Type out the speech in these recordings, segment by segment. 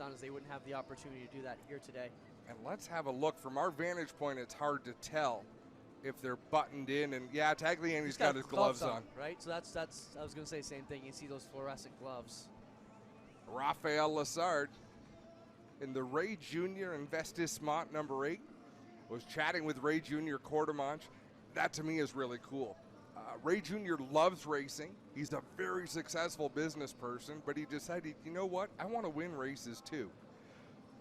marathons, they wouldn't have the opportunity to do that here today. And let's have a look. From our vantage point, it's hard to tell if they're buttoned in. And, yeah, Tagliani's got his gloves on. Right? So that's I was going to say the same thing. You see those fluorescent gloves. Raphael Lessard in the Ray Jr. Investissement number 8 was chatting with Ray Jr. Quartermanche. That to me is really cool. Ray Jr. loves racing. He's a very successful business person, but he decided, you know what? I want to win races too.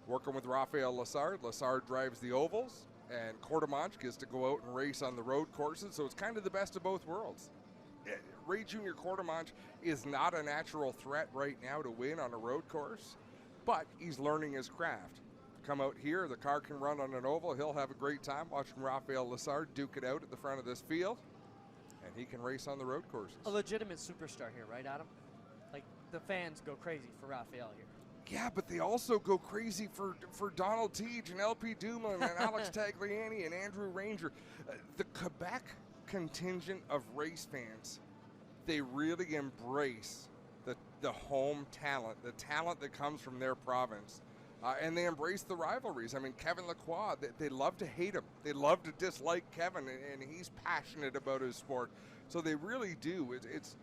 Working with Raphael Lessard. Lessard drives the ovals, and Quartermanche gets to go out and race on the road courses, so it's kind of the best of both worlds. Ray Jr. Quartermanche is not a natural threat right now to win on a road course, but he's learning his craft. Come out here, the car can run on an oval. He'll have a great time watching Raphael Lessard duke it out at the front of this field, and he can race on the road courses. A legitimate superstar here, right, Adam? Like, the fans go crazy for Raphael here. Yeah, but they also go crazy for Donald Teach and LP Dumoulin and Alex Tagliani and Andrew Ranger. The Quebec contingent of race fans, they really embrace the home talent, the talent that comes from their province. And they embrace the rivalries. I mean, Kevin Lacroix, they love to hate him. They love to dislike Kevin, and he's passionate about his sport. So they really do. It's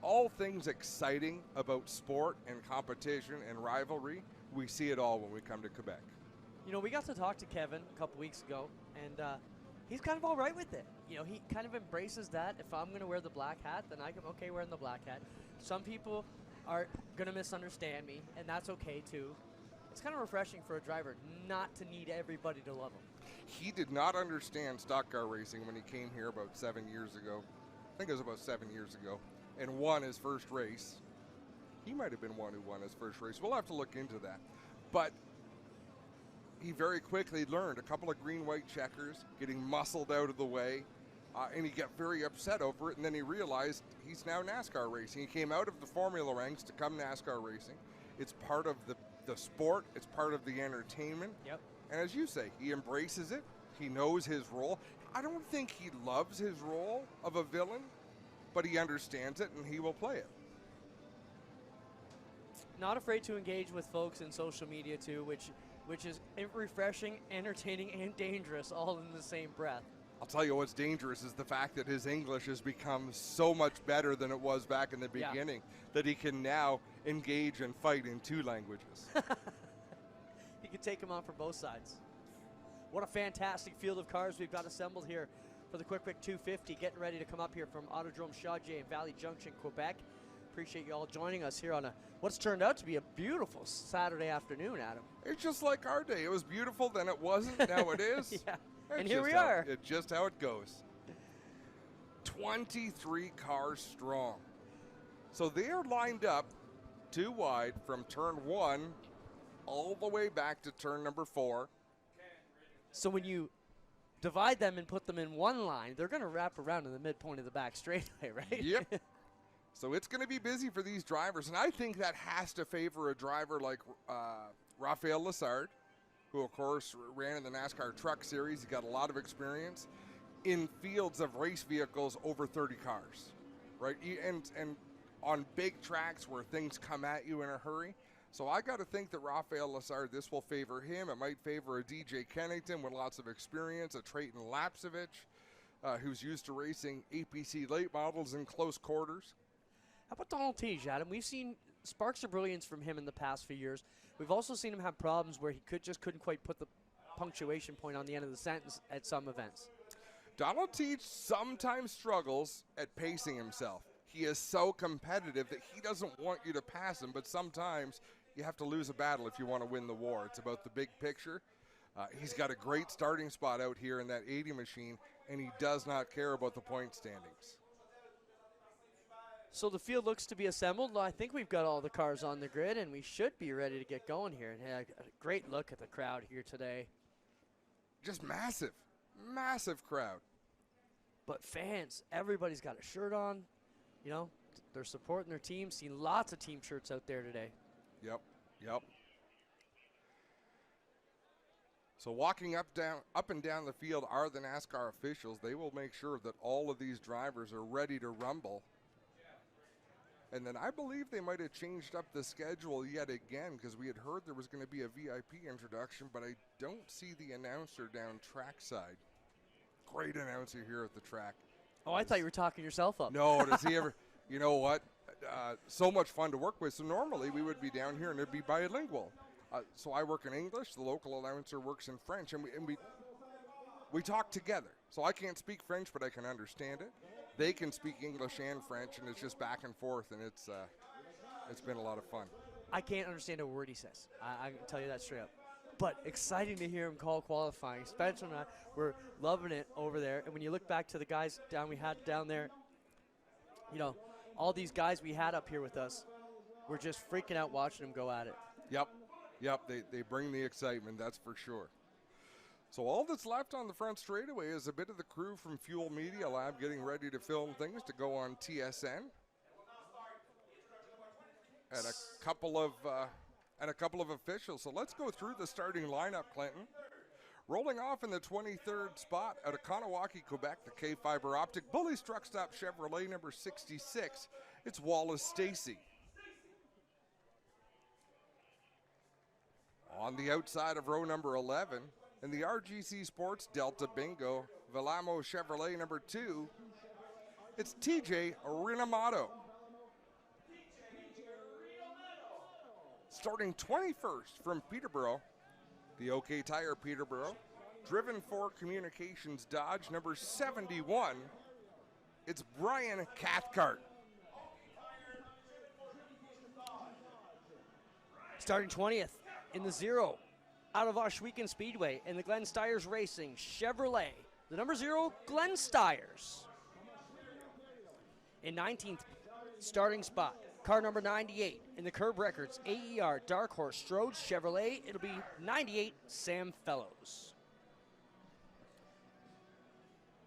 all things exciting about sport and competition and rivalry. We see it all when we come to Quebec. You know, we got to talk to Kevin a couple weeks ago, and he's kind of all right with it. You know, he kind of embraces that. If I'm going to wear the black hat, then I'm okay wearing the black hat. Some people are going to misunderstand me, and that's okay too. It's kind of refreshing for a driver not to need everybody to love him. He did not understand stock car racing when he came here about 7 years ago. I think it was about 7 years ago, and won his first race. He might have been one who won his first race. We'll have to look into that. But he very quickly learned a couple of green-white checkers, getting muscled out of the way, and he got very upset over it, and then he realized he's now NASCAR racing. He came out of the Formula ranks to come NASCAR racing. It's part of the sport. It's part of the entertainment. Yep. And as you say, he embraces it. He knows his role. I don't think he loves his role of a villain, but he understands it, and he will play it. Not afraid to engage with folks in social media too, which is refreshing, entertaining, and dangerous all in the same breath. I'll tell you what's dangerous is the fact that his English has become so much better than it was back in the beginning that he can now engage and fight in 2 languages. He can take him on from both sides. What a fantastic field of cars we've got assembled here for the Quick 250, getting ready to come up here from Autodrome Chaudière in Valley Junction, Quebec. Appreciate you all joining us here on what's turned out to be a beautiful Saturday afternoon, Adam. It's just like our day. It was beautiful, then it wasn't, now it is. Yeah. And here we are. It's just how it goes. 23 cars strong. So they are lined up 2 wide from turn 1 all the way back to turn number 4. So when you divide them and put them in one line, they're going to wrap around in the midpoint of the back straightaway, right? Yep. So it's going to be busy for these drivers, and I think that has to favor a driver like Raphael Lessard, who, of course, ran in the NASCAR Truck Series. He got a lot of experience in fields of race vehicles over 30 cars, right? And on big tracks where things come at you in a hurry. So I got to think that Raphael Lessard, this will favor him. It might favor a DJ Kennington with lots of experience, a Trayton Lapsevich, who's used to racing APC late models in close quarters. How about Donald Teach, Adam? We've seen sparks of brilliance from him in the past few years. We've also seen him have problems where he couldn't quite put the punctuation point on the end of the sentence at some events. Donald Teach sometimes struggles at pacing himself. He is so competitive that he doesn't want you to pass him, but sometimes you have to lose a battle if you want to win the war. It's about the big picture. He's got a great starting spot out here in that 80 machine, and he does not care about the point standings. So the field looks to be assembled. I think we've got all the cars on the grid, and we should be ready to get going here. And a great look at the crowd here today. Just massive, massive crowd. But fans, everybody's got a shirt on. You know, they're supporting their team. Seen lots of team shirts out there today. Yep. So walking up and down the field are the NASCAR officials. They will make sure that all of these drivers are ready to rumble And then I believe they might have changed up the schedule yet again because we had heard there was going to be a VIP introduction, but I don't see the announcer down trackside. Great announcer here at the track. Oh, I thought you were talking yourself up. No, does he ever? You know what? So much fun to work with. So normally we would be down here and it'd be bilingual. So I work in English. The local announcer works in French, and we talk together. So I can't speak French, but I can understand it. They can speak English and French, and it's just back and forth, and it's been a lot of fun. I can't understand a word he says. I can tell you that straight up. But exciting to hear him call qualifying. Spencer and I were loving it over there. And when you look back to the guys we had down there, you know, all these guys we had up here with us, we're just freaking out watching them go at it. Yep, they bring the excitement, that's for sure. So all that's left on the front straightaway is a bit of the crew from Fuel Media Lab getting ready to film things to go on TSN. And a couple of officials. So let's go through the starting lineup, Clinton. Rolling off in the 23rd spot out of Kanawaki, Quebec, the K-Fiber Optic Bullies Truck Stop Chevrolet number 66. It's Wallace Stacy. On the outside of row number 11, in the RGC Sports Delta Bingo, Velamo Chevrolet number 2, it's TJ Rinamato. Starting 21st from Peterborough, the OK Tire Peterborough, driven for Communications Dodge number 71, it's Brian Cathcart. Starting 20th in the 0 out of Oshwegan Speedway in the Glenn Stiers Racing Chevrolet, the number 0 Glenn Stiers. In 19th starting spot, car number 98 in the Curb Records AER Dark Horse Strode Chevrolet, it'll be 98 Sam Fellows.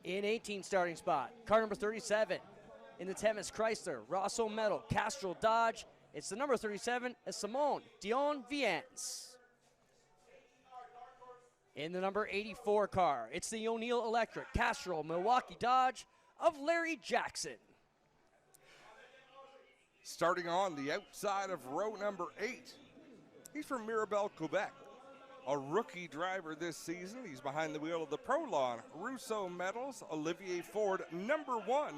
In 18th starting spot, car number 37 in the Temis Chrysler Rosso Metal Castrol Dodge, it's the number 37 Simone Dion Viens. In the number 84 car, it's the O'Neill Electric Castrol Milwaukee Dodge of Larry Jackson. Starting on the outside of row number 8, he's from Mirabel, Quebec. A rookie driver this season. He's behind the wheel of the Prolon Rousseau Metals Olivier Ford number 1,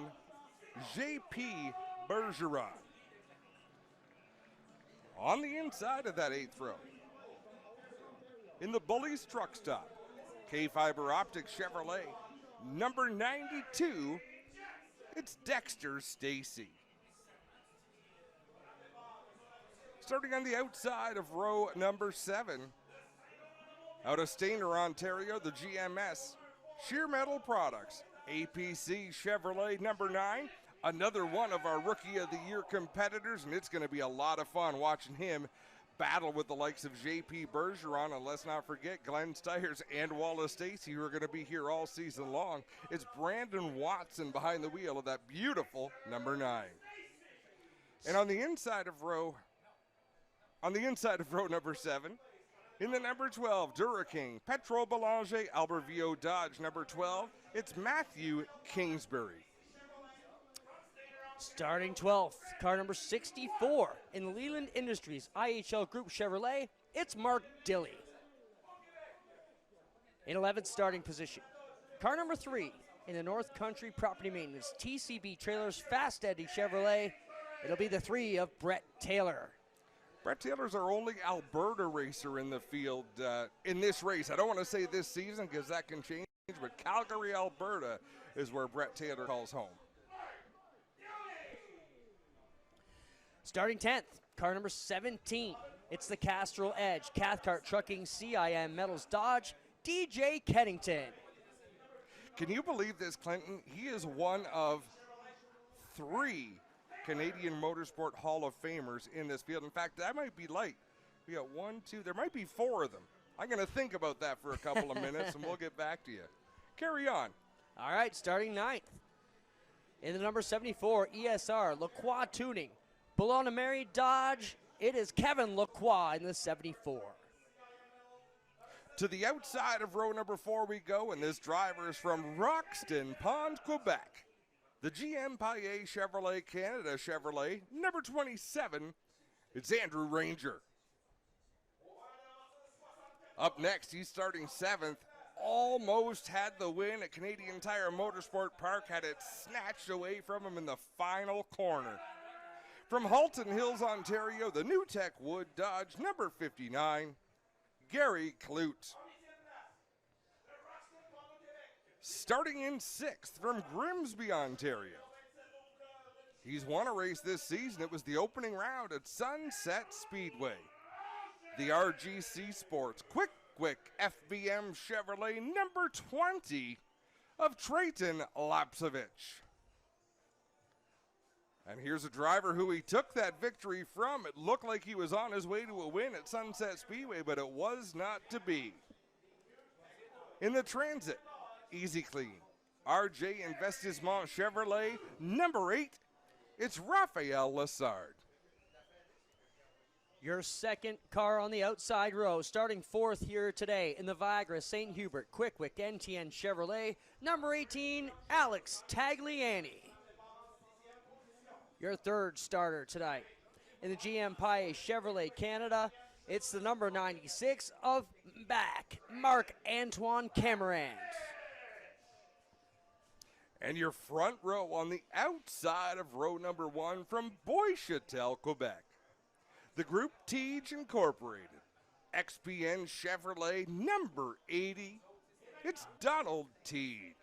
JP Bergeron. On the inside of that 8th row, in the Bullies Truck Stop, K-Fiber Optic Chevrolet, number 92, it's Dexter Stacy. Starting on the outside of row number 7, out of Stayner, Ontario, the GMS, Sheer Metal Products, APC Chevrolet number 9, another one of our Rookie of the Year competitors, and it's going to be a lot of fun watching him battle with the likes of JP Bergeron, and let's not forget Glenn Stiers and Wallace Stacy, who are going to be here all season long. It's Brandon Watson behind the wheel of that beautiful number 9. And on the inside of row number 7, in the number 12 Duraking Petro Belanger Albertville Dodge number 12, it's Matthew Kingsbury. Starting 12th, car number 64 in the Leland Industries IHL Group Chevrolet, it's Mark Dilley. In 11th starting position, car number 3 in the North Country Property Maintenance TCB Trailers Fast Eddie Chevrolet, it'll be the 3 of Brett Taylor. Brett Taylor's our only Alberta racer in the field in this race. I don't want to say this season because that can change, but Calgary, Alberta is where Brett Taylor calls home. Starting 10th, car number 17. It's the Castrol Edge Cathcart Trucking CIM Metals Dodge, DJ Kennington. Can you believe this, Clinton? He is one of 3 Canadian Motorsport Hall of Famers in this field. In fact, that might be light. We got 1, 2, there might be 4 of them. I'm going to think about that for a couple of minutes, and we'll get back to you. Carry on. All right, starting 9th. In the number 74 ESR Lacroix Tuning, Boulogne-Mary Dodge, it is Kevin Lacroix in the 74. To the outside of row number 4 we go, and this driver is from Roxton Pond, Quebec. The GM Paillet Chevrolet Canada Chevrolet, number 27, it's Andrew Ranger. Up next, he's starting 7th. Almost had the win at Canadian Tire Motorsport Park, had it snatched away from him in the final corner. From Halton Hills, Ontario, the New Tech Wood Dodge, number 59, Gary Clute. Starting in 6th from Grimsby, Ontario. He's won a race this season. It was the opening round at Sunset Speedway. The RGC Sports Quick FBM Chevrolet number 20 of Trayton Lapsevich. And here's a driver who he took that victory from. It looked like he was on his way to a win at Sunset Speedway, but it was not to be. In the Transit, Easy Clean, RJ Investissement Chevrolet, number 8, it's Raphael Lassard. Your second car on the outside row, starting 4th here today in the Viagra St. Hubert Quick NTN Chevrolet, number 18, Alex Tagliani. Your third starter tonight in the GM Paillet Chevrolet Canada, it's the number 96 of Marc-Antoine Camerand. And your front row on the outside of row number 1 from Boischatel, Quebec. The Group Teej Incorporated, XPN Chevrolet number 80, it's Donald Teej.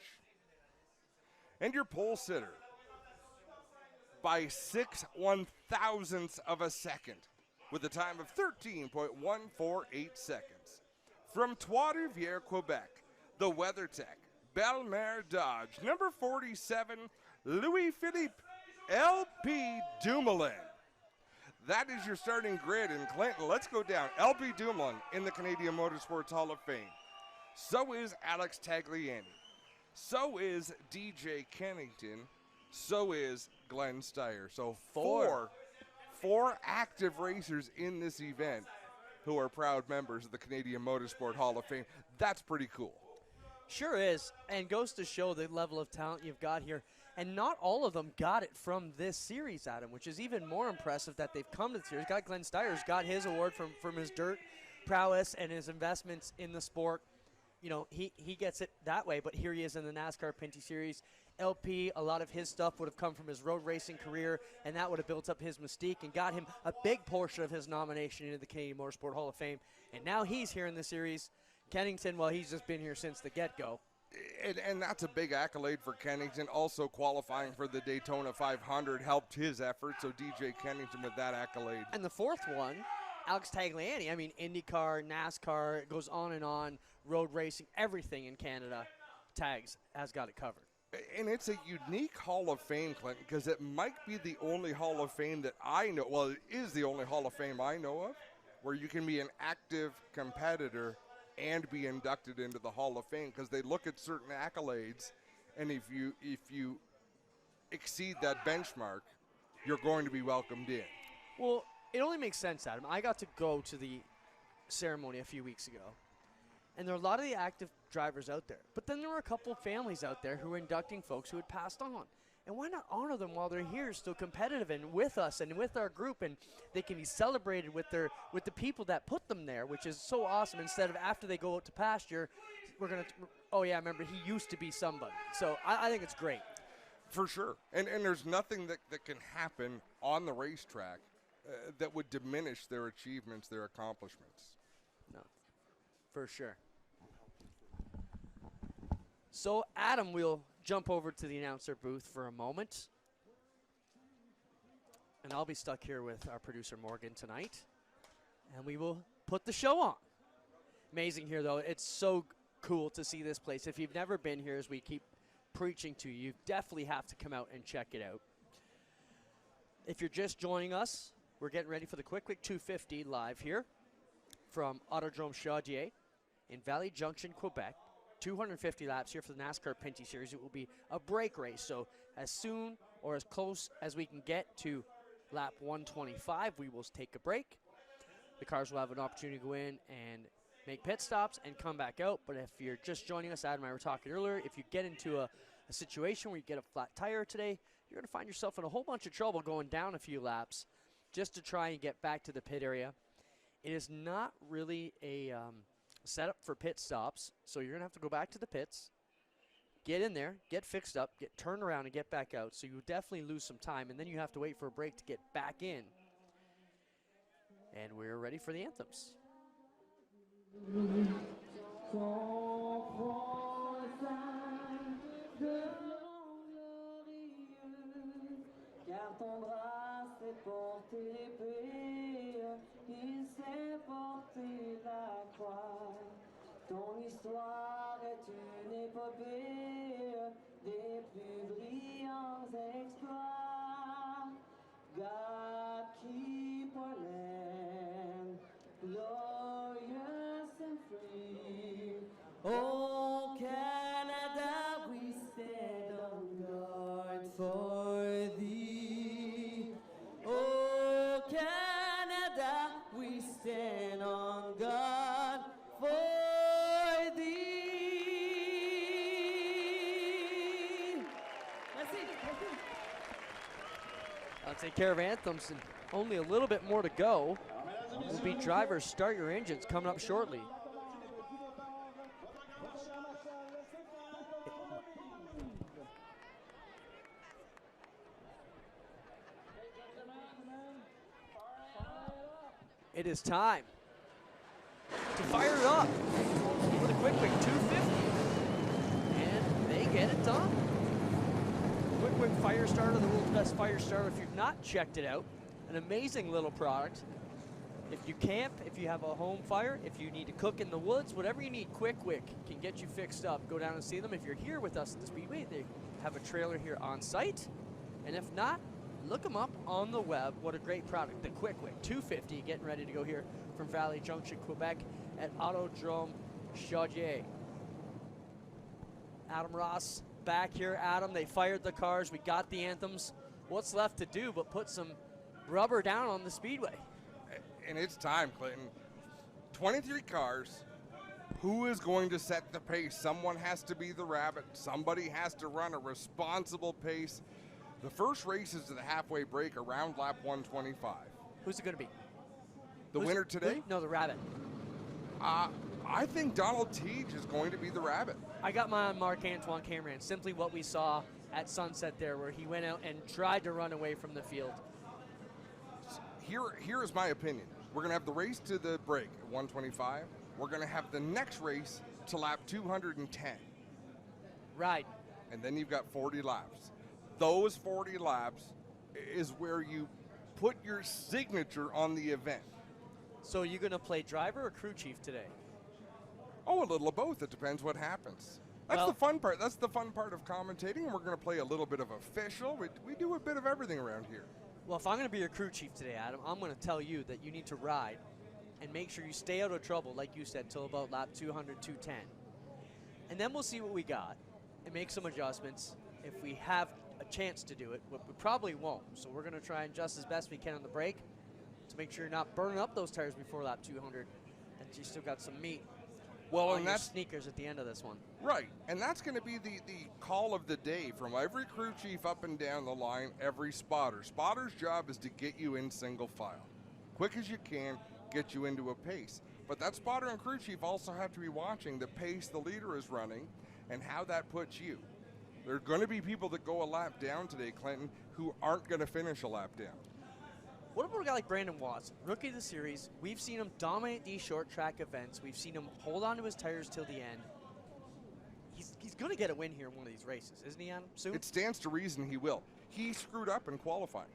And your pole sitter, by 6/1000ths of a second, with a time of 13.148 seconds. From Trois-Rivières, Quebec, the WeatherTech Belle-Mère Dodge, number 47, Louis-Philippe LP Dumoulin. That is your starting grid in Clinton. Let's go down. LP Dumoulin in the Canadian Motorsports Hall of Fame. So is Alex Tagliani. So is DJ Kennington. So is Glenn Steyer. So four active racers in this event who are proud members of the Canadian Motorsport Hall of Fame. That's pretty cool. Sure is, and goes to show the level of talent you've got here. And not all of them got it from this series, Adam, which is even more impressive that they've come to the series. Got Glenn Steyer's got his award from his dirt prowess and his investments in the sport. You know, he gets it that way, but here he is in the NASCAR Pinty Series. LP, a lot of his stuff would have come from his road racing career, and that would have built up his mystique and got him a big portion of his nomination into the Canadian Motorsport Hall of Fame. And now he's here in the series. Kennington, well, he's just been here since the get-go. And that's a big accolade for Kennington. Also qualifying for the Daytona 500 helped his effort, so DJ Kennington with that accolade. And the fourth one, Alex Tagliani. I mean, IndyCar, NASCAR, it goes on, road racing, everything in Canada. Tags has got it covered. And it's a unique Hall of Fame, Clinton, because it might be the only Hall of Fame that I know. Well, it is the only Hall of Fame I know of where you can be an active competitor and be inducted into the Hall of Fame, because they look at certain accolades, and if you exceed that benchmark, you're going to be welcomed in. Well, it only makes sense, Adam. I got to go to the ceremony a few weeks ago, and there are a lot of the active drivers out there. But then there were a couple of families out there who were inducting folks who had passed on. And why not honor them while they're here, still competitive and with us and with our group, and they can be celebrated with the people that put them there, which is so awesome. Instead of after they go out to pasture, we're going to, oh yeah, remember, he used to be somebody. So I think it's great. For sure. And there's nothing that can happen on the racetrack that would diminish their achievements, their accomplishments. No, for sure. So, Adam, we'll jump over to the announcer booth for a moment. And I'll be stuck here with our producer, Morgan, tonight. And we will put the show on. Amazing here, though. It's so cool to see this place. If you've never been here, as we keep preaching to you, you definitely have to come out and check it out. If you're just joining us, we're getting ready for the Quick 250 live here from Autodrome Chaudière in Valley Junction, Quebec. 250 laps here for the NASCAR Pinty Series. It will be a break race, so as soon or as close as we can get to lap 125, we will take a break. The cars will have an opportunity to go in and make pit stops and come back out. But if you're just joining us, Adam and I were talking earlier, if you get into a situation where you get a flat tire today, you're going to find yourself in a whole bunch of trouble going down a few laps just to try and get back to the pit area. It is not really a setup for pit stops, so you're going to have to go back to the pits, get in there, get fixed up, get turned around, and get back out. So you definitely lose some time, and then you have to wait for a break to get back in. And we're ready for the anthems. Car ton bras s'est porté l'épée, il s'est porté la croix. Ton histoire est une épopée des plus brillants exploits. God keep our land glorious and free. Oh Canada, we stand on guard for thee. Oh Canada, we stand on guard for thee. Merci. I'll take care of anthems and only a little bit more to go. Will be drivers start your engines coming up shortly. It is time to fire it up with a quick 250, and they get it done. Quick fire starter, the world's best fire starter. If you've not checked it out, an amazing little product. If you camp, if you have a home fire, if you need to cook in the woods, whatever you need, Quick can get you fixed up. Go down and see them. If you're here with us at the Speedway, they have a trailer here on site. And if not, look them up on the web. What a great product. The Quick 250 getting ready to go here from Valley Junction, Quebec at Autodrome Chaudière. Adam Ross back here. Adam, they fired the cars. We got the anthems. What's left to do but put some rubber down on the Speedway? And it's time, Clinton. 23 cars. Who is going to set the pace? Someone has to be the rabbit. Somebody has to run a responsible pace. The first race is to the halfway break around lap 125. Who's it going to be? The winner today? No, the rabbit. I think Donald Teague is going to be the rabbit. I got my Marc-Antoine Cameron. Simply what we saw at Sunset there, where he went out and tried to run away from the field. Here is my opinion. We're going to have the race to the break at 125. We're going to have the next race to lap 210. Right. And then you've got 40 laps. Those 40 laps is where you put your signature on the event. So you're going to play driver or crew chief today? Oh, a little of both. It depends what happens. That's the fun part. That's the fun part of commentating. We're going to play a little bit of official. We do a bit of everything around here. Well, if I'm going to be your crew chief today, Adam, I'm going to tell you that you need to ride and make sure you stay out of trouble, like you said, till about lap 200, 210. And then we'll see what we got and make some adjustments if we have a chance to do it. We probably won't. So we're going to try and adjust as best we can on the break to make sure you're not burning up those tires before lap 200 and you still got some meat. Well, on and your that's sneakers at the end of this one. Right, and that's going to be the call of the day from every crew chief up and down the line, every spotter. Spotter's job is to get you in single file. Quick as you can, get you into a pace. But that spotter and crew chief also have to be watching the pace the leader is running and how that puts you. There are going to be people that go a lap down today, Clinton, who aren't going to finish a lap down. What about a guy like Brandon Watts, rookie of the series? We've seen him dominate these short track events. We've seen him hold on to his tires till the end. He's going to get a win here in one of these races, isn't he, Adam? Soon? It stands to reason he will. He screwed up in qualifying.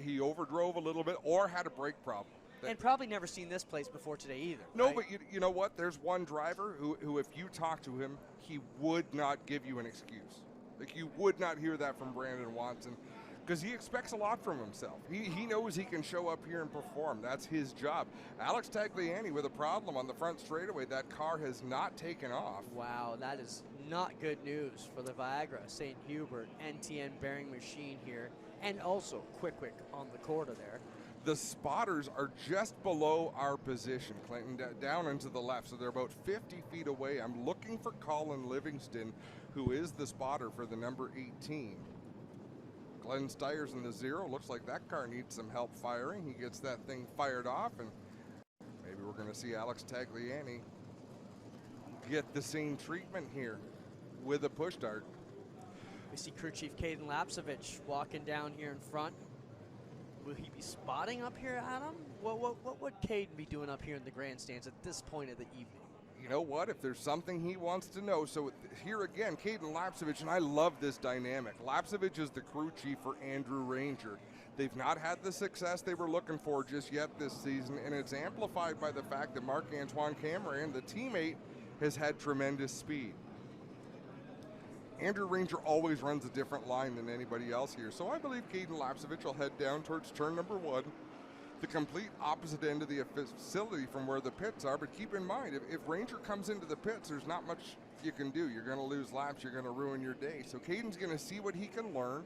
He overdrove a little bit or had a brake problem. And probably never seen this place before today either. No, right? but you know what? There's one driver who, if you talk to him, he would not give you an excuse. Like, you would not hear that from Brandon Watson, because he expects a lot from himself. He knows he can show up here and perform. That's his job. Alex Tagliani with a problem on the front straightaway. That car has not taken off. Wow, that is not good news for the Viagra, St. Hubert, NTN bearing machine here, and also Quick on the quarter there. The spotters are just below our position, Clinton, down into the left, so they're about 50 feet away. I'm looking for Colin Livingston, who is the spotter for the number 18. Glenn Steyer's in the 0. Looks like that car needs some help firing. He gets that thing fired off, and maybe we're going to see Alex Tagliani get the same treatment here with a push start. We see crew chief Caden Lapsevich walking down here in front. Will he be spotting up here, Adam? What would Caden be doing up here in the grandstands at this point of the evening? You know what? If there's something he wants to know. So here again, Caden Lapsevich, and I love this dynamic. Lapsevich is the crew chief for Andrew Ranger. They've not had the success they were looking for just yet this season, and it's amplified by the fact that Marc-Antoine Cameron, the teammate, has had tremendous speed. Andrew Ranger always runs a different line than anybody else here, so I believe Caden Lapsevich will head down towards turn number 1, the complete opposite end of the facility from where the pits are. But keep in mind, if Ranger comes into the pits, there's not much you can do. You're going to lose laps, you're going to ruin your day. So Caden's going to see what he can learn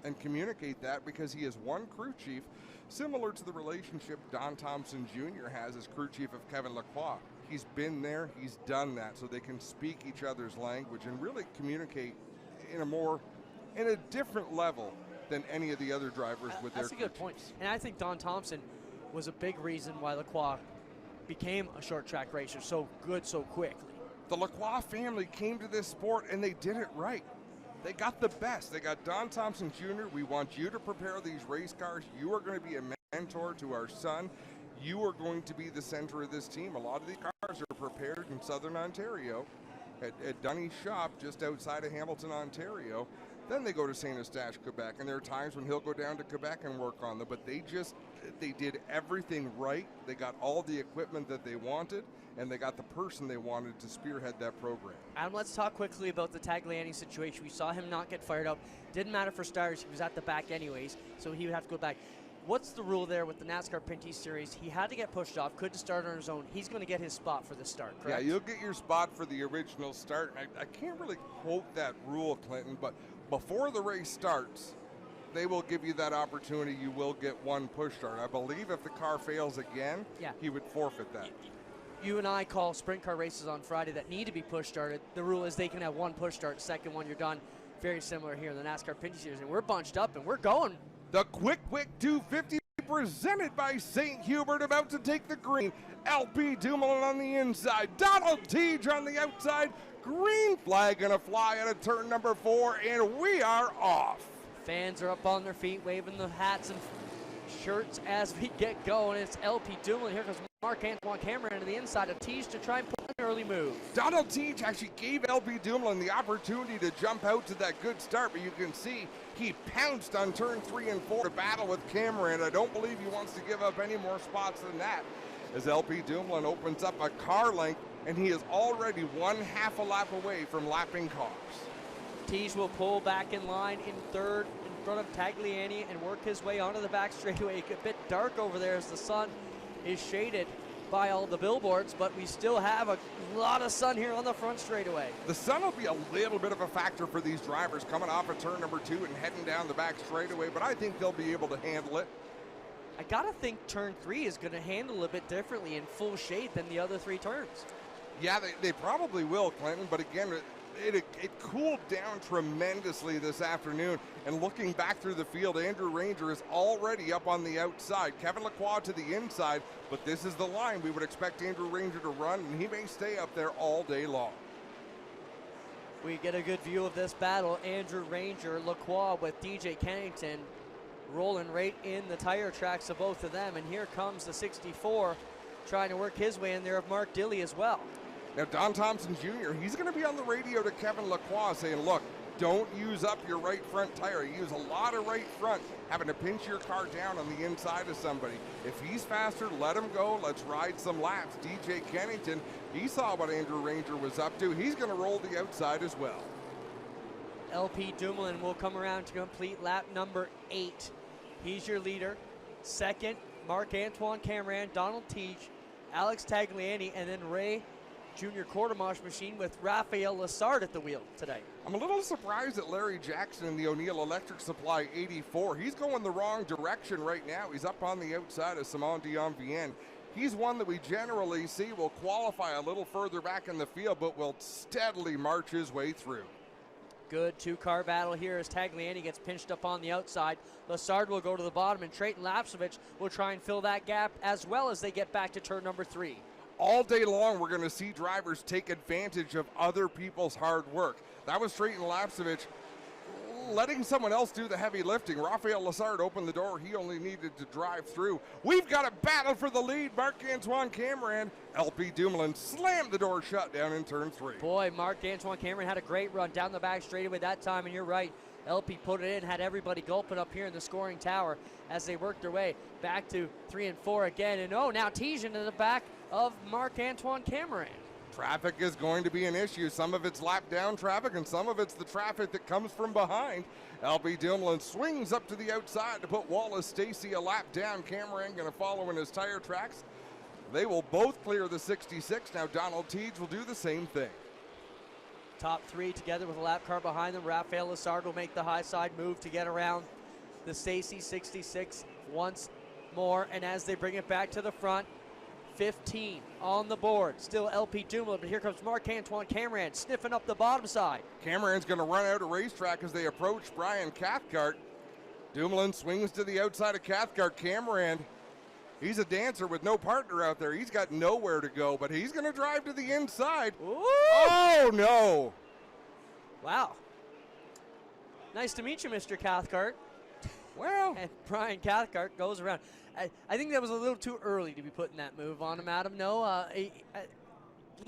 and communicate that, because he is one crew chief, similar to the relationship Don Thompson Jr. has as crew chief of Kevin Lacroix. He's been there, he's done that, so they can speak each other's language and really communicate in a different level than any of the other drivers with their That's a good point. And I think Don Thompson was a big reason why Lacroix became a short track racer so good so quickly. The Lacroix family came to this sport and they did it right. They got the best. They got Don Thompson Jr. We want you to prepare these race cars. You are going to be a mentor to our son. You are going to be the center of this team. A lot of these cars are prepared in Southern Ontario at Dunny's shop just outside of Hamilton, Ontario. Then they go to St. Eustache, Quebec, and there are times when he'll go down to Quebec and work on them. But they did everything right. They got all the equipment that they wanted, and they got the person they wanted to spearhead that program. Adam, let's talk quickly about the Tagliani situation. We saw him not get fired up. Didn't matter for Steyer's. He was at the back anyways, so he would have to go back. What's the rule there with the NASCAR Pinty Series? He had to get pushed off, couldn't start on his own. He's going to get his spot for the start, correct? Yeah, you'll get your spot for the original start. And I can't really quote that rule, Clinton, but before the race starts, they will give you that opportunity. You will get one push start. I believe if the car fails again, he would forfeit that. You and I call sprint car races on Friday that need to be push started. The rule is they can have one push start, second one you're done. Very similar here in the NASCAR Pinty Series, and we're bunched up and we're going. The Quick 250 presented by St. Hubert, about to take the green. LP Dumoulin on the inside. Donald Teege on the outside. Green flag gonna fly out of turn number 4, and we are off. Fans are up on their feet, waving the hats and shirts as we get going. It's LP Dumoulin. Here comes Marc-Antoine Cameron to the inside of Teege to try and put an early move. Donald Teege actually gave LP Dumoulin the opportunity to jump out to that good start, but you can see he pounced on turn 3 and 4 to battle with Cameron. I don't believe he wants to give up any more spots than that, as LP Dumoulin opens up a car length, and he is already 1/2 a lap away from lapping cars. Teege will pull back in line in third in front of Tagliani and work his way onto the back straightaway. A bit dark over there as the sun is shaded by all the billboards, but we still have a lot of sun here on the front straightaway. The sun will be a little bit of a factor for these drivers coming off of turn number 2 and heading down the back straightaway, but I think they'll be able to handle it. I gotta think turn 3 is gonna handle a bit differently in full shade than the other 3 turns. Yeah, they probably will, Clinton, but again, it cooled down tremendously this afternoon, and looking back through the field, Andrew Ranger is already up on the outside. Kevin Lacroix to the inside, but this is the line we would expect Andrew Ranger to run, and he may stay up there all day long. We get a good view of this battle. Andrew Ranger, Lacroix with DJ Kennington rolling right in the tire tracks of both of them, and here comes the 64 trying to work his way in there of Mark Dilley as well. Now, Don Thompson Jr., he's going to be on the radio to Kevin Lacroix saying, look, don't use up your right front tire. You use a lot of right front, having to pinch your car down on the inside of somebody. If he's faster, let him go. Let's ride some laps. DJ Kennington, he saw what Andrew Ranger was up to. He's going to roll the outside as well. LP Dumoulin will come around to complete lap number 8. He's your leader. Second, Marc-Antoine Cameron, Donald Teege, Alex Tagliani, and then Ray Junior Quarter March machine with Raphael Lessard at the wheel today. I'm a little surprised at Larry Jackson in the O'Neill Electric Supply 84. He's going the wrong direction right now. He's up on the outside of Simon Dion-Vienne. He's one that we generally see will qualify a little further back in the field, but will steadily march his way through. Good two-car battle here as Tagliani gets pinched up on the outside. Lessard will go to the bottom, and Trayton Lapsovich will try and fill that gap as well as they get back to turn number 3. All day long, we're going to see drivers take advantage of other people's hard work. That was Trayton Lapsovich letting someone else do the heavy lifting. Raphael Lessard opened the door. He only needed to drive through. We've got a battle for the lead. Marc-Antoine Cameron. LP Dumoulin slammed the door shut down in turn 3. Boy, Marc-Antoine Cameron had a great run down the back straightaway that time, and you're right. LP put it in, had everybody gulping up here in the scoring tower as they worked their way back to 3 and 4 again. And now Tijan in the back of Marc-Antoine Cameron. Traffic is going to be an issue. Some of it's lap down traffic and some of it's the traffic that comes from behind. LP Dumoulin swings up to the outside to put Wallace Stacy a lap down. Cameron going to follow in his tire tracks. They will both clear the 66. Now Donald Teague will do the same thing. Top 3 together with a lap car behind them. Raphael Lessard will make the high side move to get around the Stacy 66 once more. And as they bring it back to the front, 15 on the board. Still LP Dumoulin, but here comes Marc-Antoine Cameron sniffing up the bottom side. Cameron's going to run out of racetrack as they approach Brian Cathcart. Dumoulin swings to the outside of Cathcart. Cameron, he's a dancer with no partner out there. He's got nowhere to go, but he's going to drive to the inside. Ooh. Oh, no. Wow. Nice to meet you, Mr. Cathcart. Well. And Brian Cathcart goes around. I think that was a little too early to be putting that move on him, Adam. No, he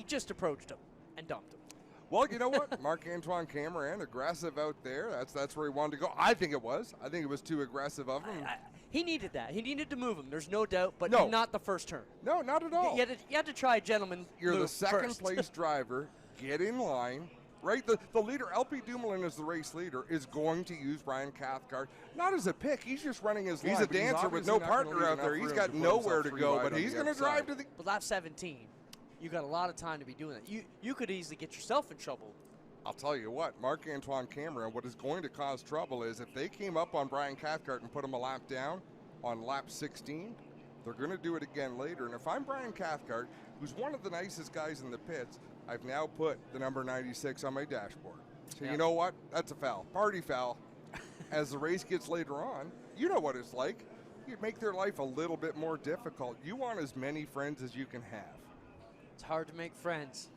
just approached him and dumped him. Well, you know what? Marc-Antoine Cameron, aggressive out there. That's where he wanted to go. I think it was too aggressive of him. He needed that. He needed to move him. There's no doubt, but No. not the first turn. No, not at all. You had to try a gentleman. You're the move second first. place driver. Get in line. Right, the leader, LP Dumoulin is the race leader, is going to use Brian Cathcart, not as a pick, he's just running his line. He's a dancer with no partner out there. He's got nowhere to go, but he's going to drive to the... But lap 17, you got a lot of time to be doing that. You could easily get yourself in trouble. I'll tell you what, Marc-Antoine Cameron, what is going to cause trouble is if they came up on Brian Cathcart and put him a lap down on lap 16, they're going to do it again later. And if I'm Brian Cathcart, who's one of the nicest guys in the pits, I've now put the number 96 on my dashboard. So You know what? That's a foul. Party foul. As the race gets later on, you know what it's like. You make their life a little bit more difficult. You want as many friends as you can have. It's hard to make friends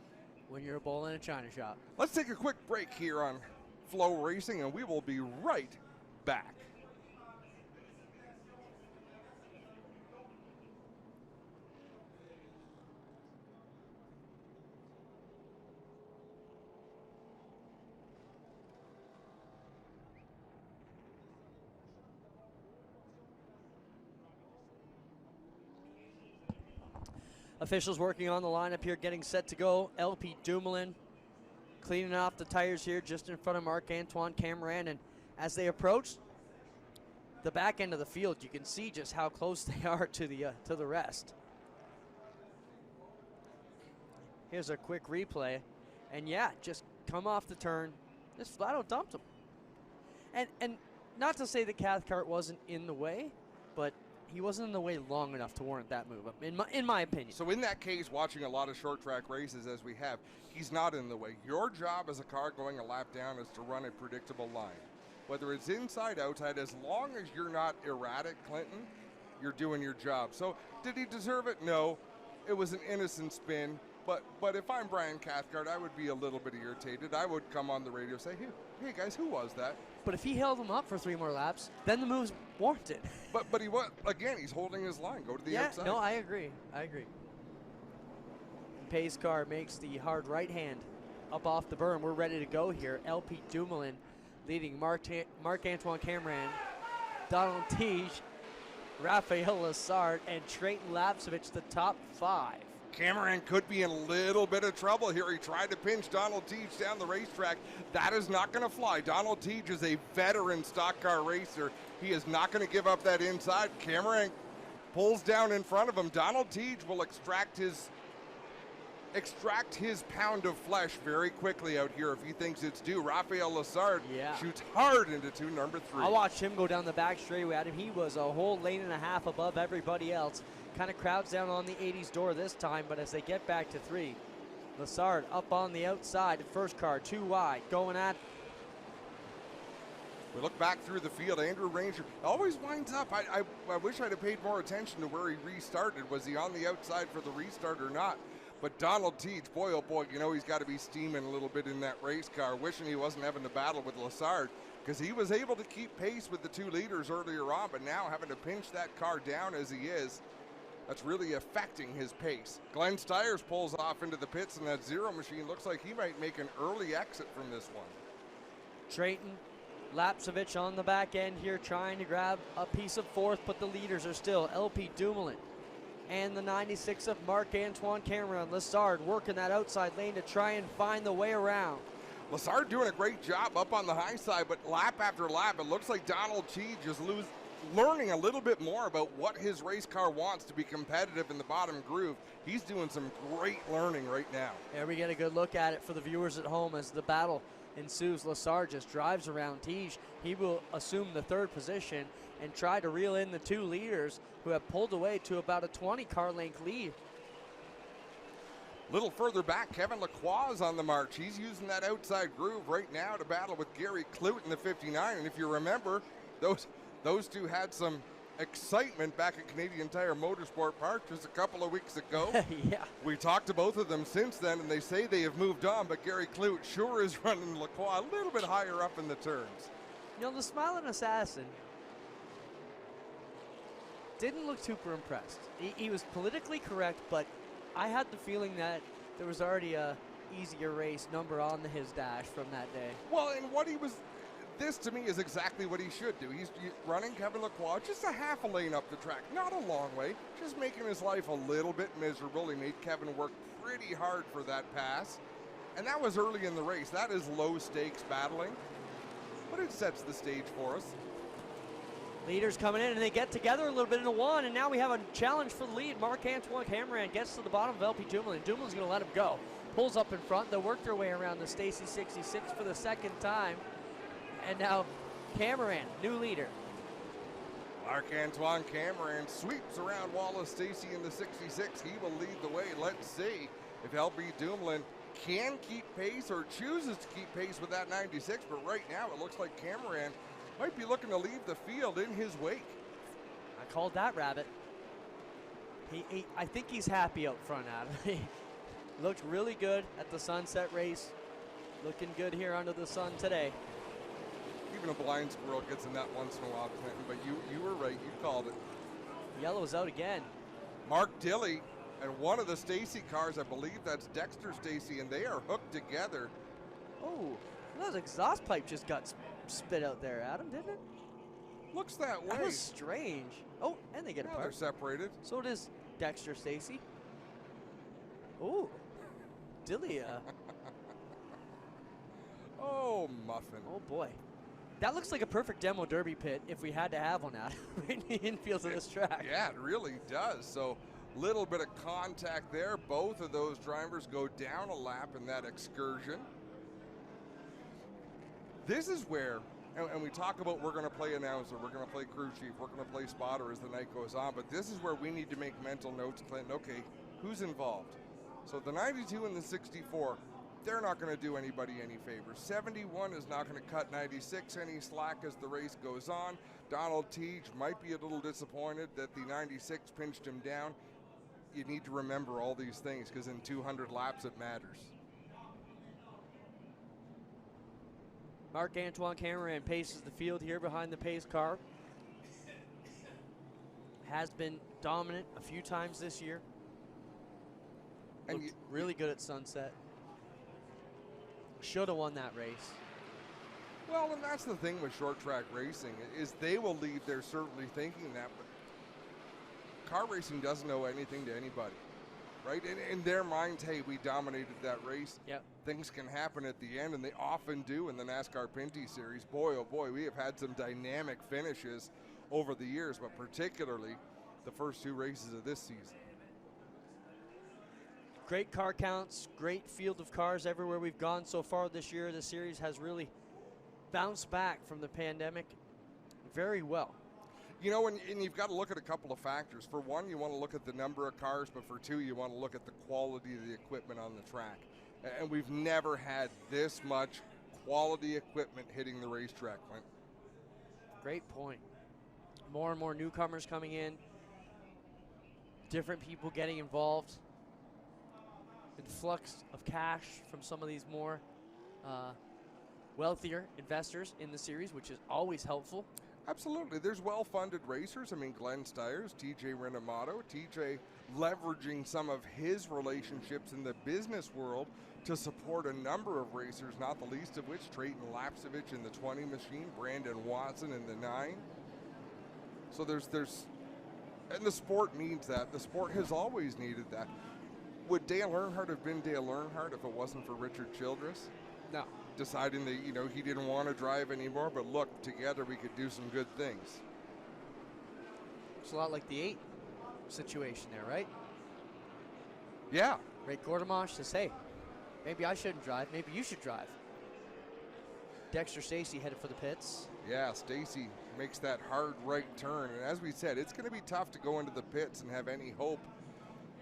when you're a bull in a china shop. Let's take a quick break here on Flow Racing, and we will be right back. Officials working on the lineup here, getting set to go. LP Dumoulin cleaning off the tires here just in front of Marc-Antoine Cameron. And as they approach the back end of the field, you can see just how close they are to the rest. Here's a quick replay. And yeah, just come off the turn, just flat out dumped him. And not to say that Cathcart wasn't in the way, but he wasn't in the way long enough to warrant that move, in my opinion. So in that case, watching a lot of short track races as we have, he's not in the way. Your job as a car going a lap down is to run a predictable line. Whether it's inside, outside, as long as you're not erratic, Clinton, you're doing your job. So did he deserve it? No. It was an innocent spin. But if I'm Brian Cathcart, I would be a little bit irritated. I would come on the radio and say, hey guys, who was that? But if he held him up for 3 more laps, then the move's warranted. But he was, again, he's holding his line. Go to the outside. No, I agree. Pace car makes the hard right hand up off the berm. We're ready to go here. LP Dumoulin leading Marc-Antoine Cameron, Donald Teague, Raphael Lessard, and Trayton Lapsovich, the top 5. Cameron could be in a little bit of trouble here. He tried to pinch Donald Teague down the racetrack. That is not going to fly. Donald Teague is a veteran stock car racer. He is not going to give up that inside. Cameron pulls down in front of him. Donald Teague will extract his extract his pound of flesh very quickly out here if he thinks it's due. Rafael Lessard shoots hard into turn number 3. I watched him go down the back straightaway at him. He was a whole lane and a half above everybody else. Kind of crowds down on the 80s door this time, but as they get back to 3, Lessard up on the outside. First car, 2 wide, going at. We look back through the field. Andrew Ranger always winds up. I wish I'd have paid more attention to where he restarted. Was he on the outside for the restart or not? But Donald Teach, boy, oh boy, you know he's got to be steaming a little bit in that race car, wishing he wasn't having to battle with Lessard, because he was able to keep pace with the 2 leaders earlier on, but now having to pinch that car down as he is, that's really affecting his pace. Glenn Stiers pulls off into the pits, and that Zero machine looks like he might make an early exit from this one. Trayton, Lapsevich on the back end here trying to grab a piece of 4th, but the leaders are still LP Dumoulin and the 96 of Marc-Antoine Cameron. Lessard working that outside lane to try and find the way around. Lessard doing a great job up on the high side, but lap after lap, it looks like Donald Teach is learning a little bit more about what his race car wants to be competitive in the bottom groove. He's doing some great learning right now. There we get a good look at it for the viewers at home as the battle ensues. Lessard just drives around Teach. He will assume the 3rd position and try to reel in the 2 leaders who have pulled away to about a 20 car length lead. A little further back, Kevin Lacroix is on the march. He's using that outside groove right now to battle with Gary Clute in the 59. And if you remember, those two had some excitement back at Canadian Tire Motorsport Park just a couple of weeks ago. Yeah. We talked to both of them since then, and they say they have moved on, but Gary Clute sure is running Lacroix a little bit higher up in the turns. You know, the Smiling Assassin didn't look super impressed. He was politically correct, but I had the feeling that there was already a easier race number on his dash from that day. Well, and this to me is exactly what he should do. He's running Kevin Lacroix just a half a lane up the track, not a long way, just making his life a little bit miserable. He made Kevin work pretty hard for that pass, and that was early in the race. That is low stakes battling, but it sets the stage for us. Leaders coming in, and they get together a little bit in a 1, and now we have a challenge for the lead. Marc-Antoine Cameron gets to the bottom of LP Dumoulin. Dumoulin's going to let him go. Pulls up in front. They'll work their way around the Stacy 66 for the 2nd time. And now Cameron, new leader. Marc-Antoine Cameron sweeps around Wallace Stacy in the 66. He will lead the way. Let's see if LP Dumoulin can keep pace or chooses to keep pace with that 96. But right now it looks like Cameron might be looking to leave the field in his wake. I called that, Rabbit. I think he's happy up front, Adam. He looked really good at the Sunset race. Looking good here under the sun today. Even a blind squirrel gets in that once in a while, Clinton, but you were right. You called it. Yellow's out again. Mark Dilley and one of the Stacy cars, I believe that's Dexter Stacy, and they are hooked together. Oh, that exhaust pipe just got spit out there, Adam, didn't it? Looks that way. That was strange. Oh, and they get Now apart. they're separated. So does Dexter Stacy. Oh, Dilly. Oh, muffin. Oh boy, that looks like a perfect demo derby pit if we had to have one out in the infields of this track. Yeah, it really does. So little bit of contact there. Both of those drivers go down a lap in that excursion. This is where, and we talk about we're going to play announcer, we're going to play crew chief, we're going to play spotter as the night goes on, but this is where we need to make mental notes, Clinton. Okay, who's involved? So the 92 and the 64, they're not going to do anybody any favors. 71 is not going to cut 96 any slack as the race goes on. Donald Teach might be a little disappointed that the 96 pinched him down. You need to remember all these things because in 200 laps it matters. Marc-Antoine Cameron paces the field here behind the pace car. Has been dominant a few times this year. And really good at Sunset. Should have won that race. Well, and that's the thing with short track racing is they will leave there certainly thinking that, but car racing doesn't owe anything to anybody, right? In their minds, hey, we dominated that race. Yep. Things can happen at the end, and they often do in the NASCAR Pinty Series. Boy, oh boy, we have had some dynamic finishes over the years, but particularly the first two races of this season. Great car counts, great field of cars everywhere we've gone so far this year. The series has really bounced back from the pandemic very well. You know, and you've got to look at a couple of factors. For one, you want to look at the number of cars, but for two, you want to look at the quality of the equipment on the track. And we've never had this much quality equipment hitting the racetrack, Clint. Great point. More and more newcomers coming in, different people getting involved, influx of cash from some of these more wealthier investors in the series, which is always helpful. Absolutely. There's well-funded racers. I mean, Glenn Stiers, TJ Renamato, TJ leveraging some of his relationships in the business world to support a number of racers, not the least of which Trayton Lapsevich in the 20 machine, Brandon Watson in the 9. So there's, and the sport needs that. The sport has always needed that. Would Dale Earnhardt have been Dale Earnhardt if it wasn't for Richard Childress? No. Deciding that, you know, he didn't want to drive anymore, but look, together we could do some good things. It's a lot like the 8 situation there, right? Yeah. Ray Quartermash says, hey, maybe I shouldn't drive. Maybe you should drive. Dexter Stacey headed for the pits. Yeah, Stacey makes that hard right turn. And as we said, it's going to be tough to go into the pits and have any hope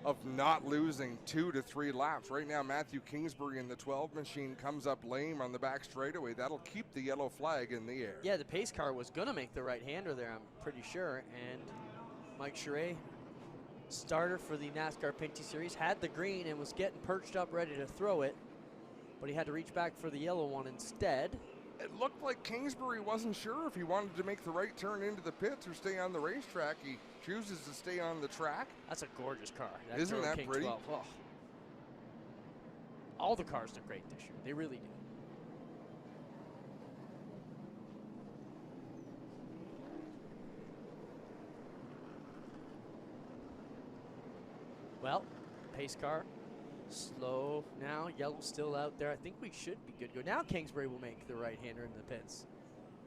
of not losing 2 to 3 laps. Right now, Matthew Kingsbury in the 12 machine comes up lame on the back straightaway. That'll keep the yellow flag in the air. Yeah, the pace car was going to make the right-hander there, I'm pretty sure. And Mike Charret, starter for the NASCAR Pinty Series, had the green and was getting perched up ready to throw it, but he had to reach back for the yellow one instead. It looked like Kingsbury wasn't sure if he wanted to make the right turn into the pits or stay on the racetrack. He chooses to stay on the track. That's a gorgeous car. Isn't that King pretty? 12. Oh. All the cars look great this year. They really do. Well, pace car, slow now. Yellow still out there. I think we should be good to go. Now Kingsbury will make the right-hander in the pits.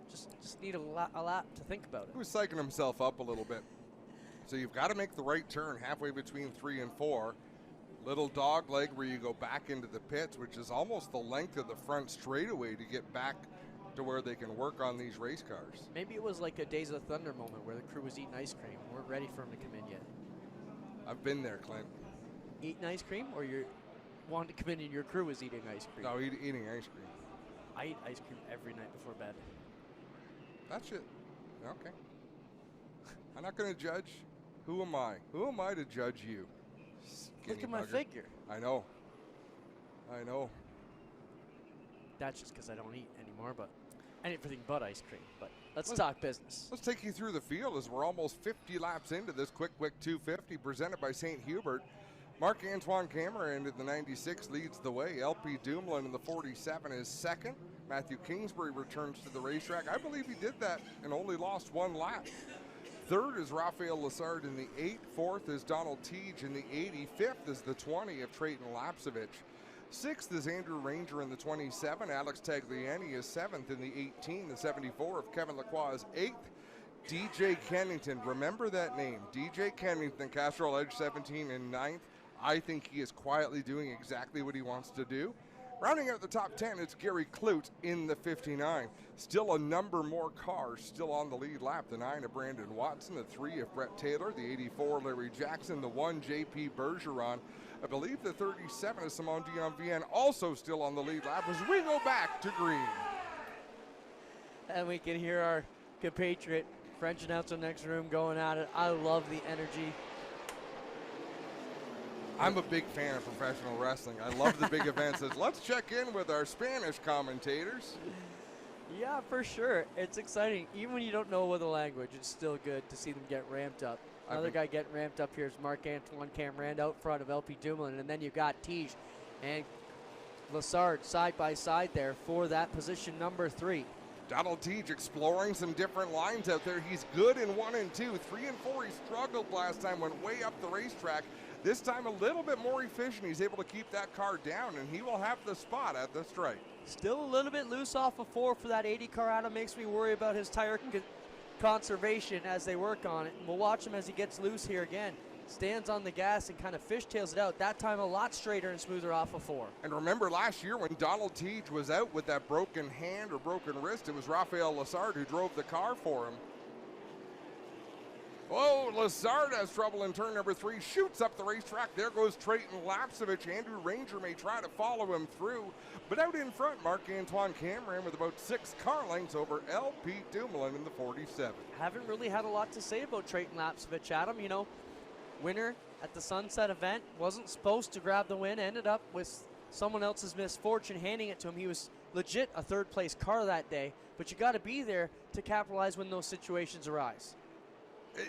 Just need a lap to think about it. He was psyching himself up a little bit. So you've got to make the right turn halfway between 3 and 4. Little dog leg where you go back into the pits, which is almost the length of the front straightaway to get back to where they can work on these race cars. Maybe it was like a Days of Thunder moment where the crew was eating ice cream. Weren't ready for him to come in yet. I've been there, Clint. Eating ice cream, or you wanted to come in and your crew was eating ice cream? No, eating ice cream. I eat ice cream every night before bed. That's it. Okay. I'm not going to judge. Who am I? Who am I to judge you? Look at my bugger. figure. I know. I know. That's just because I don't eat anymore, but anything but ice cream. But let's talk business. Let's take you through the field as we're almost 50 laps into this Quick 250 presented by St. Hubert. Marc-Antoine Cameron in the 96 leads the way. LP Dumoulin in the 47 is second. Matthew Kingsbury returns to the racetrack. I believe he did that and only lost 1 lap. Third is Raphael Lessard in the 8. Fourth is Donald Teague in the 80. Fifth is the 20 of Trayton Lapsevich. Sixth is Andrew Ranger in the 27. Alex Tagliani is 7th in the 18. The 74 of Kevin Lacroix is 8th. DJ Kennington, remember that name. DJ Kennington, Castrol Edge 17 in 9th. I think he is quietly doing exactly what he wants to do. Rounding out the top 10, it's Gary Clute in the 59. Still a number more cars still on the lead lap. The 9 of Brandon Watson, the 3 of Brett Taylor, the 84 Larry Jackson, the 1 JP Bergeron. I believe the 37 of Simon Dion Vienne also still on the lead lap as we go back to green. And we can hear our compatriot, French announcer next room, going at it. I love the energy. I'm a big fan of professional wrestling. I love the big events. Let's check in with our Spanish commentators. Yeah, for sure. It's exciting. Even when you don't know the language, it's still good to see them get ramped up. Another guy getting ramped up here is Marc-Antoine Cameron out front of LP Dumoulin. And then you've got Teague and Lessard side by side there for that position number 3. Donald Teague exploring some different lines out there. He's good in 1 and 2. 3 and 4, he struggled last time, went way up the racetrack. This time a little bit more efficient. He's able to keep that car down, and he will have the spot at the stripe. Still a little bit loose off of 4 for that 80 car. Adam makes me worry about his tire conservation as they work on it. And we'll watch him as he gets loose here again. stands on the gas and kind of fishtails it out. That time a lot straighter and smoother off of 4. And remember last year when Donald Teague was out with that broken hand or broken wrist, it was Raphael Lessard who drove the car for him. Oh, Lessard has trouble in turn number 3, shoots up the racetrack. There goes Trayton Lapsevich. Andrew Ranger may try to follow him through, but out in front, Marc-Antoine Cameron with about 6 car lengths over LP Dumoulin in the 47. Haven't really had a lot to say about Trayton Lapsevich, Adam. You know, winner at the Sunset event, wasn't supposed to grab the win, ended up with someone else's misfortune handing it to him. He was legit a 3rd place car that day, but you got to be there to capitalize when those situations arise.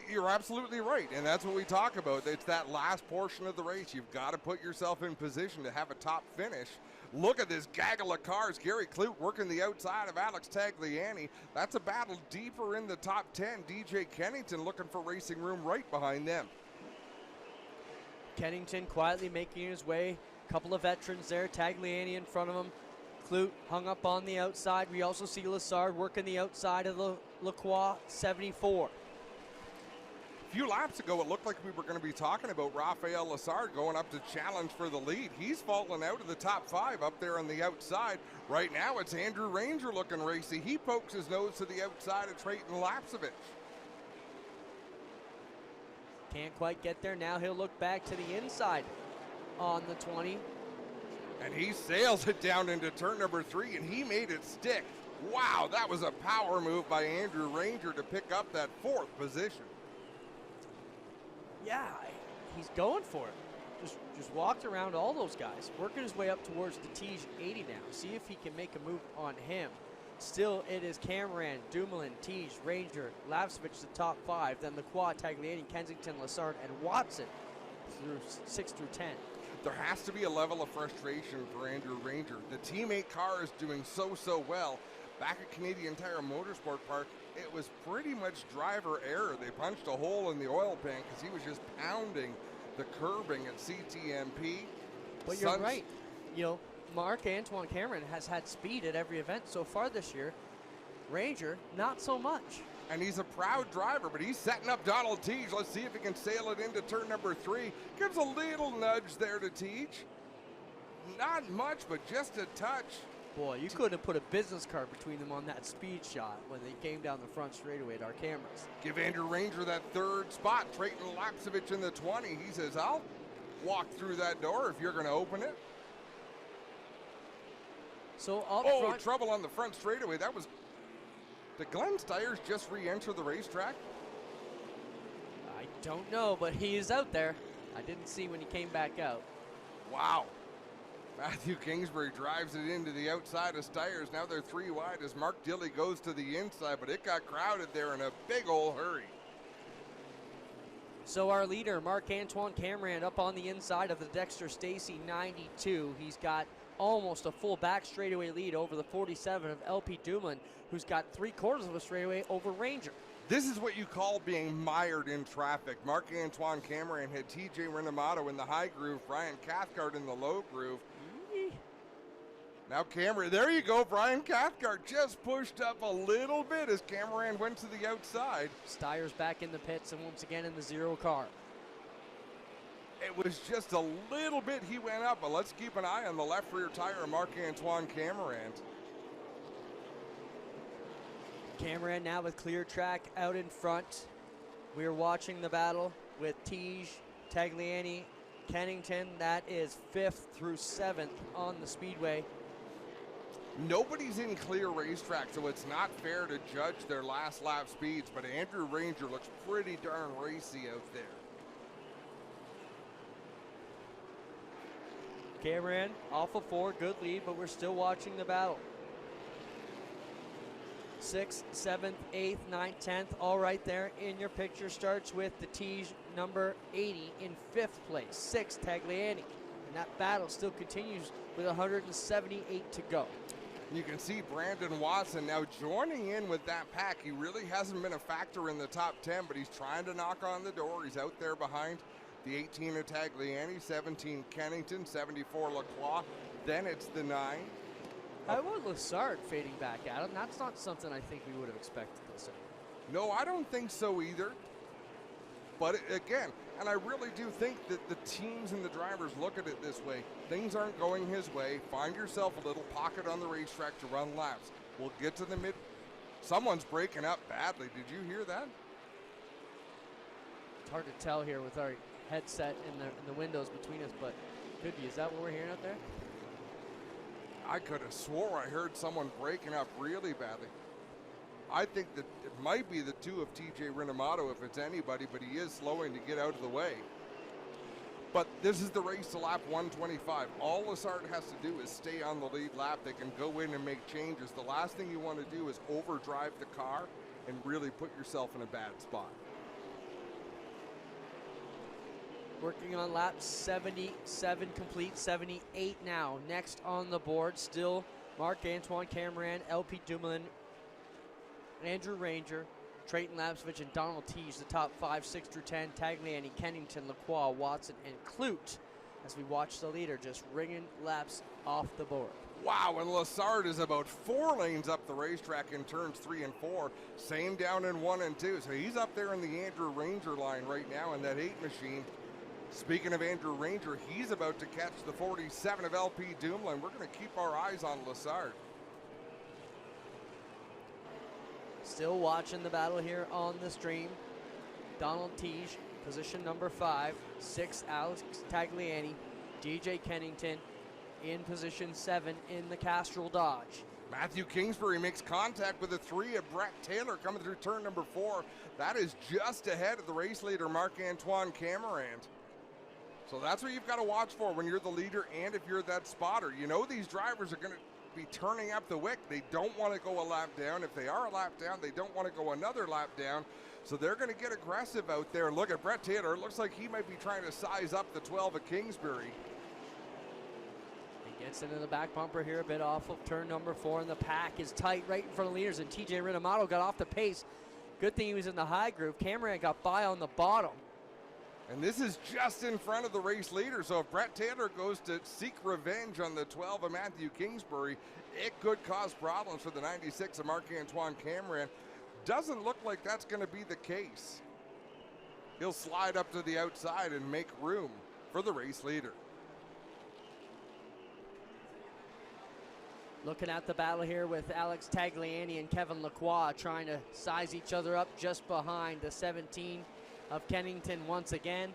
You're absolutely right, and that's what we talk about. It's that last portion of the race. You've got to put yourself in position to have a top finish. Look at this gaggle of cars. Gary Clute working the outside of Alex Tagliani. That's a battle deeper in the top 10. DJ Kennington looking for racing room right behind them. Kennington quietly making his way. A couple of veterans there. Tagliani in front of him. Clute hung up on the outside. We also see Lessard working the outside of the Lacroix 74. A few laps ago, it looked like we were going to be talking about Raphael Lessard going up to challenge for the lead. He's fallen out of the top 5 up there on the outside. Right now, it's Andrew Ranger looking racy. He pokes his nose to the outside of Trayton Lapsevich. Can't quite get there. Now he'll look back to the inside on the 20. And he sails it down into turn number 3, and he made it stick. Wow, that was a power move by Andrew Ranger to pick up that 4th position. Yeah, he's going for it. Just walked around all those guys, working his way up towards the Tige 80 now. See if he can make a move on him. Still, it is Cameron, Dumoulin, Tige, Ranger, Lapsevich, the top 5. Then Lacroix, Tagliani, Kensington, Lessard, and Watson through 6 through 10. There has to be a level of frustration for Andrew Ranger. The teammate car is doing so well. Back at Canadian Tire Motorsport Park, it was pretty much driver error. They punched a hole in the oil pan because he was just pounding the curbing at CTMP. But you're right. You know, Marc-Antoine Cameron has had speed at every event so far this year. Ranger, not so much. And he's a proud driver, but he's setting up Donald Teague. Let's see if he can sail it into turn number 3. Gives a little nudge there to Teague. Not much, but just a touch. Boy, you couldn't have put a business card between them on that speed shot when they came down the front straightaway at our cameras. Give Andrew Ranger that 3rd spot. Trayton Lapsevich in the 20. He says, I'll walk through that door if you're going to open it. So up front. Trouble on the front straightaway. That was... Did Glenn Stiers just re-enter the racetrack? I don't know, but he is out there. I didn't see when he came back out. Wow. Matthew Kingsbury drives it into the outside of Stiers. Now they're 3 wide as Mark Dilley goes to the inside, but it got crowded there in a big old hurry. So our leader, Marc-Antoine Cameron, up on the inside of the Dexter Stacy 92. He's got almost a full back straightaway lead over the 47 of LP Dumoulin, who's got 3/4 of a straightaway over Ranger. This is what you call being mired in traffic. Marc-Antoine Cameron had TJ Renamato in the high groove, Brian Cathcart in the low groove. Now Cameron, there you go, Brian Cathcart just pushed up a little bit as Cameron went to the outside. Stiers back in the pits and once again in the 0 car. It was just a little bit he went up, but let's keep an eye on the left rear tire of Marc-Antoine Cameron. Cameron now with clear track out in front. We're watching the battle with Tige, Tagliani, Kennington. That is 5th through 7th on the speedway. Nobody's in clear racetrack, so it's not fair to judge their last lap speeds, but Andrew Ranger looks pretty darn racy out there. Cameron off of 4, good lead, but we're still watching the battle. 6th, 7th, 8th, 9th, 10th, all right there in your picture. Starts with the Tige number 80 in 5th place, 6th Tagliani. And that battle still continues with 178 to go. You can see Brandon Watson now joining in with that pack. He really hasn't been a factor in the top 10, but he's trying to knock on the door. He's out there behind the 18 of Tagliani, 17 Kennington, 74 Lacroix. Then it's the 9. How about Lessard fading back, Adam? That's not something I think we would have expected this. No, I don't think so either. But again, And I really do think that the teams and the drivers look at it this way. Things aren't going his way. Find yourself a little pocket on the racetrack to run laps. We'll get to the mid. Someone's breaking up badly. Did you hear that? It's hard to tell here with our headset and the windows between us, but could be. Is that what we're hearing out there? I could have swore I heard someone breaking up really badly. I think that it might be the two of TJ Rinamato if it's anybody, but he is slowing to get out of the way. But this is the race to lap 125. All Lessard has to do is stay on the lead lap. They can go in and make changes. The last thing you want to do is overdrive the car and really put yourself in a bad spot. Working on lap 77 complete, 78 now. Next on the board, still Marc-Antoine Cameron, LP Dumoulin, Andrew Ranger, Trayton Lapsevich, and Donald Teege, the top 5, 6 through 10. Tagliani, Kennington, Lacroix, Watson, and Clute as we watch the leader just ringing laps off the board. Wow, and Lessard is about 4 lanes up the racetrack in turns 3 and 4. Same down in 1 and 2. So he's up there in the Andrew Ranger line right now in that 8 machine. Speaking of Andrew Ranger, he's about to catch the 47 of LP Dumoulin. We're going to keep our eyes on Lessard. Still watching the battle here on the stream. Donald Teege, position number 5. 6, Alex Tagliani. DJ Kennington in position 7 in the Castrol Dodge. Matthew Kingsbury makes contact with the 3 of Brett Taylor coming through turn number 4. That is just ahead of the race leader, Marc-Antoine Cameron. So that's what you've got to watch for when you're the leader and if you're that spotter. You know these drivers are going to be turning up the wick. They don't want to go a lap down. If they are a lap down, they don't want to go another lap down. So they're going to get aggressive out there. Look at Brett Taylor. It looks like he might be trying to size up the 12 of Kingsbury. He gets into the back bumper here a bit off of turn number 4, and the pack is tight right in front of leaders, and TJ Rinamato got off the pace. Good thing he was in the high groove. Cameron got by on the bottom. And this is just in front of the race leader. So if Brett Taylor goes to seek revenge on the 12 of Matthew Kingsbury, it could cause problems for the 96 of Marc-Antoine Cameron. Doesn't look like that's going to be the case. He'll slide up to the outside and make room for the race leader. Looking at the battle here with Alex Tagliani and Kevin Lacroix trying to size each other up just behind the 17 of Kennington once again.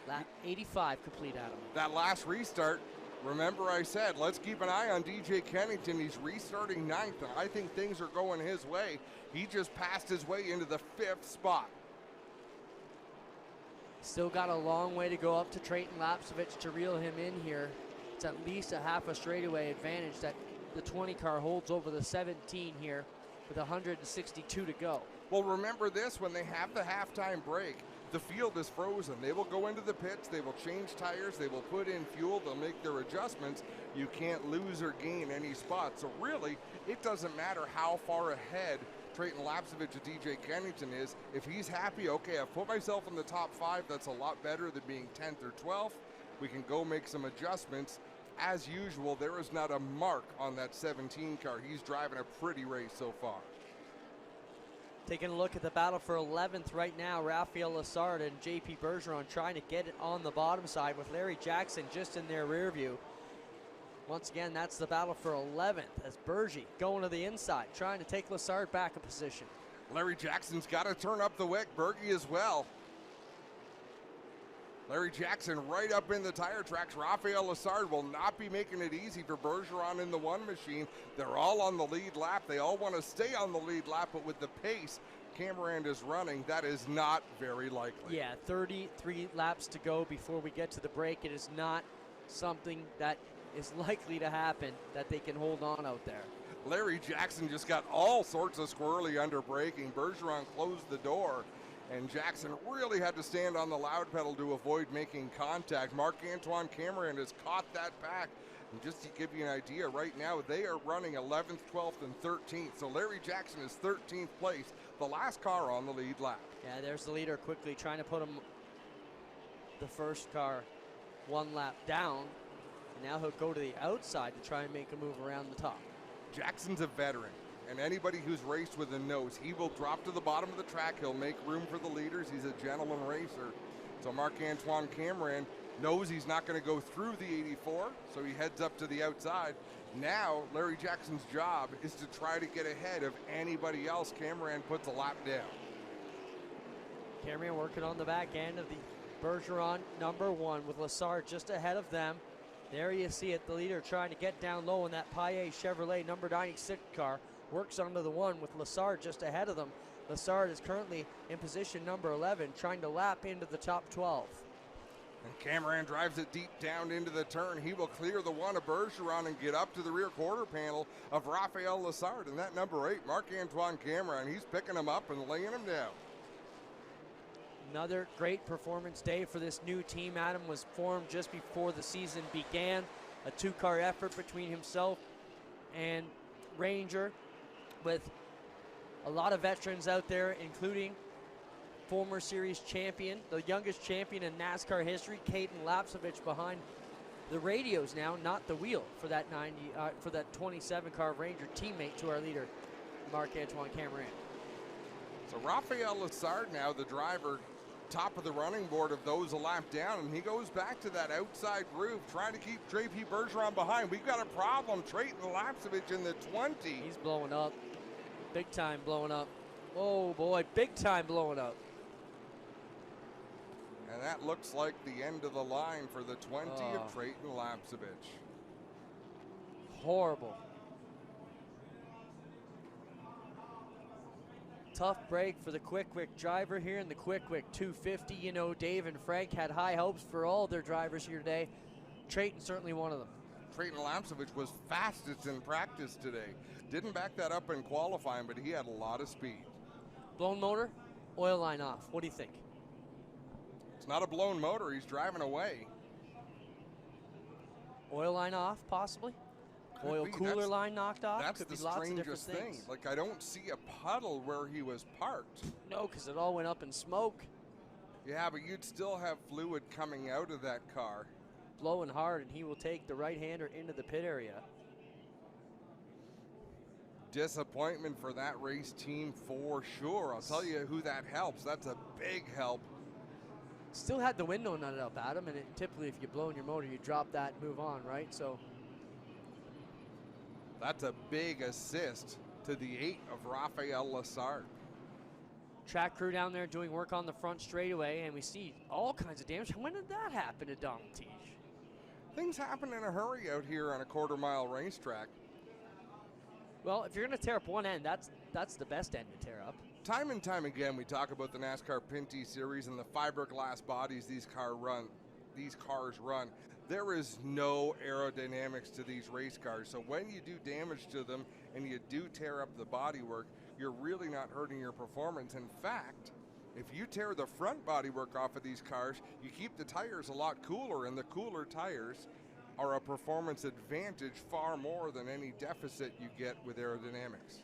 Lap 85 complete, Adam. That last restart, remember I said, let's keep an eye on DJ Kennington. He's restarting 9th, and I think things are going his way. He just passed his way into the 5th spot. Still got a long way to go up to Trayton Lapsevich to reel him in here. It's at least a half a straightaway advantage that the 20 car holds over the 17 here with 162 to go. Well, remember this, when they have the halftime break, the field is frozen. They will go into the pits, they will change tires, they will put in fuel, they'll make their adjustments. You can't lose or gain any spot. So really, it doesn't matter how far ahead Trayton Lapsevich of DJ Kennington is. If he's happy, okay, I've put myself in the top 5, that's a lot better than being 10th or 12th. We can go make some adjustments. As usual, there is not a mark on that 17 car. He's driving a pretty race so far. Taking a look at the battle for 11th right now, Raphael Lessard and JP Bergeron trying to get it on the bottom side with Larry Jackson just in their rear view. Once again, that's the battle for 11th as Bergie going to the inside, trying to take Lessard back a position. Larry Jackson's got to turn up the wick, Bergie as well. Larry Jackson right up in the tire tracks. Raphael Lessard will not be making it easy for Bergeron in the 1 machine. They're all on the lead lap. They all want to stay on the lead lap, but with the pace Cameron is running, that is not very likely. Yeah, 33 laps to go before we get to the break. It is not something that is likely to happen that they can hold on out there. Larry Jackson just got all sorts of squirrely under braking. Bergeron closed the door, and Jackson really had to stand on the loud pedal to avoid making contact. Marc-Antoine Cameron has caught that back. And just to give you an idea, right now they are running 11th, 12th, and 13th. So Larry Jackson is 13th place, the last car on the lead lap. Yeah, there's the leader quickly trying to put him, the first car, 1 lap down. And now he'll go to the outside to try and make a move around the top. Jackson's a veteran. And anybody who's raced with him knows he will drop to the bottom of the track. He'll make room for the leaders. He's a gentleman racer. So Marc-Antoine Cameron knows he's not going to go through the 84, so he heads up to the outside. Now, Larry Jackson's job is to try to get ahead of anybody else. Cameron puts a lap down. Cameron working on the back end of the Bergeron #1 with Lessard just ahead of them. There you see it, the leader trying to get down low in that Paillet Chevrolet number 96 car. Works onto the 1 with Lessard just ahead of them. Lessard is currently in position number 11, trying to lap into the top 12. And Cameron drives it deep down into the turn. He will clear the 1 of Bergeron and get up to the rear quarter panel of Raphael Lessard. And that number 8, Marc-Antoine Cameron, he's picking him up and laying him down. Another great performance day for this new team. Adam was formed just before the season began. A 2-car effort between himself and Ranger, with a lot of veterans out there, including former series champion, the youngest champion in NASCAR history, Caden Lapsovich, behind the radios now, not the wheel, for that 27 car Ranger, teammate to our leader, Marc-Antoine Cameron. So Raphael Lessard now the driver, top of the running board of those a lap down, and he goes back to that outside groove, trying to keep JP Bergeron behind. We've got a problem. Trayton Lapsovich in the 20. He's blowing up. Big time blowing up. Oh boy, big time blowing up. And that looks like the end of the line for the 20 of Trayton Lapsovich. Horrible. Tough break for the Quick driver here in the Quick 250. You know, Dave and Frank had high hopes for all their drivers here today. Trayton certainly one of them. Trayton Lapsovich was fastest in practice today. Didn't back that up in qualifying, but he had a lot of speed. Blown motor, oil line off. What do you think? It's not a blown motor. He's driving away. Oil line off, possibly? Oil cooler line knocked off? That's Could the be lots of different strangest thing. things. Like, I don't see a puddle where he was parked. No, because it all went up in smoke. Yeah, but you'd still have fluid coming out of that car. Blowing hard, and he will take the right-hander into the pit area. Disappointment for that race team for sure. I'll tell you who that helps. That's a big help. Still had the window nutted up, Adam, and typically if you're blowing your motor, you drop that and move on, right? So that's a big assist to the 8 of Raphael Lessard. Track crew down there doing work on the front straightaway, and we see all kinds of damage. When did that happen to Donald Teach? Things happen in a hurry out here on a quarter-mile racetrack. Well, if you're going to tear up one end, that's the best end to tear up. Time and time again, we talk about the NASCAR Pinty series and the fiberglass bodies these cars run. There is no aerodynamics to these race cars, so when you do damage to them and you do tear up the bodywork, you're really not hurting your performance. In fact, if you tear the front bodywork off of these cars, you keep the tires a lot cooler, and the cooler tires are a performance advantage far more than any deficit you get with aerodynamics.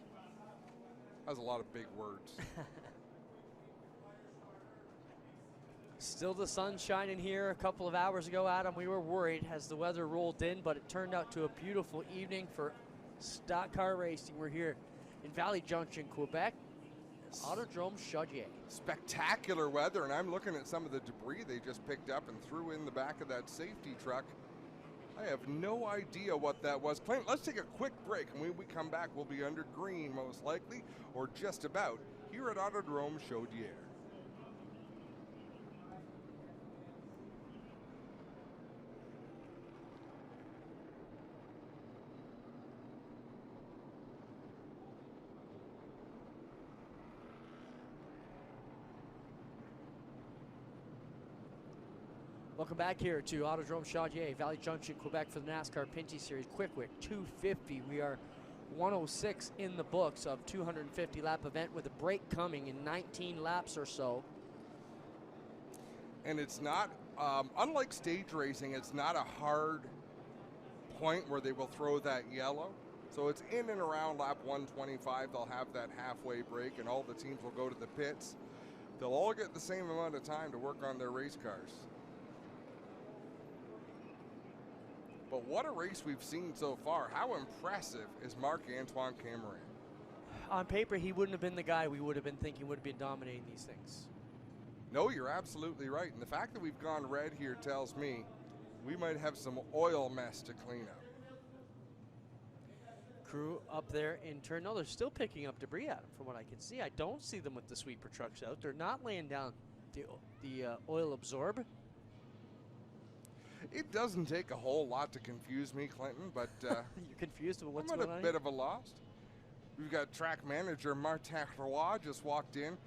That's a lot of big words. Still the sun shining here. A couple of hours ago, Adam, we were worried as the weather rolled in, but it turned out to a beautiful evening for stock car racing. We're here in Valley Junction, Quebec, Autodrome Chaudière. Spectacular weather, and I'm looking at some of the debris they just picked up and threw in the back of that safety truck. I have no idea what that was. Clint, let's take a quick break, and when we come back, we'll be under green most likely, or just about, here at Autodrome Chaudière. Welcome back here to Autodrome Chaudière, Valley Junction, Quebec for the NASCAR Pinty Series. Quick 250. We are 106 in the books of 250 lap event with a break coming in 19 laps or so. And it's not, unlike stage racing, it's not a hard point where they will throw that yellow. So it's in and around lap 125. They'll have that halfway break, and all the teams will go to the pits. They'll all get the same amount of time to work on their race cars. But what a race we've seen so far. How impressive is Marc-Antoine Cameron? on paper, he wouldn't have been the guy we would have been thinking would have been dominating these things. No, you're absolutely right. And the fact that we've gone red here tells me we might have some oil mess to clean up. Crew up there in turn. No, they're still picking up debris at them from what I can see. I don't see them with the sweeper trucks out. They're not laying down the oil absorb. It doesn't take a whole lot to confuse me, Clinton, but You're confused with what's I'm going at on a here? bit of a loss. We've got track manager Martin Roy just walked in.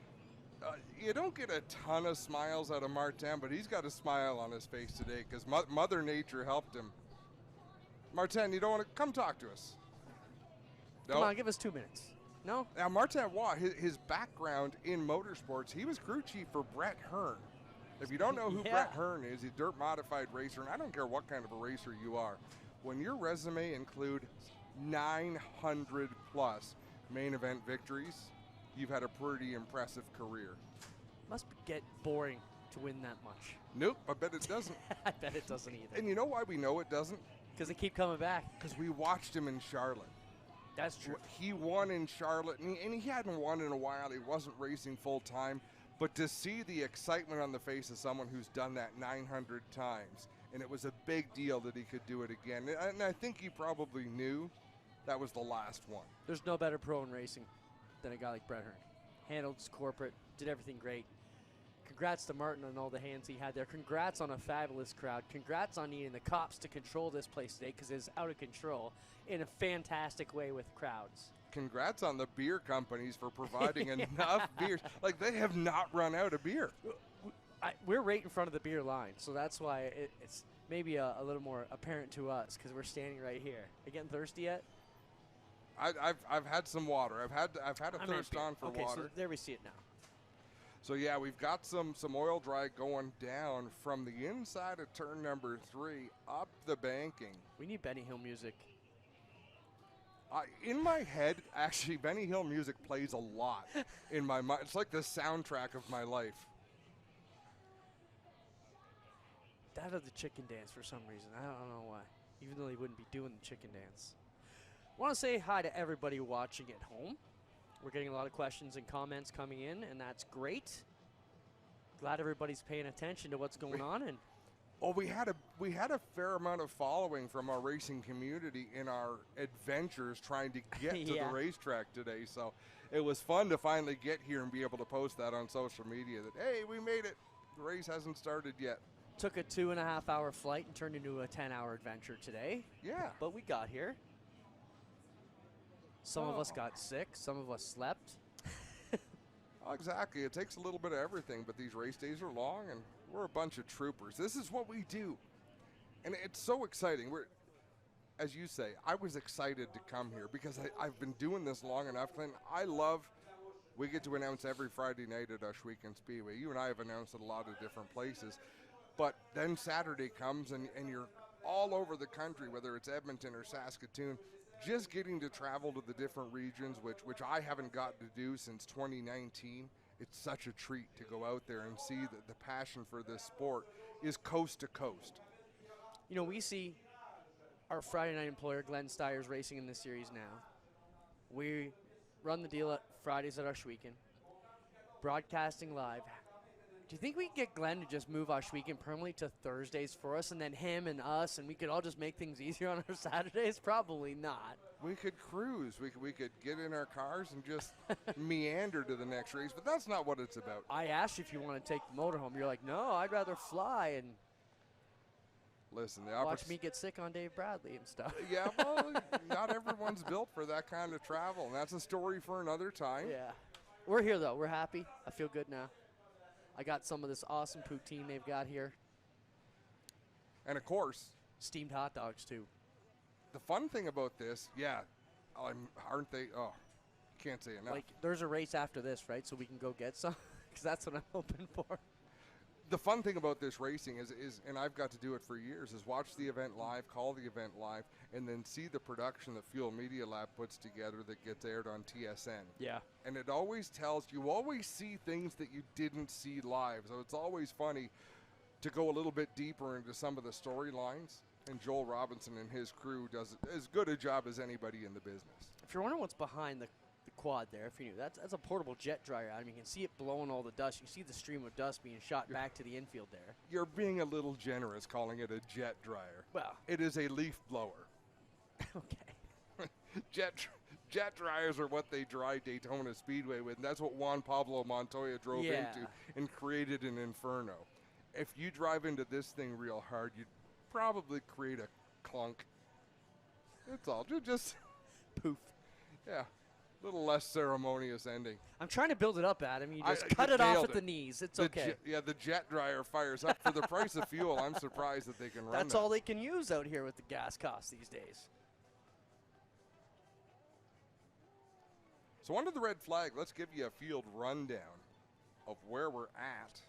You don't get a ton of smiles out of Martin, but he's got a smile on his face today because Mother Nature helped him. Martin, you don't want to come talk to us? Come No? on, give us 2 minutes. No? Now, Martin Roy, his background in motorsports, he was crew chief for Brett Hearn. If you don't know who Yeah. Brett Hearn is, he's a dirt modified racer, and I don't care what kind of a racer you are. When your resume include 900 plus main event victories, you've had a pretty impressive career. Must get boring to win that much. Nope, I bet it doesn't. I bet it doesn't either. And you know why we know it doesn't? Because they keep coming back. Because we watched him in Charlotte. That's true. He won in Charlotte, and he hadn't won in a while. He wasn't racing full time. But to see the excitement on the face of someone who's done that 900 times, and it was a big deal that he could do it again. And I think he probably knew that was the last one. There's no better pro in racing than a guy like Brett Hearn. Handled his corporate, did everything great. Congrats to Martin on all the hands he had there. Congrats on a fabulous crowd. Congrats on needing the cops to control this place today because it's out of control in a fantastic way with crowds. Congrats on the beer companies for providing enough beers. Like, they have not run out of beer. We're right in front of the beer line, so that's why it's maybe a little more apparent to us because we're standing right here. Are you getting thirsty yet? I've had some water. I've had a I'm thirst empty. on for okay, water. so there we see it now. So yeah, we've got some oil dry going down from the inside of turn number 3 up the banking. We need Benny Hill music. In my head, actually, Benny Hill music plays a lot in my mind. It's like the soundtrack of my life. That of the chicken dance for some reason. I don't know why. Even though he wouldn't be doing the chicken dance. Want to say hi to everybody watching at home. We're getting a lot of questions and comments coming in, and that's great. Glad everybody's paying attention to what's going on. And Oh, we had a fair amount of following from our racing community in our adventures trying to get to Yeah. the racetrack today. So it was fun to finally get here and be able to post that on social media that, hey, we made it. The race hasn't started yet. took a 2.5 hour flight and turned into a 10-hour adventure today. Yeah. But we got here. Some of us got sick. Some of us slept. Oh, exactly. It takes a little bit of everything, but these race days are long, and we're a bunch of troopers. This is what we do. And it's so exciting. As you say, I was excited to come here because I've been doing this long enough, Clinton. We get to announce every Friday night at Ohsweken Speedway. You and I have announced at a lot of different places. But then Saturday comes, and you're all over the country, whether it's Edmonton or Saskatoon, just getting to travel to the different regions, which I haven't gotten to do since 2019. It's such a treat to go out there and see that the passion for this sport is coast to coast. You know, we see our Friday night employer, Glenn Steyer's racing in this series now. We run the deal at Fridays at Ohsweken, broadcasting live. Do you think we could get Glenn to just move Ohsweken permanently to Thursdays for us, and then him and us, and we could all just make things easier on our Saturdays? Probably not. We could cruise. We could get in our cars and just meander to the next race, but that's not what it's about. I asked you if you want to take the motorhome. You're like, no, I'd rather fly and Listen, the watch me get sick on Dave Bradley and stuff. Yeah, well, not everyone's built for that kind of travel, and that's a story for another time. Yeah. We're here, though. We're happy. I feel good now. I got some of this awesome poutine they've got here. And of course, Steamed hot dogs, too. the fun thing about this, aren't they? Oh, can't say enough. Like, there's a race after this, right? So we can go get some? Because that's what I'm hoping for. The fun thing about this racing is, and I've got to do it for years, is watch the event live, call the event live, and then see the production that Fuel Media Lab puts together that gets aired on TSN. Yeah. And it always you always see things that you didn't see live. So it's always funny to go a little bit deeper into some of the storylines. And Joel Robinson and his crew does as good a job as anybody in the business. If you're wondering what's behind the the quad there, if you knew. That's a portable jet dryer. I mean, you can see it blowing all the dust. You see the stream of dust being shot back to the infield there. You're being a little generous calling it a jet dryer. Well. It is a leaf blower. Okay. Jet dryers are what they dry Daytona Speedway with, and that's what Juan Pablo Montoya drove into and created an inferno. If you drive into this thing real hard, you'd probably create a clunk. That's all. Just poof. Yeah. A little less ceremonious ending. I'm trying to build it up, Adam. You just cut it off at the knees. It's okay. The jet dryer fires up. For the price of fuel, I'm surprised that they can run That's all they can use out here with the gas costs these days. So under the red flag, let's give you a field rundown of where we're at.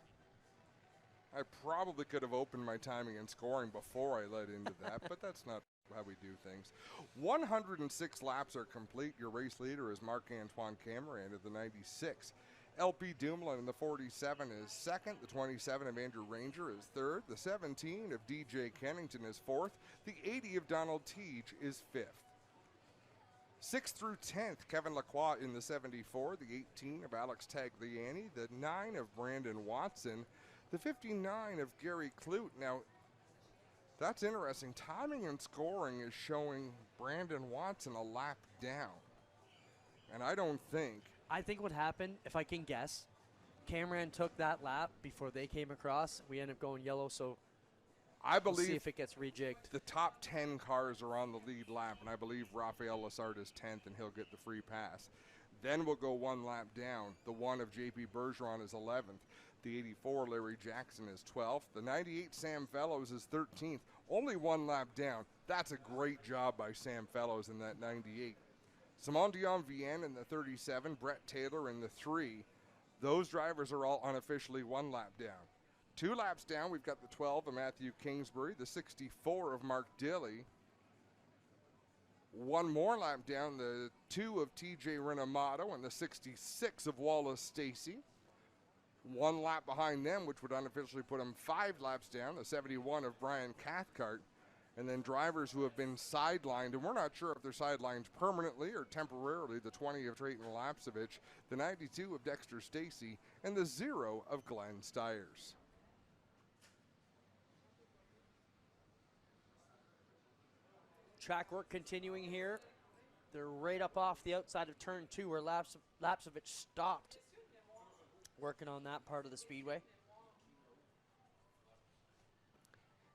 I probably could have opened my timing and scoring before I led into that, but that's not how we do things. 106 laps are complete. Your race leader is Marc-Antoine Cameron of the 96. LP Dumoulin in the 47 is second. The 27 of Andrew Ranger is third. The 17 of DJ Kennington is fourth. The 80 of Donald Teach is fifth. 6th through 10th, Kevin Lacroix in the 74, the 18 of Alex Tagliani, the 9 of Brandon Watson, the 59 of Gary Clute. Now, that's interesting. Timing and scoring is showing Brandon Watson a lap down. And I think what happened, if I can guess, Cameron took that lap before they came across. We ended up going yellow, so I believe we'll see if it gets rejigged. The top 10 cars are on the lead lap, and I believe Rafael Lessard is 10th, and he'll get the free pass. Then we'll go one lap down. The 1 of J.P. Bergeron is 11th. The 84, Larry Jackson, is 12th. The 98, Sam Fellows, is 13th. Only one lap down. That's a great job by Sam Fellows in that 98. Simon Dion-Vienne in the 37, Brett Taylor in the 3. Those drivers are all unofficially one lap down. 2 laps down, we've got the 12 of Matthew Kingsbury, the 64 of Mark Dilley. 1 more lap down, the 2 of TJ Renamoto and the 66 of Wallace Stacy. 1 lap behind them, which would unofficially put them 5 laps down, the 71 of Brian Cathcart. And then drivers who have been sidelined, and we're not sure if they're sidelined permanently or temporarily, the 20 of Trayton Lapsevich, the 92 of Dexter Stacy, and the 0 of Glenn Stiers. Track work continuing here. They're right up off the outside of turn 2 where Lapsevich stopped working on that part of the speedway.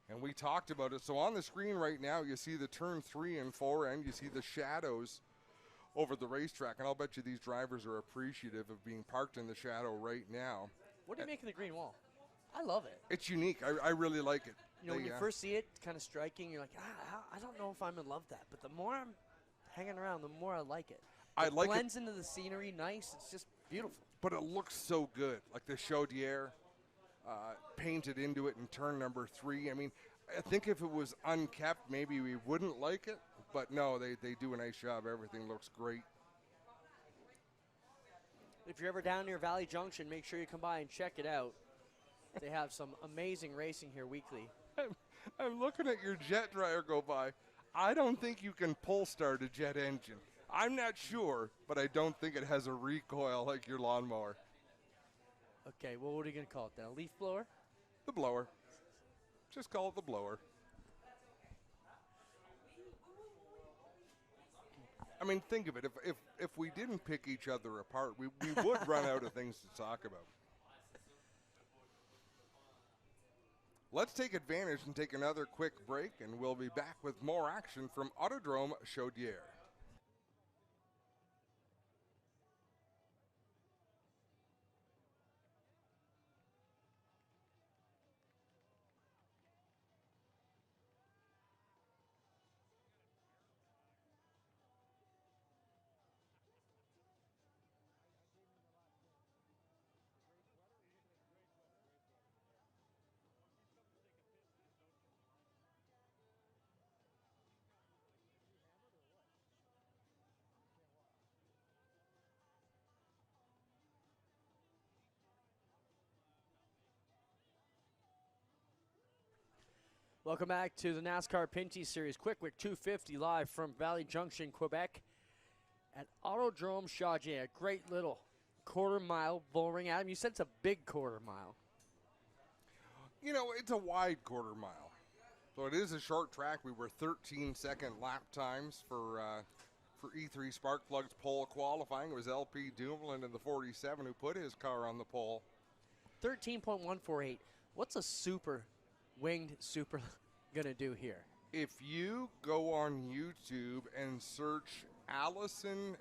And we talked about it. So on the screen right now, you see the turn 3 and 4, and you see the shadows over the racetrack. And I'll bet you these drivers are appreciative of being parked in the shadow right now. What do you make of the green wall? I love it. It's unique. I really like it. You know, when you first see it, it's kind of striking. You're like, I don't know if I'm in love with that. But the more I'm hanging around, the more I like it. It blends into the scenery nice. It's just beautiful. But it looks so good. Like the Chaudière painted into it in turn number 3. I mean, I think if it was unkept, maybe we wouldn't like it. But no, they do a nice job. Everything looks great. If you're ever down near Valley Junction, make sure you come by and check it out. They have some amazing racing here weekly. I'm looking at your jet dryer go by. I don't think you can pull start a jet engine. I'm not sure, but I don't think it has a recoil like your lawnmower. Okay, well, what are you going to call it then? A leaf blower? The blower. Just call it the blower. I mean, think of it. If we didn't pick each other apart, we would run out of things to talk about. Let's take advantage and take another quick break, and we'll be back with more action from Autodrome Chaudière. Welcome back to the NASCAR Pinty Series. Quick 250 live from Valley Junction, Quebec. at Autodrome Chaudière. Great little quarter-mile bull ring. Adam, you said it's a big quarter mile. You know, it's a wide quarter mile. So it is a short track. We were 13-second lap times for E3 Sparkplug's pole qualifying. It was LP Dumoulin in the 47 who put his car on the pole. 13.148. What's a winged super going to do here? If you go on YouTube and search Allison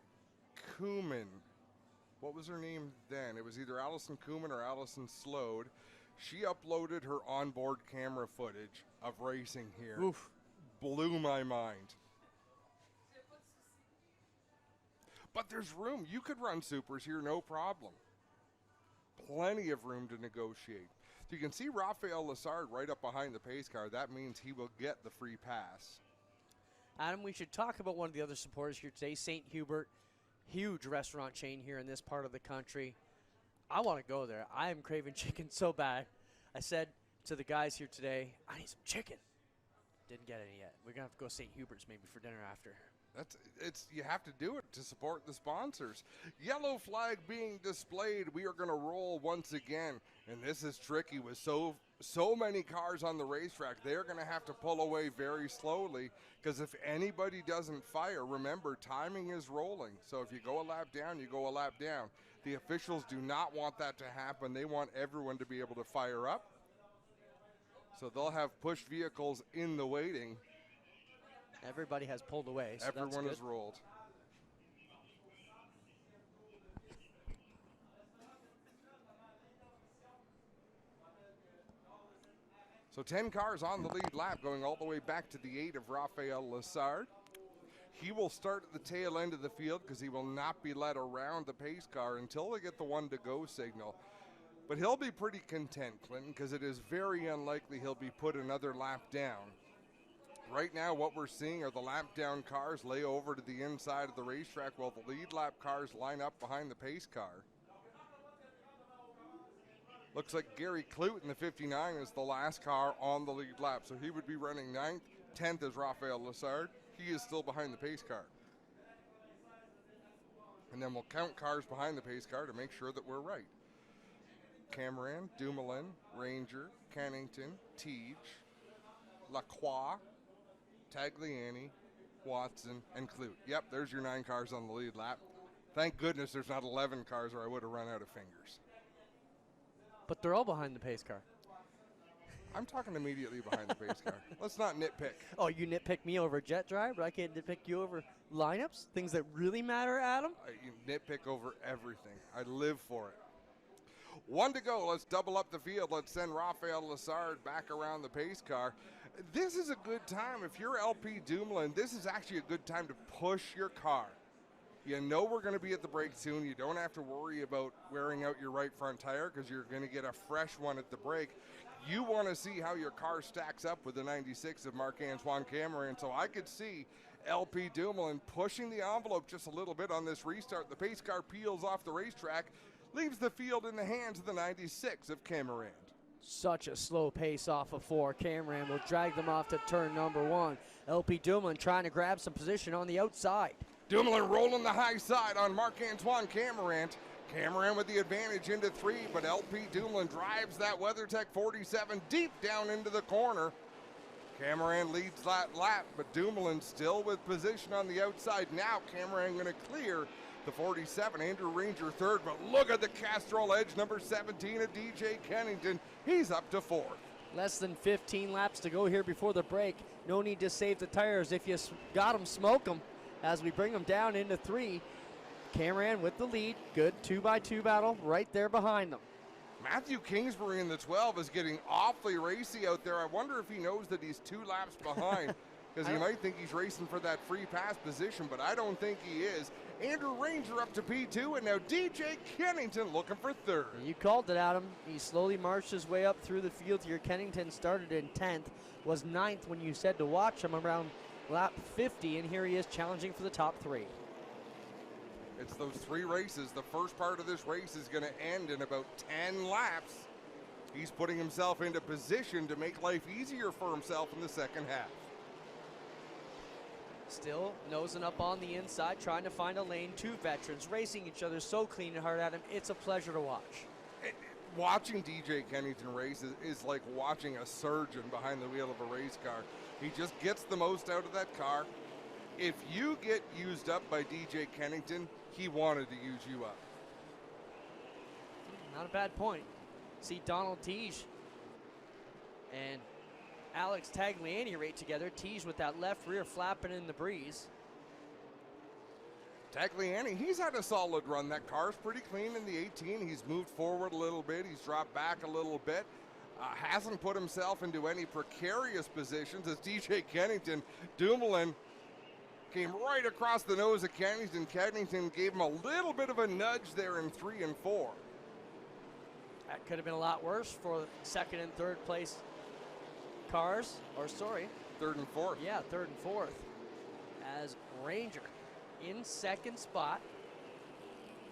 Kuhlman, what was her name then? It was either Allison Kuhlman or Allison Slode. She uploaded her onboard camera footage of racing here. Oof. Blew my mind. But there's room. You could run supers here, no problem. Plenty of room to negotiate. So you can see Rafael Lessard right up behind the pace car. That means he will get the free pass. Adam, we should talk about one of the other supporters here today, St. Hubert. Huge restaurant chain here in this part of the country. I want to go there. I am craving chicken so bad. I said to the guys here today, I need some chicken. Didn't get any yet. We're going to have to go St. Hubert's maybe for dinner after. You have to do it to support the sponsors. Yellow flag being displayed. We are going to roll once again. And this is tricky with so many cars on the racetrack. They're going to have to pull away very slowly because if anybody doesn't fire, remember, timing is rolling. So if you go a lap down, you go a lap down. The officials do not want that to happen. They want everyone to be able to fire up. So they'll have push vehicles in the waiting. Everybody has pulled away. So everyone that's has rolled. So 10 cars on the lead lap going all the way back to the 8 of Rafael Lessard. He will start at the tail end of the field because he will not be led around the pace car until they get the one-to-go signal. But he'll be pretty content, Clinton, because it is very unlikely he'll be put another lap down. Right now, what we're seeing are the lap down cars lay over to the inside of the racetrack while the lead lap cars line up behind the pace car. Looks like Gary Clute in the 59 is the last car on the lead lap, so he would be running 9th. 10th is Rafael Lessard. He is still behind the pace car. And then we'll count cars behind the pace car to make sure that we're right. Cameron, Dumoulin, Ranger, Kennington, Teej, Lacroix, Tagliani, Watson, and Clute. Yep, there's your 9 cars on the lead lap. Thank goodness there's not 11 cars or I would have run out of fingers. But they're all behind the pace car. I'm talking immediately behind the pace car. Let's not nitpick. Oh, you nitpick me over jet drive, but I can't nitpick you over lineups? Things that really matter, Adam? You nitpick over everything. I live for it. 1 to go. Let's double up the field. Let's send Rafael Lessard back around the pace car. This is a good time. If you're LP Dumoulin, this is actually a good time to push your car. You know we're going to be at the break soon. You don't have to worry about wearing out your right front tire because you're going to get a fresh one at the break. You want to see how your car stacks up with the 96 of Marc-Antoine Cameron. So I could see LP Dumoulin pushing the envelope just a little bit on this restart. The pace car peels off the racetrack, leaves the field in the hands of the 96 of Cameron. Such a slow pace off of 4. Cameron will drag them off to turn number 1. LP Dumoulin trying to grab some position on the outside. Dumoulin rolling the high side on Marc-Antoine Cameron. Cameron with the advantage into 3, but LP Dumoulin drives that WeatherTech 47 deep down into the corner. Cameron leads that lap, but Dumoulin still with position on the outside. Now Cameron going to clear the 47. Andrew Ranger 3rd, but look at the Castrol Edge, number 17 of DJ Kennington. He's up to 4th. Less than 15 laps to go here before the break. No need to save the tires. If you got them, smoke them. As we bring them down into 3, Cameron with the lead. Good 2x2 battle right there behind them. Matthew Kingsbury in the 12 is getting awfully racy out there. I wonder if he knows that he's 2 laps behind because he might think he's racing for that free pass position, but I don't think he is. Andrew Ranger up to P2, and now DJ Kennington looking for 3rd. You called it, Adam. He slowly marched his way up through the field here. Kennington started in 10th, was 9th when you said to watch him around lap 50, and here he is challenging for the top 3. It's those 3 races. The first part of this race is going to end in about 10 laps. He's putting himself into position to make life easier for himself in the second half. Still nosing up on the inside, trying to find a lane. Two veterans racing each other so clean and hard at him. It's a pleasure to watch. Watching DJ Kennington race is like watching a surgeon behind the wheel of a race car. He just gets the most out of that car. If you get used up by DJ Kennington, he wanted to use you up. Not a bad point. See Donald Tige and Alex Tagliani right together. Tige with that left rear flapping in the breeze. Tagliani, he's had a solid run. That car's pretty clean in the 18. He's moved forward a little bit. He's dropped back a little bit. Hasn't put himself into any precarious positions as DJ Kennington. Dumoulin came right across the nose of Kennington. Kennington gave him a little bit of a nudge there in 3 and 4. That could have been a lot worse for second and third place cars, or sorry. Third and fourth. Yeah, third and fourth. As Ranger in second spot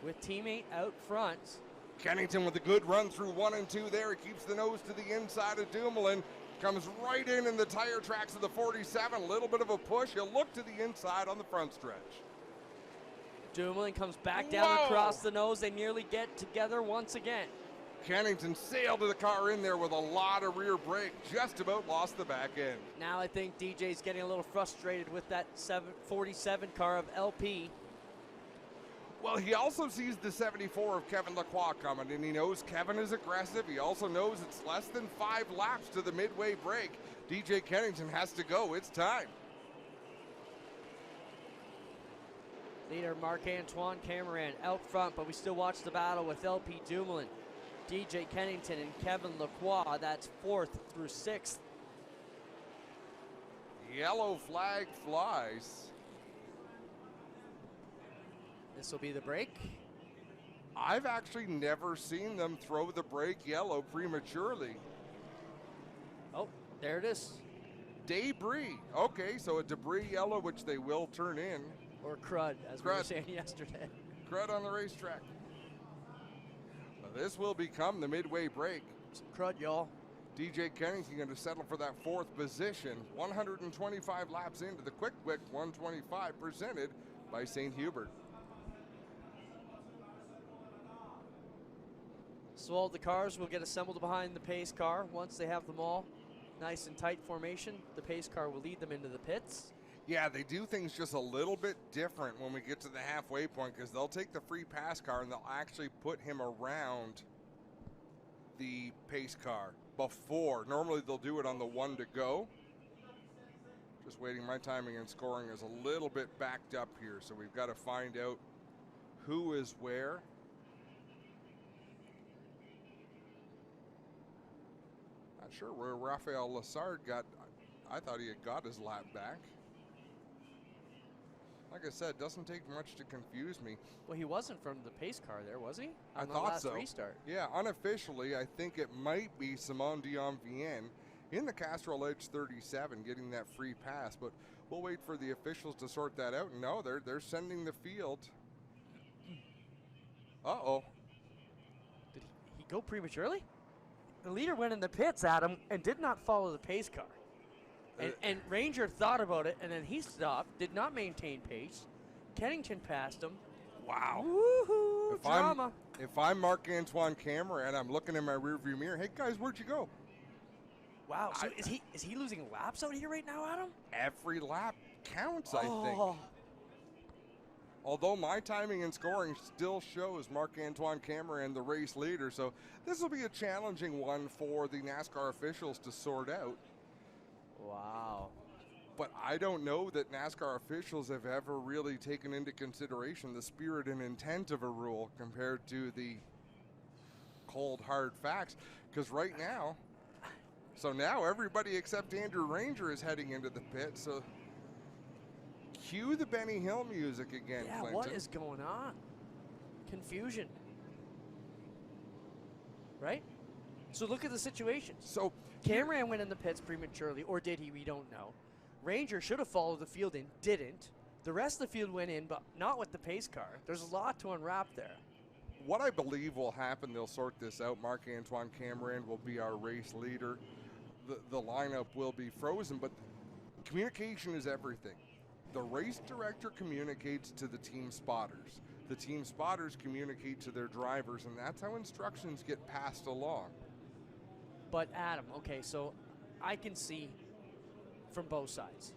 with teammate out front. Kennington with a good run through 1 and 2 there. He keeps the nose to the inside of Dumoulin. Comes right in the tire tracks of the 47. A little bit of a push. He'll look to the inside on the front stretch. Dumoulin comes back down across the nose. They nearly get together once again. Kennington sailed to the car in there with a lot of rear brake. Just about lost the back end. Now I think DJ's getting a little frustrated with that 47 car of LP. Well, he also sees the 74 of Kevin Lacroix coming, and he knows Kevin is aggressive. He also knows it's less than 5 laps to the midway break. DJ Kennington has to go. It's time. Leader Marc-Antoine Cameron out front, but we still watch the battle with LP Dumoulin, DJ Kennington, and Kevin Lacroix. That's 4th through 6th. Yellow flag flies. This will be the break. I've actually never seen them throw the brake yellow prematurely. Oh, there it is. Debris. Okay, so a debris yellow, which they will turn in. Or crud, as we were saying yesterday. Crud on the racetrack. This will become the midway break. Some crud, y'all. DJ Kennington going to settle for that 4th position. 125 laps into the Quick 125 presented by St. Hubert. So all the cars will get assembled behind the pace car. Once they have them all nice and tight formation, the pace car will lead them into the pits. Yeah, they do things just a little bit different when we get to the halfway point, because they'll take the free pass car and they'll actually put him around the pace car before. Normally they'll do it on the 1 to go. Just waiting. My timing and scoring is a little bit backed up here, so we've got to find out who is where. Not sure where Raphael Lessard got. I thought he had got his lap back. Like I said, doesn't take much to confuse me. Well, he wasn't from the pace car there, was he? I thought so. Restart. Yeah, unofficially, I think it might be Simon Dion-Vienne in the Castrol Edge 37 getting that free pass, but we'll wait for the officials to sort that out. No, they're sending the field. Uh-oh. Did he go prematurely? The leader went in the pits, Adam, and did not follow the pace car. And Ranger thought about it, and then he stopped, did not maintain pace. Kennington passed him. Wow. Woohoo, drama. If I'm Marc-Antoine Cameron and I'm looking in my rearview mirror, hey, guys, where'd you go? Wow, so is he losing laps out here right now, Adam? Every lap counts, I think. Although my timing and scoring still shows Marc-Antoine Cameron the race leader, so this will be a challenging one for the NASCAR officials to sort out. Wow. But I don't know that NASCAR officials have ever really taken into consideration the spirit and intent of a rule compared to the cold, hard facts. Because right now, so now everybody except Andrew Ranger is heading into the pit. So cue the Benny Hill music again, yeah, Clinton. what is going on? Confusion. Right? So look at the situation. So Cameron went in the pits prematurely, or did he? We don't know. Ranger should have followed the field and didn't. The rest of the field went in, but not with the pace car. There's a lot to unwrap there. What I believe will happen, they'll sort this out. Marc-Antoine Cameron will be our race leader. The lineup will be frozen, but communication is everything. The race director communicates to the team spotters. The team spotters communicate to their drivers, and that's how instructions get passed along. But Adam, okay, so I can see from both sides.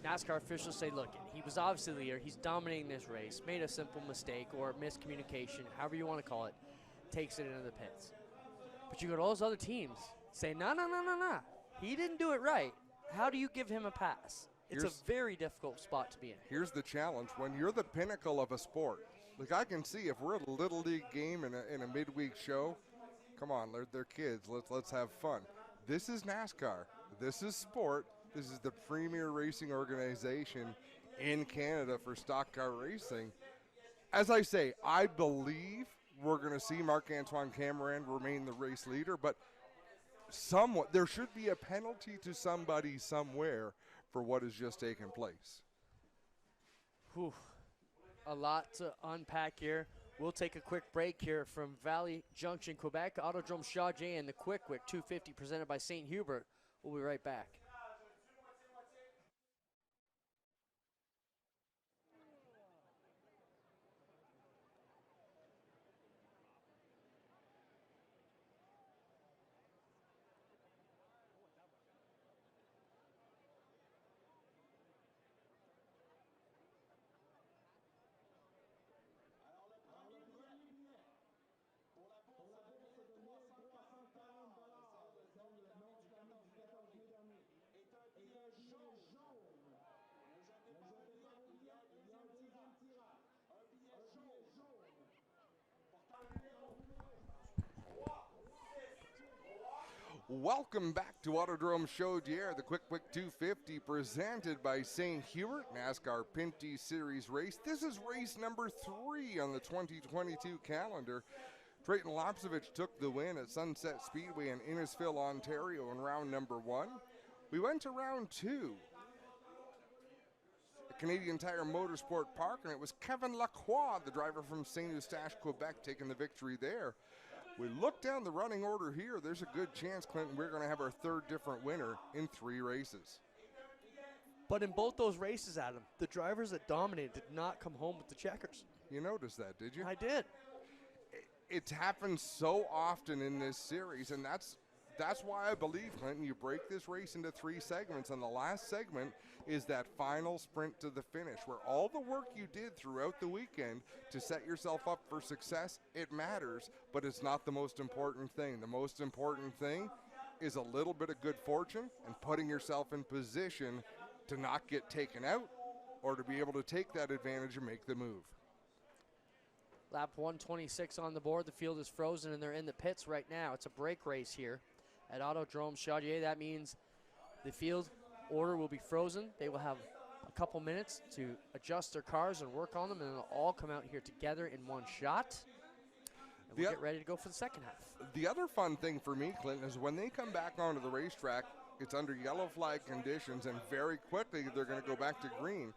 NASCAR officials say, look, he was obviously the leader. He's dominating this race, made a simple mistake or miscommunication, however you want to call it, takes it into the pits. But you got all those other teams saying, no. He didn't do it right. How do you give him a pass? It's a very difficult spot to be in. Here's the challenge. When you're the pinnacle of a sport, like I can see if we're at a Little League game in a midweek show, come on, they're kids. Let's have fun. This is NASCAR. This is sport. This is the premier racing organization in Canada for stock car racing. As I say, I believe we're going to see Marc-Antoine Cameron remain the race leader, but there should be a penalty to somebody somewhere for what has just taken place. Whew. A lot to unpack here. We'll take a quick break here from Valley Junction, Quebec. Autodrome Chaudière and the Quick 250 presented by St. Hubert. We'll be right back. Welcome back to Autodrome Chaudière, the Quick 250 presented by St. Hubert, NASCAR Pinty Series race. This is race number 3 on the 2022 calendar. Drayton Lopsovich took the win at Sunset Speedway in Innisfil, Ontario in round number 1. We went to round 2 at Canadian Tire Motorsport Park, and it was Kevin Lacroix, the driver from St. Eustache, Quebec, taking the victory there. We look down the running order here. There's a good chance, Clinton, we're going to have our third different winner in 3 races. But in both those races, Adam, the drivers that dominated did not come home with the checkers. You noticed that, did you? I did. It's happened so often in this series, and that's why I believe, Clinton, you break this race into 3 segments, and the last segment is that final sprint to the finish, where all the work you did throughout the weekend to set yourself up for success, it matters, but it's not the most important thing. The most important thing is a little bit of good fortune and putting yourself in position to not get taken out or to be able to take that advantage and make the move. Lap 126 on the board. The field is frozen, and they're in the pits right now. It's a break race here at Autodrome Chaudière. That means the field order will be frozen. They will have a couple minutes to adjust their cars and work on them, and they'll all come out here together in one shot. And we'll get ready to go for the second half. The other fun thing for me, Clinton, is when they come back onto the racetrack, it's under yellow flag conditions, and very quickly they're going to go back to green.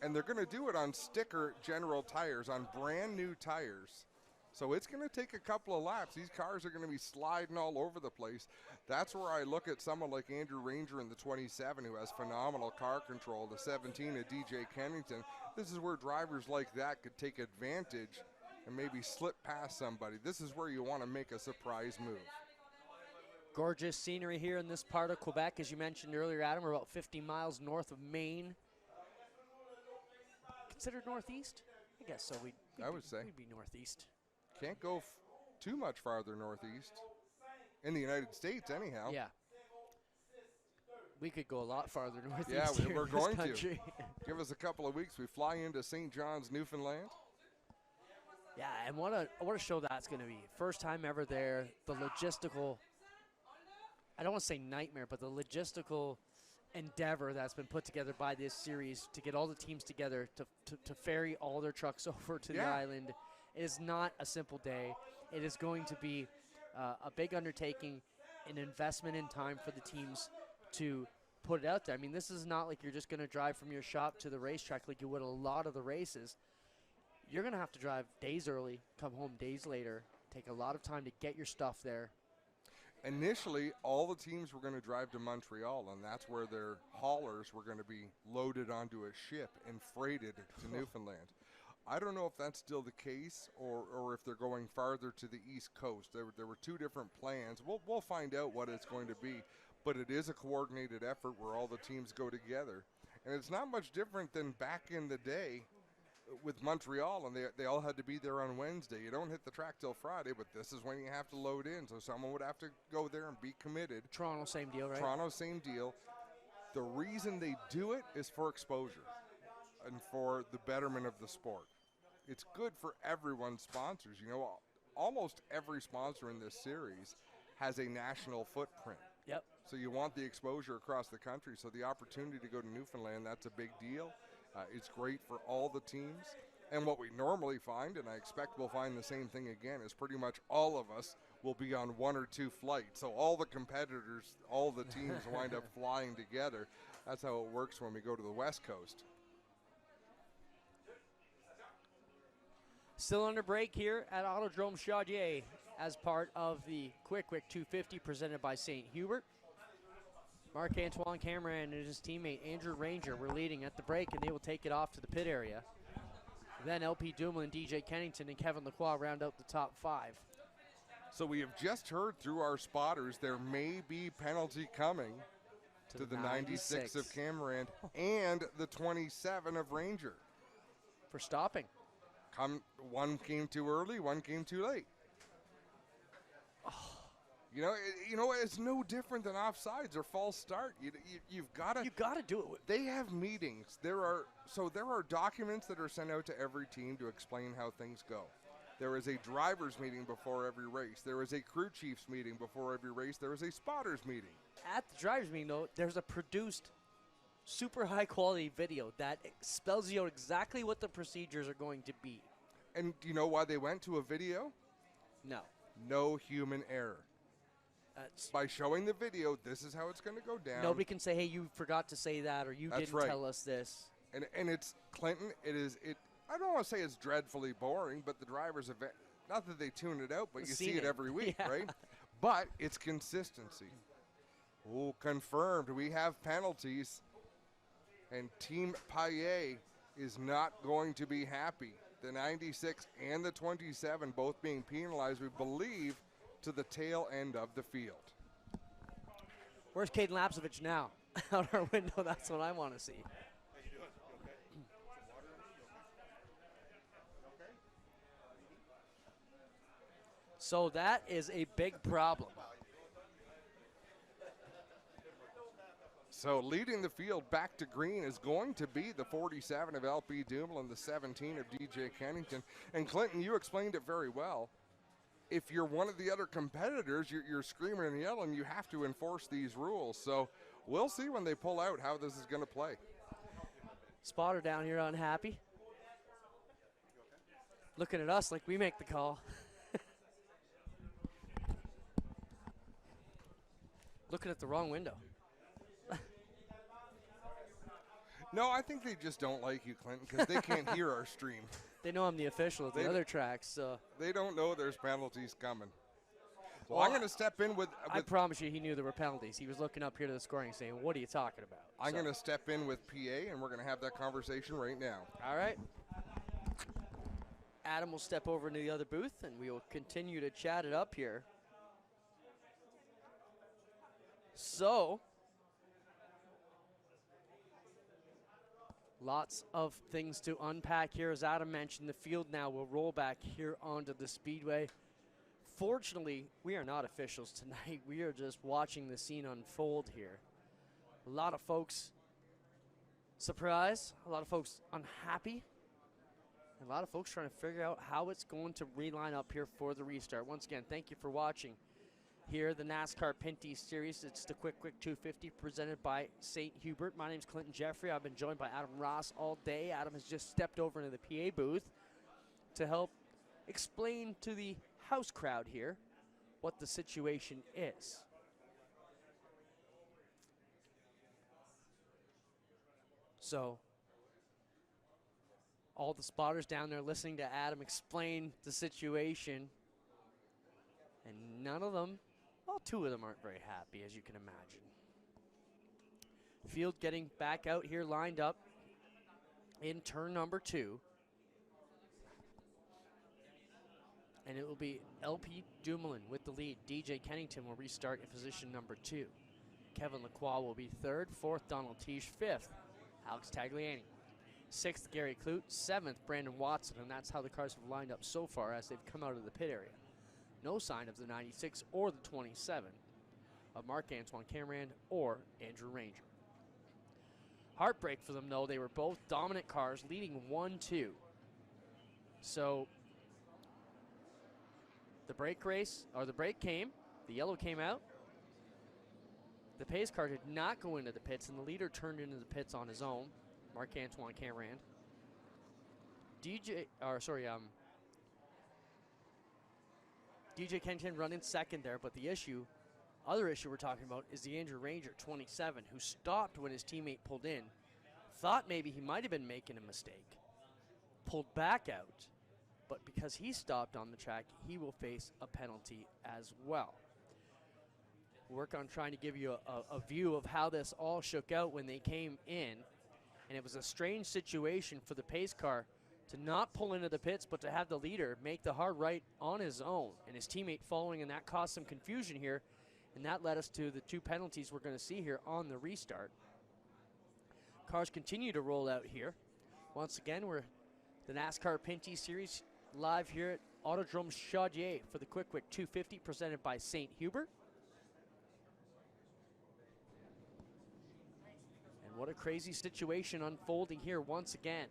And they're going to do it on sticker General tires, on brand new tires. So it's going to take a couple of laps. These cars are going to be sliding all over the place. That's where I look at someone like Andrew Ranger in the 27 who has phenomenal car control, the 17 at DJ Kennington. This is where drivers like that could take advantage and maybe slip past somebody. This is where you want to make a surprise move. Gorgeous scenery here in this part of Quebec. As you mentioned earlier, Adam, we're about 50 miles north of Maine. Considered northeast? I guess so. I would say. We'd be northeast. Can't go too much farther northeast. In the United States, anyhow. Yeah. We could go a lot farther northeast. Yeah, we're going to. Give us a couple of weeks. We fly into St. John's, Newfoundland. Yeah, and what a show that's going to be. First time ever there. The logistical, I don't want to say nightmare, but the logistical endeavor that's been put together by this series to get all the teams together to ferry all their trucks over to the island. It is not a simple day. It is going to be a big undertaking, an investment in time for the teams to put it out there. I mean, this is not like you're just going to drive from your shop to the racetrack like you would a lot of the races. You're going to have to drive days early, come home days later, take a lot of time to get your stuff there. initially, all the teams were going to drive to Montreal, and that's where their haulers were going to be loaded onto a ship and freighted to Newfoundland. I don't know if that's still the case or if they're going farther to the East Coast. There were two different plans. We'll find out what it's going to be, but it is a coordinated effort where all the teams go together. And it's not much different than back in the day with Montreal, and they all had to be there on Wednesday. You don't hit the track till Friday, but this is when you have to load in, so someone would have to go there and be committed. Toronto, same deal, right? Toronto, same deal. The reason they do it is for exposure and for the betterment of the sport. It's good for everyone's sponsors. You know, almost every sponsor in this series has a national footprint. Yep. So you want the exposure across the country. So the opportunity to go to Newfoundland, that's a big deal. It's great for all the teams. And what we normally find, and I expect we'll find the same thing again, is pretty much all of us will be on one or two flights. So all the competitors, all the teams wind up flying together. That's how it works when we go to the West Coast. Still under break here at Autodrome Chaudière as part of the Quick 250 presented by St. Hubert. Marc-Antoine Cameron and his teammate Andrew Ranger were leading at the break, and they will take it off to the pit area. Then LP Dumoulin, DJ Kennington, and Kevin Lacroix round out the top 5. So we have just heard through our spotters there may be penalty coming to the 96 of Cameron and the 27 of Ranger. For stopping. One came too early, one came too late. You know, it's no different than offsides or false start. You've got to do it. They have meetings. There are documents that are sent out to every team to explain how things go. There is a driver's meeting before every race. There is a crew chief's meeting before every race. There is a spotters meeting. At the driver's meeting, though, there's a produced super high quality video that spells you out exactly what the procedures are going to be. And do you know why they went to a video? No. No human error. By showing the video, this is how it's going to go down. Nobody can say, hey, you forgot to say that, or you didn't tell us this. And it's Clinton. I don't want to say it's dreadfully boring, but the drivers have, not that they tune it out, but you see it every week, right? But it's consistency. Oh, confirmed. We have penalties. And Team Paillet is not going to be happy. The 96 and the 27 both being penalized, we believe, to the tail end of the field. Where's Caden Lapsovich now? Out our window, that's what I want to see. How you doing? You okay? Some water on me? You okay? So that is a big problem. So leading the field back to green is going to be the 47 of LP Dumoulin, the 17 of DJ Kennington. And Clinton, you explained it very well. If you're one of the other competitors, you're screaming and yelling, you have to enforce these rules. So we'll see when they pull out how this is going to play. Spotter down here unhappy. Looking at us like we make the call. Looking at the wrong window. No, I think they just don't like you, Clinton, because they can't hear our stream. They know I'm the official at the other tracks, so. They don't know there's penalties coming. Well, I'm going to step in with I promise you he knew there were penalties. He was looking up here to the scoring saying, what are you talking about? I'm going to step in with PA, and we're going to have that conversation right now. All right. Adam will step over into the other booth, and we will continue to chat it up here. So, lots of things to unpack here. As Adam mentioned, the field now will roll back here onto the speedway. Fortunately, we are not officials tonight. We are just watching the scene unfold here. A lot of folks surprised, a lot of folks unhappy, and a lot of folks trying to figure out how it's going to reline up here for the restart. Once again, thank you for watching here, the NASCAR Pinty Series. It's the Quick 250 presented by St. Hubert. My name's Clinton Jeffrey. I've been joined by Adam Ross all day. Adam has just stepped over into the PA booth to help explain to the house crowd here what the situation is. So, all the spotters down there listening to Adam explain the situation, and none of them Well, two of them aren't very happy, as you can imagine. Field getting back out here, lined up in turn number 2. And it will be LP Dumoulin with the lead. DJ Kennington will restart in position number 2. Kevin Lacroix will be 3rd. 4th, Donald Tige. 5th, Alex Tagliani. 6th, Gary Clute. 7th, Brandon Watson. And that's how the cars have lined up so far as they've come out of the pit area. No sign of the 96 or the 27 of Marc-Antoine Cameron or Andrew Ranger. Heartbreak for them, though. They were both dominant cars, leading 1-2. So the brake race, or the brake came, the yellow came out. The pace car did not go into the pits, and the leader turned into the pits on his own, Marc-Antoine Cameron. DJ Kennington running second there, but the other issue we're talking about is the Andrew Ranger, 27, who stopped when his teammate pulled in, thought maybe he might have been making a mistake, pulled back out, but because he stopped on the track, he will face a penalty as well. Work on trying to give you a view of how this all shook out when they came in, and it was a strange situation for the pace car to not pull into the pits, but to have the leader make the hard right on his own, and his teammate following, and that caused some confusion here, and that led us to the 2 penalties we're going to see here on the restart. Cars continue to roll out here. Once again, we're the NASCAR Pinty Series live here at Autodrome Chaudière for the Quick Wick 250 presented by St. Hubert. And what a crazy situation unfolding here once again.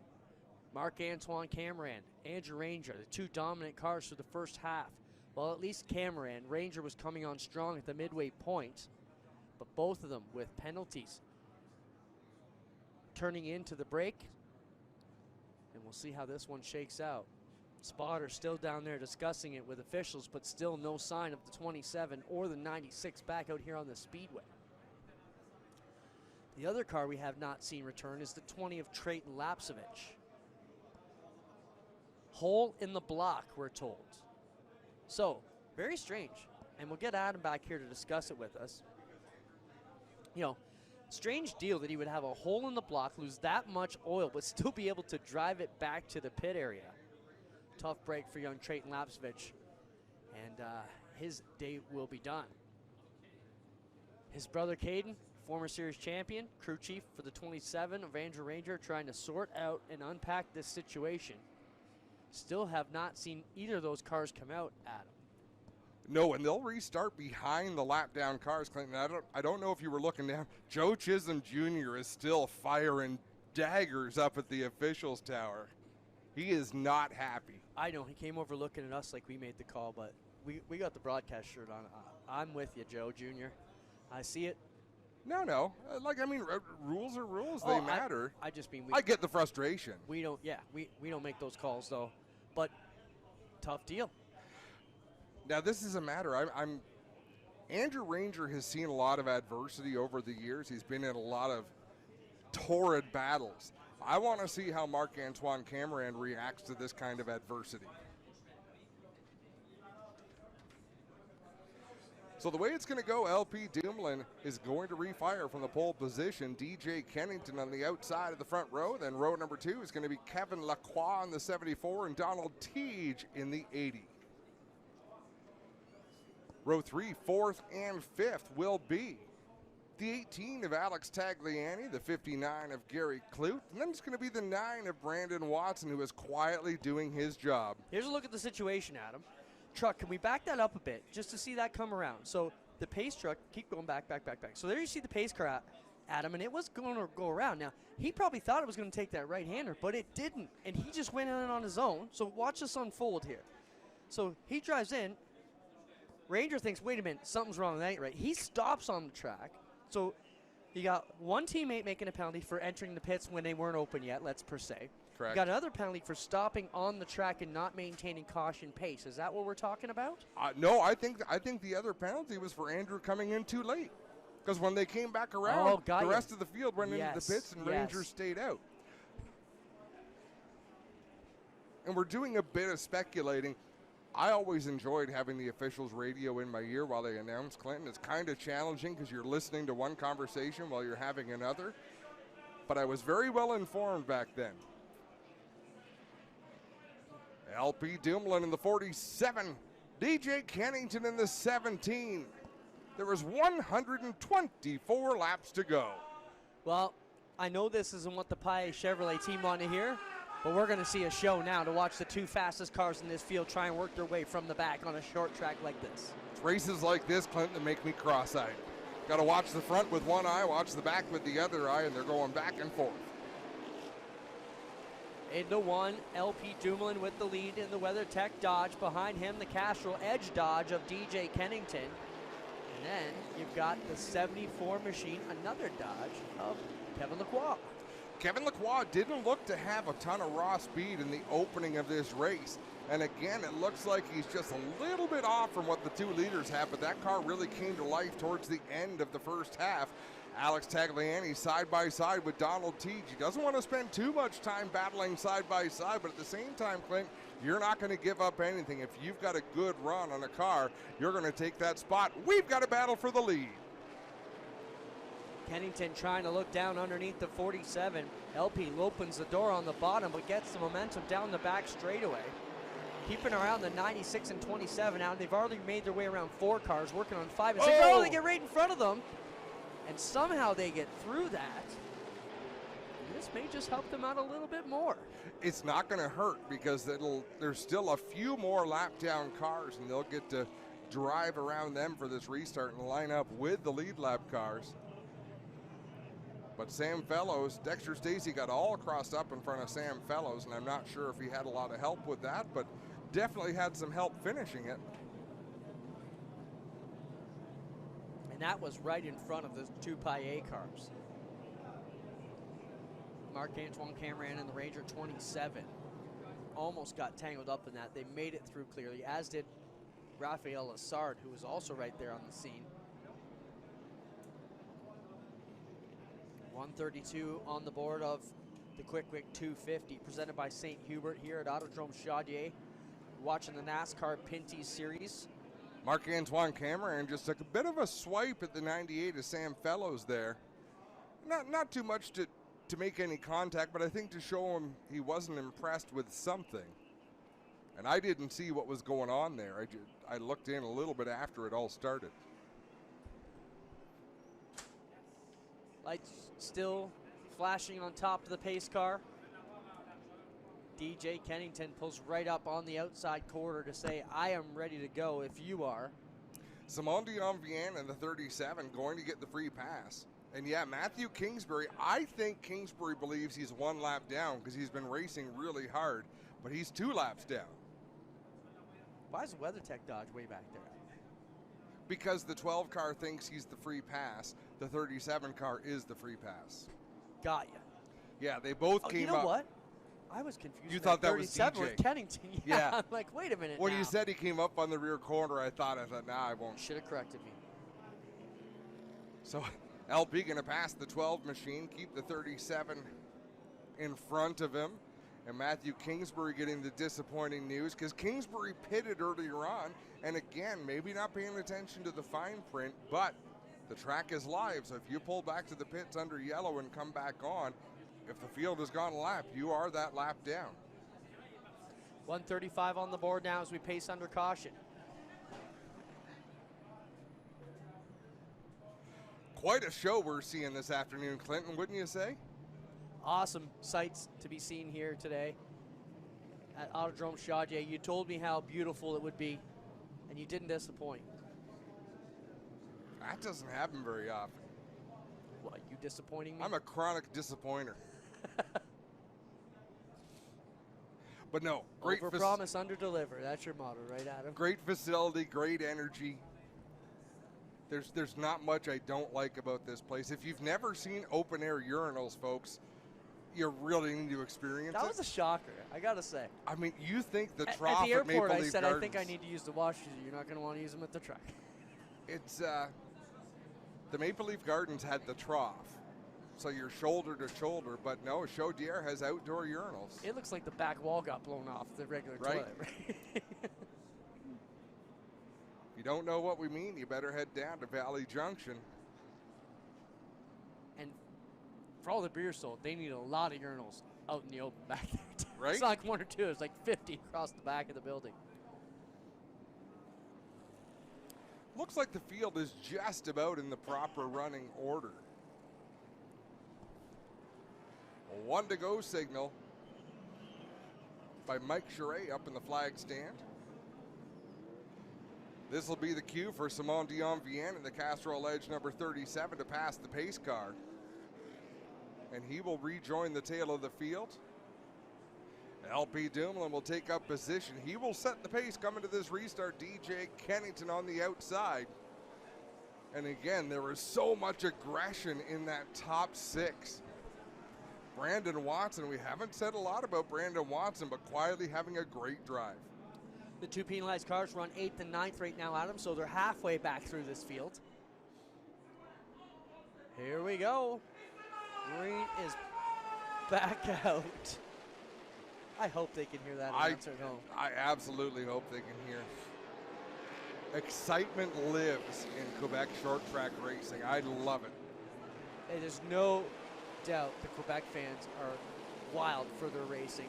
Marc-Antoine Cameron, Andrew Ranger, the 2 dominant cars for the first half. Well, at least Cameron, Ranger was coming on strong at the midway point, but both of them with penalties turning into the break. And we'll see how this one shakes out. Spotter still down there discussing it with officials, but still no sign of the 27 or the 96 back out here on the speedway. The other car we have not seen return is the 20 of Trayton Lapsevich. Hole in the block, we're told. So, very strange. And we'll get Adam back here to discuss it with us. You know, strange deal that he would have a hole in the block, lose that much oil, but still be able to drive it back to the pit area. Tough break for young Trayton Lapsevich. And his day will be done. His brother Caden, former series champion, crew chief for the 27 of Andrew Ranger, trying to sort out and unpack this situation. Still have not seen either of those cars come out, Adam. No, and they'll restart behind the lap down cars, Clinton. I don't know if you were looking down. Joe Chisholm Jr. is still firing daggers up at the officials' tower. He is not happy. I know, he came over looking at us like we made the call, but we got the broadcast shirt on. I'm with you, Joe Jr. I see it. No. Rules are rules. They matter. I just mean I get the frustration. We don't make those calls, though. But tough deal. Now, this is a matter. Andrew Ranger has seen a lot of adversity over the years. He's been in a lot of torrid battles. I want to see how Marc-Antoine Cameron reacts to this kind of adversity. So the way it's going to go, LP Dumoulin is going to refire from the pole position. DJ Kennington on the outside of the front row. Then row number 2 is going to be Kevin Lacroix in the 74 and Donald Tige in the 80. Row 3, 4th, and 5th will be the 18 of Alex Tagliani, the 59 of Gary Clute, and then it's going to be the 9 of Brandon Watson, who is quietly doing his job. Here's a look at the situation, Adam. Truck, can we back that up a bit just to see that come around? So the pace truck, keep going back. So there you see the pace car, Adam, and it was going to go around. Now, he probably thought it was going to take that right-hander, but it didn't, and he just went in on his own. So watch this unfold here. So he drives in. Ranger thinks, wait a minute, something's wrong. That ain't right. He stops on the track. So you got one teammate making a penalty for entering the pits when they weren't open yet, let's per se. Correct. You got another penalty for stopping on the track and not maintaining caution pace. Is that what we're talking about? No, I think the other penalty was for Andrew coming in too late. Because when they came back around, the rest of the field went into the pits and Ranger stayed out. And we're doing a bit of speculating. I always enjoyed having the officials' radio in my ear while they announce, Clinton. It's kind of challenging because you're listening to one conversation while you're having another. But I was very well informed back then. LP Dumoulin in the 47. DJ Kennington in the 17. There was 124 laps to go. Well, I know this isn't what the Paillet Chevrolet team want to hear, but we're going to see a show now to watch the two fastest cars in this field try and work their way from the back on a short track like this. It's races like this, Clinton, that make me cross-eyed. Got to watch the front with one eye, watch the back with the other eye, and they're going back and forth. Into one, LP Dumoulin with the lead in the WeatherTech Dodge. Behind him, the Castrol Edge Dodge of DJ Kennington. And then you've got the 74 machine, another Dodge of Kevin Lacroix. Kevin Lacroix didn't look to have a ton of raw speed in the opening of this race. And again, it looks like he's just a little bit off from what the two leaders have, but that car really came to life towards the end of the first half. Alex Tagliani side by side with Donald Teach. He doesn't want to spend too much time battling side by side, but at the same time, Clint, you're not going to give up anything. If you've got a good run on a car, you're going to take that spot. We've got to battle for the lead. Kennington trying to look down underneath the 47. LP opens the door on the bottom, but gets the momentum down the back straightaway. Keeping around the 96 and 27 out. They've already made their way around 4 cars, working on 5 and 6. Oh, they get right in front of them. And somehow they get through that. And this may just help them out a little bit more. It's not going to hurt because there's still a few more lap down cars, and they'll get to drive around them for this restart and line up with the lead lap cars. But Sam Fellows, Dexter Stacey got all crossed up in front of Sam Fellows, and I'm not sure if he had a lot of help with that, but definitely had some help finishing it. And that was right in front of the two Paillet cars. Marc-Antoine Cameron in the Ranger 27 almost got tangled up in that. They made it through clearly, as did Raphael Lassard, who was also right there on the scene. 132 on the board of the Quick Wick 250, presented by St. Hubert here at Autodrome Chaudière. Watching the NASCAR Pinty Series. Marc-Antoine Cameron just took a bit of a swipe at the 98 of Sam Fellows there. Not too much to make any contact, but I think to show him he wasn't impressed with something. And I didn't see what was going on there. I looked in a little bit after it all started. Lights still flashing on top of the pace car. DJ Kennington pulls right up on the outside quarter to say, I am ready to go if you are. Simon Dion-Vienne in the 37 going to get the free pass. And yeah, Matthew Kingsbury, I think Kingsbury believes he's 1 lap down because he's been racing really hard, but he's 2 laps down. Why is the WeatherTech Dodge way back there? Because the 12 car thinks he's the free pass. The 37 car is the free pass. Got ya. Yeah, they both came up. You know what? I was confused. You thought that was DJ. With Kennington. Yeah. I'm like, wait a minute. When you said he came up on the rear corner, I thought, nah, I won't. Should have corrected me. So LP going to pass the 12 machine, keep the 37 in front of him. And Matthew Kingsbury getting the disappointing news because Kingsbury pitted earlier on. And again, maybe not paying attention to the fine print, but the track is live. So if you pull back to the pits under yellow and come back on, if the field has gone a lap, you are that lap down. 135 on the board now as we pace under caution. Quite a show we're seeing this afternoon, Clinton, wouldn't you say? Awesome sights to be seen here today at Autodrome Chaudière. You told me how beautiful it would be, and you didn't disappoint. That doesn't happen very often. What, you disappointing me? I'm a chronic disappointer. But no, great. Overpromise, underdeliver. That's your motto, right, Adam? Great facility, great energy. There's not much I don't like about this place. If you've never seen open air urinals, folks, you really need to experience it. That was a shocker, I gotta say. I mean, you think the trough at the airport, Maple I Leaf said, Gardens, I think I need to use the washes. You're not going to want to use them at the track. It's the Maple Leaf Gardens had the trough, so you're shoulder to shoulder. But no, Chaudière has outdoor urinals. It looks like the back wall got blown off the regular right? toilet. you don't know what we mean, you better head down to Valley Junction. And for all the beer sold, they need a lot of urinals out in the open back there. Right? It's not like 1 or 2, it's like 50 across the back of the building. Looks like the field is just about in the proper running order. A 1 to go signal by Mike Charret up in the flag stand. This will be the cue for Simon Dion Vienne in the Castrol Edge number 37 to pass the pace car. And he will rejoin the tail of the field. LP Dumoulin will take up position. He will set the pace coming to this restart. DJ Kennington on the outside. And again, there is so much aggression in that top 6. Brandon Watson, we haven't said a lot about Brandon Watson, but quietly having a great drive. The 2 penalized cars run 8th and 9th right now, Adam, so they're halfway back through this field. Here we go. Green is back out. I hope they can hear that announcer at home. I absolutely hope they can hear. Excitement lives in Quebec short track racing. I love it. There's no doubt the Quebec fans are wild for their racing.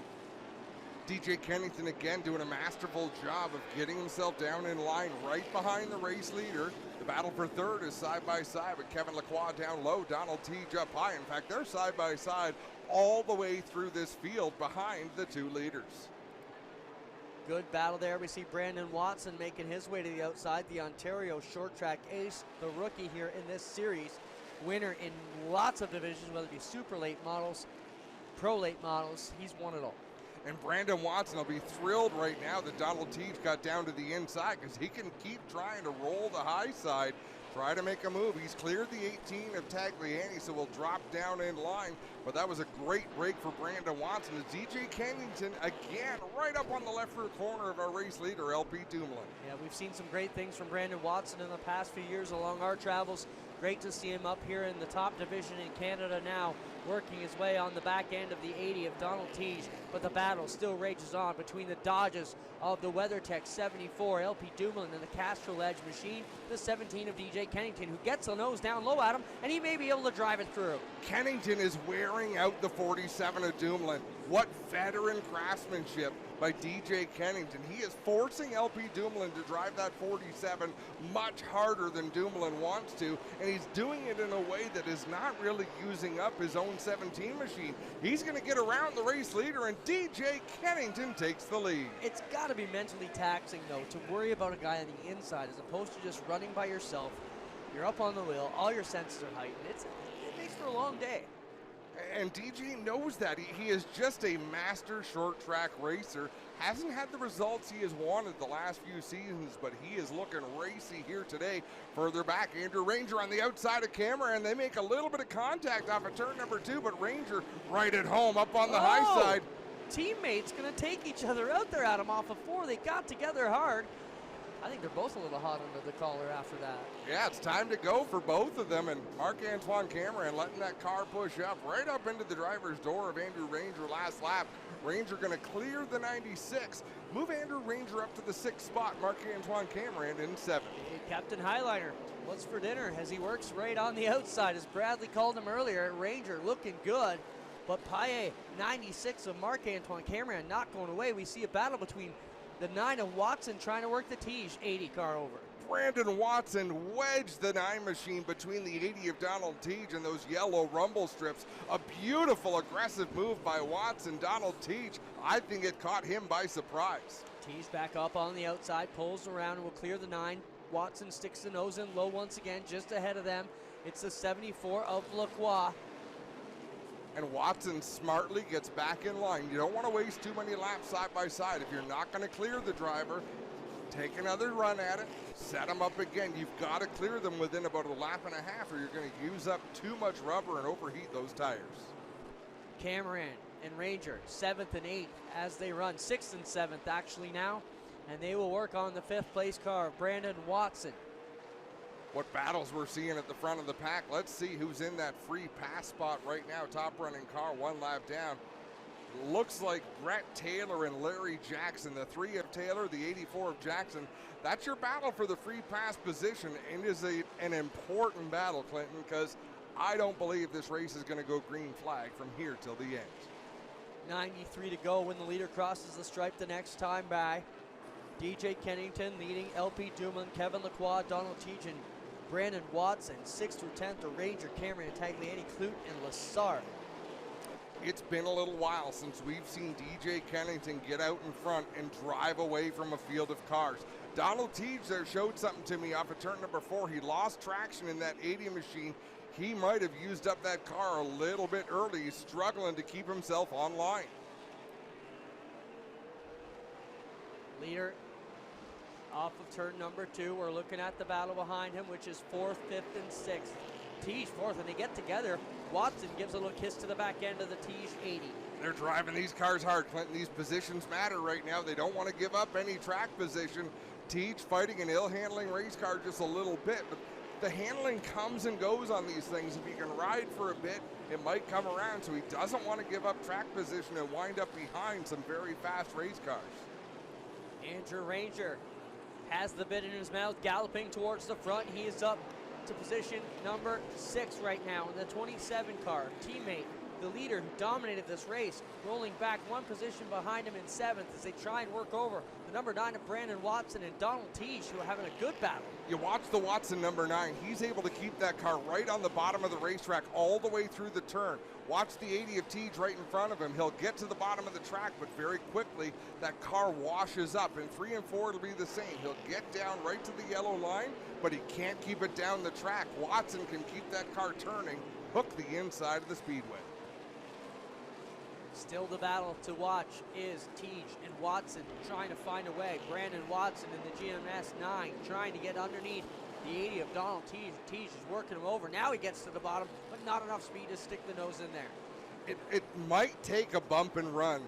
DJ Kennington again doing a masterful job of getting himself down in line right behind the race leader. The battle for third is side by side with Kevin Lacroix down low, Donald Teague up high. In fact, they're side by side all the way through this field behind the 2 leaders. Good battle there. We see Brandon Watson making his way to the outside, the Ontario short track ace, the rookie here in this series. Winner in lots of divisions, whether it be super late models, pro late models. He's won it all. And Brandon Watson will be thrilled right now that Donald Teague got down to the inside because he can keep trying to roll the high side, try to make a move. He's cleared the 18 of Tagliani, so we'll drop down in line. But that was a great break for Brandon Watson. As DJ Kennington again right up on the left rear corner of our race leader, LP Dumoulin. Yeah, we've seen some great things from Brandon Watson in the past few years along our travels. Great to see him up here in the top division in Canada now, working his way on the back end of the 80 of Donald Teague, but the battle still rages on between the Dodges of the WeatherTech 74, LP Dumoulin, and the Castrol Edge machine, the 17 of DJ Kennington, who gets the nose down low at him, and he may be able to drive it through. Kennington is wearing out the 47 of Dumoulin. What veteran craftsmanship by DJ Kennington. He is forcing LP Dumoulin to drive that 47 much harder than Dumoulin wants to, and he's doing it in a way that is not really using up his own 17 machine. He's going to get around the race leader, and DJ Kennington takes the lead. It's got to be mentally taxing, though, to worry about a guy on the inside as opposed to just running by yourself. You're up on the wheel, all your senses are heightened. It makes for a long day. And DJ knows that. He is just a master short track racer. Hasn't had the results he has wanted the last few seasons, but he is looking racy here today. Further back, Andrew Ranger on the outside of camera, and they make a little bit of contact off of turn number 2, but Ranger right at home up on the high side. Teammates going to take each other out there at him off of 4. They got together hard. I think they're both a little hot under the collar after that. Yeah, it's time to go for both of them, and Marc-Antoine Cameron letting that car push up right up into the driver's door of Andrew Ranger last lap. Ranger going to clear the 96, move Andrew Ranger up to the 6th spot. Marc-Antoine Cameron in 7th. Hey, Captain Highliner, what's for dinner as he works right on the outside, as Bradley called him earlier. Ranger looking good, but Paye 96 of Marc-Antoine Cameron not going away. We see a battle between the 9 of Watson trying to work the Teague 80 car over. Brandon Watson wedged the 9 machine between the 80 of Donald Teague and those yellow rumble strips. A beautiful aggressive move by Watson. Donald Teague, I think it caught him by surprise. Teague back up on the outside, pulls around and will clear the 9. Watson sticks the nose in low once again, just ahead of them. It's the 74 of Lacroix. And Watson smartly gets back in line. You don't want to waste too many laps side by side. If you're not going to clear the driver, take another run at it, set them up again. You've got to clear them within about a lap and a half, or you're going to use up too much rubber and overheat those tires. Cameron and Ranger, 7th and 8th as they run. 6th and 7th actually now. And they will work on the 5th place car, Brandon Watson. What battles we're seeing at the front of the pack. Let's see who's in that free pass spot right now. Top running car, 1 lap down. looks like Brett Taylor and Larry Jackson, the 3 of Taylor, the 84 of Jackson. That's your battle for the free pass position, and is an important battle, Clinton, because I don't believe this race is going to go green flag from here till the end. 93 to go when the leader crosses the stripe the next time by. DJ Kennington leading, LP Dumoulin, Kevin Lacroix, Donald Tejan, Brandon Watson, 6th through 10th, the Ranger, Cameron Tagliani, Clute, and Lassard. It's been a little while since we've seen DJ Kennington get out in front and drive away from a field of cars. Donald Teej there showed something to me off of turn number 4. He lost traction in that 80 machine. He might have used up that car a little bit early. He's struggling to keep himself online. Leader off of turn number 2. We're looking at the battle behind him, which is 4th, 5th, and 6th. Teej 4th, and they get together. Watson gives a little kiss to the back end of the Teej 80. They're driving these cars hard, Clinton. These positions matter right now. They don't want to give up any track position. Teej fighting an ill-handling race car just a little bit, but the handling comes and goes on these things. If he can ride for a bit, it might come around, so he doesn't want to give up track position and wind up behind some very fast race cars. Andrew Ranger has the bit in his mouth, galloping towards the front. He is up to position number 6 right now in the 27 car. Teammate, the leader who dominated this race, rolling back 1 position behind him in 7th as they try and work over the number 9 of Brandon Watson and Donald Teej, who are having a good battle. You watch the Watson number 9. He's able to keep that car right on the bottom of the racetrack all the way through the turn. Watch the 80 of Teej right in front of him. He'll get to the bottom of the track, but very quickly that car washes up. In 3 and 4, it'll be the same. He'll get down right to the yellow line, but he can't keep it down the track. Watson can keep that car turning, hook the inside of the speedway. Still the battle to watch is Teej and Watson trying to find a way. Brandon Watson in the GMS 9 trying to get underneath the 80 of Donald Teej. Teej is working him over. Now he gets to the bottom, but not enough speed to stick the nose in there. It might take a bump and run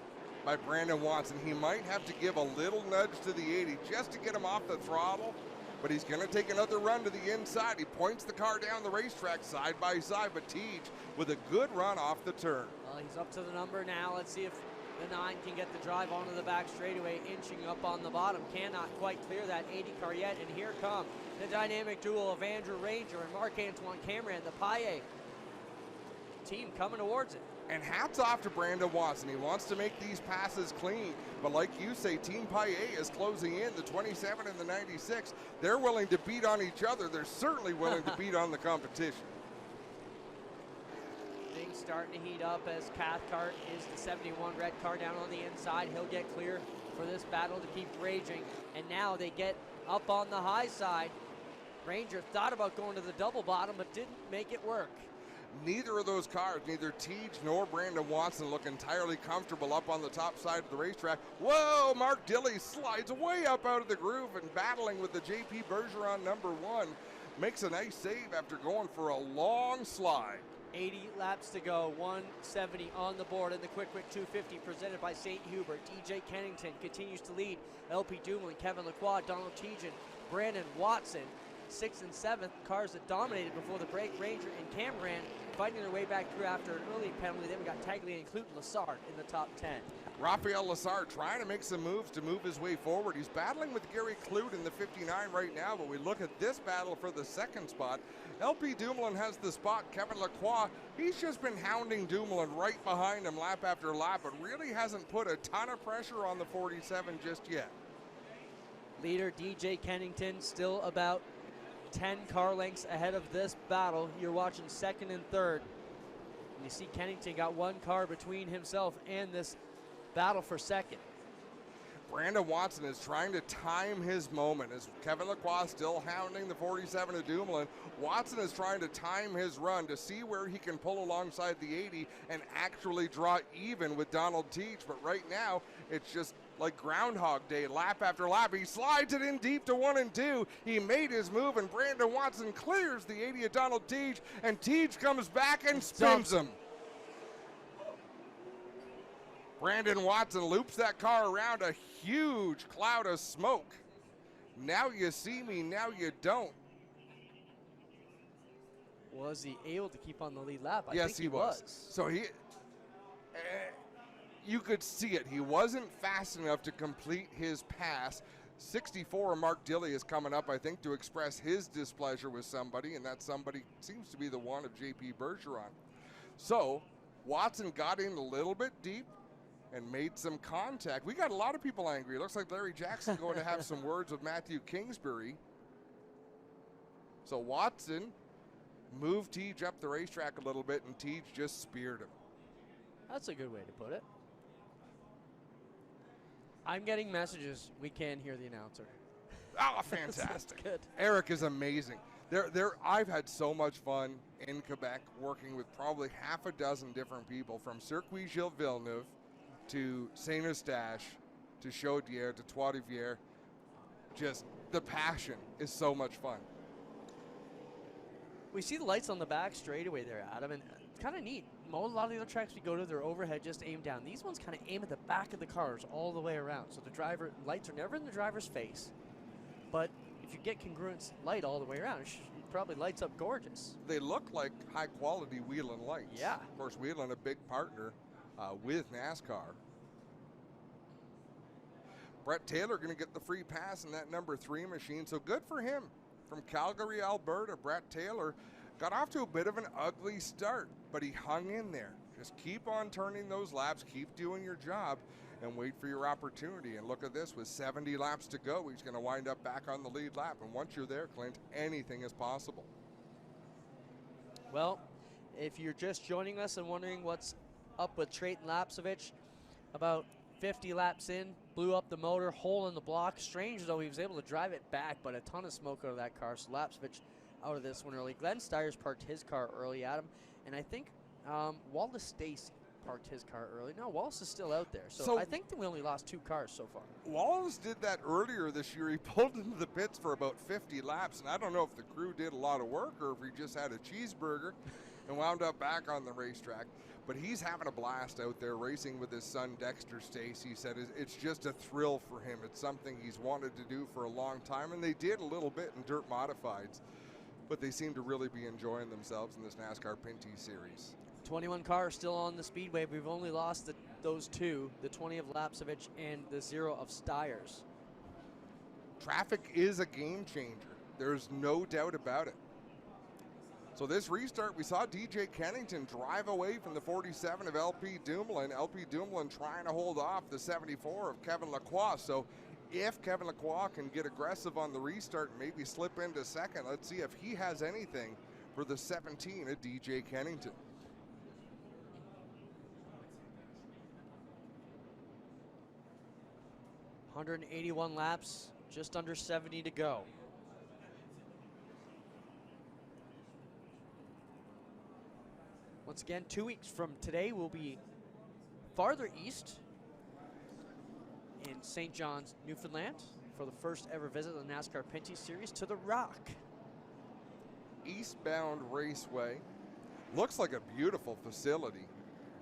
by Brandon Watson. He might have to give a little nudge to the 80 just to get him off the throttle, but he's going to take another run to the inside. He points the car down the racetrack side by side, but Teej with a good run off the turn. Well, he's up to the number now. Let's see if the 9 can get the drive onto the back straightaway, inching up on the bottom. Cannot quite clear that 80 car yet, and here come the dynamic duel of Andrew Ranger and Marc-Antoine Cameron, the Paillet team coming towards it. And hats off to Brandon Watson. He wants to make these passes clean, but like you say, Team Paillet is closing in, the 27 and the 96. They're willing to beat on each other. They're certainly willing to beat on the competition. Things starting to heat up as Cathcart is the 71 red car down on the inside. He'll get clear for this battle to keep raging. And now they get up on the high side. Ranger thought about going to the double bottom, but didn't make it work. Neither of those cars, neither Teej nor Brandon Watson, look entirely comfortable up on the top side of the racetrack. Whoa, Mark Dilley slides way up out of the groove and battling with the JP Bergeron number 1. Makes a nice save after going for a long slide. 80 laps to go, 170 on the board in the Quick 250 presented by St. Hubert. DJ Kennington continues to lead. LP Dumoulin, Kevin Lacroix, Donald Tejan, Brandon Watson. 6th and 7th, cars that dominated before the break. Ranger and Cameron fighting their way back through after an early penalty. Then we got Tagliani and Clute and Lassard in the top 10. Rafael Lassard trying to make some moves to move his way forward. He's battling with Gary Clute in the 59 right now, but we look at this battle for the 2nd spot. LP Dumoulin has the spot. Kevin Lacroix, he's just been hounding Dumoulin right behind him lap after lap, but really hasn't put a ton of pressure on the 47 just yet. Leader DJ Kennington still about 10 car lengths ahead of this battle. You're watching 2nd and 3rd. And you see Kennington got 1 car between himself and this battle for 2nd. Brandon Watson is trying to time his moment as Kevin Lacroix still hounding the 47 of Dumoulin. Watson is trying to time his run to see where he can pull alongside the 80 and actually draw even with Donald Teej. But right now, it's just like Groundhog Day, lap after lap. He slides it in deep to 1 and 2. He made his move, and Brandon Watson clears the 80 of Donald Teej, and Teej comes back and spins him. Brandon Watson loops that car around a huge cloud of smoke. Now you see me, now you don't. Was he able to keep on the lead lap? Yes, he was. So you could see it. He wasn't fast enough to complete his pass. 64, Mark Dilley is coming up, I think, to express his displeasure with somebody, and that somebody seems to be the one of J.P. Bergeron. So Watson got in a little bit deep and made some contact. We got a lot of people angry. It looks like Larry Jackson going to have some words with Matthew Kingsbury. So Watson moved Teej up the racetrack a little bit, and Teej just speared him. That's a good way to put it. I'm getting messages. We can't hear the announcer. Oh, fantastic. Good. Eric is amazing. I've had so much fun in Quebec working with probably half a dozen different people, from Circuit Gilles Villeneuve to Saint-Eustache to Chaudière to Trois-Rivières. Just the passion is so much fun. We see the lights on the back straightaway there, Adam, and it's kind of neat. A lot of the other tracks we go to, they're overhead, just aimed down. These ones kind of aim at the back of the cars all the way around. So the lights are never in the driver's face. But if you get congruent light all the way around, it probably lights up gorgeous. They look like high-quality Whelen lights. Yeah. Of course, Whelen, a big partner with NASCAR. Brett Taylor going to get the free pass in that number 3 machine, so good for him. From Calgary, Alberta, Brett Taylor got off to a bit of an ugly start, but he hung in there. Just keep on turning those laps, keep doing your job, and wait for your opportunity. And look at this, with 70 laps to go, he's going to wind up back on the lead lap. And once you're there, Clint, anything is possible. Well, if you're just joining us and wondering what's up with Trayton Lapcevich, about 50 laps in, blew up the motor, hole in the block. Strange, though, he was able to drive it back, but a ton of smoke out of that car. So Lapcevich out of this one early. Glenn Steyer's parked his car early, Adam, and I think Wallace Stacy parked his car early. No, Wallace is still out there. So I think that we only lost 2 cars so far. Wallace did that earlier this year. He pulled into the pits for about 50 laps, and I don't know if the crew did a lot of work or if he just had a cheeseburger and wound up back on the racetrack. But he's having a blast out there racing with his son Dexter Stacy. He said it's just a thrill for him. It's something he's wanted to do for a long time, and they did a little bit in dirt modifieds, but they seem to really be enjoying themselves in this NASCAR Pinty series. 21 cars still on the speedway. We've only lost those 2, the 20 of Lapcevich and the 0 of Steyer's. Traffic is a game changer. There's no doubt about it. So this restart, we saw DJ Kennington drive away from the 47 of LP Dumoulin. LP Dumoulin trying to hold off the 74 of Kevin Lacroix. So if Kevin Lacroix can get aggressive on the restart and maybe slip into second, let's see if he has anything for the 17 of DJ Kennington. $181 laps, just under 70 to go. Once again, 2 weeks from today, we'll be farther east in St. John's, Newfoundland, for the first ever visit of the NASCAR Pinty Series to the Rock. Eastbound Raceway. Looks like a beautiful facility.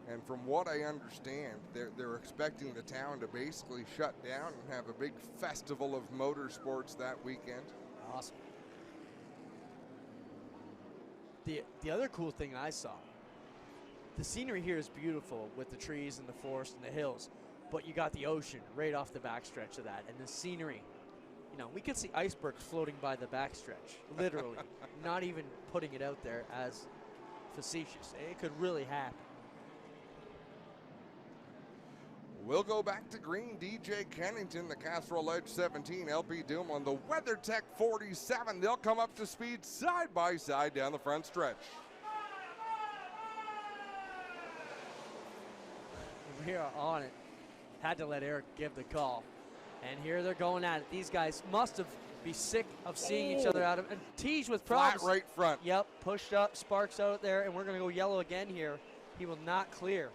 And from what I understand, they're expecting the town to basically shut down and have a big festival of motorsports that weekend. Awesome. The other cool thing I saw, the scenery here is beautiful with the trees and the forest and the hills, but you got the ocean right off the backstretch of that, and the scenery. You know, we could see icebergs floating by the backstretch, literally, not even putting it out there as facetious. It could really happen. We'll go back to green. DJ Kennington, the Castrol Edge 17, LP Dumoulin, the WeatherTech 47. They'll come up to speed side by side down the front stretch. We are on it. Had to let Eric give the call. And here they're going at it. These guys must be sick of seeing each other out of. And Teej with problems. Flat right front. Yep, pushed up, sparks out there, and we're going to go yellow again here. He will not clear.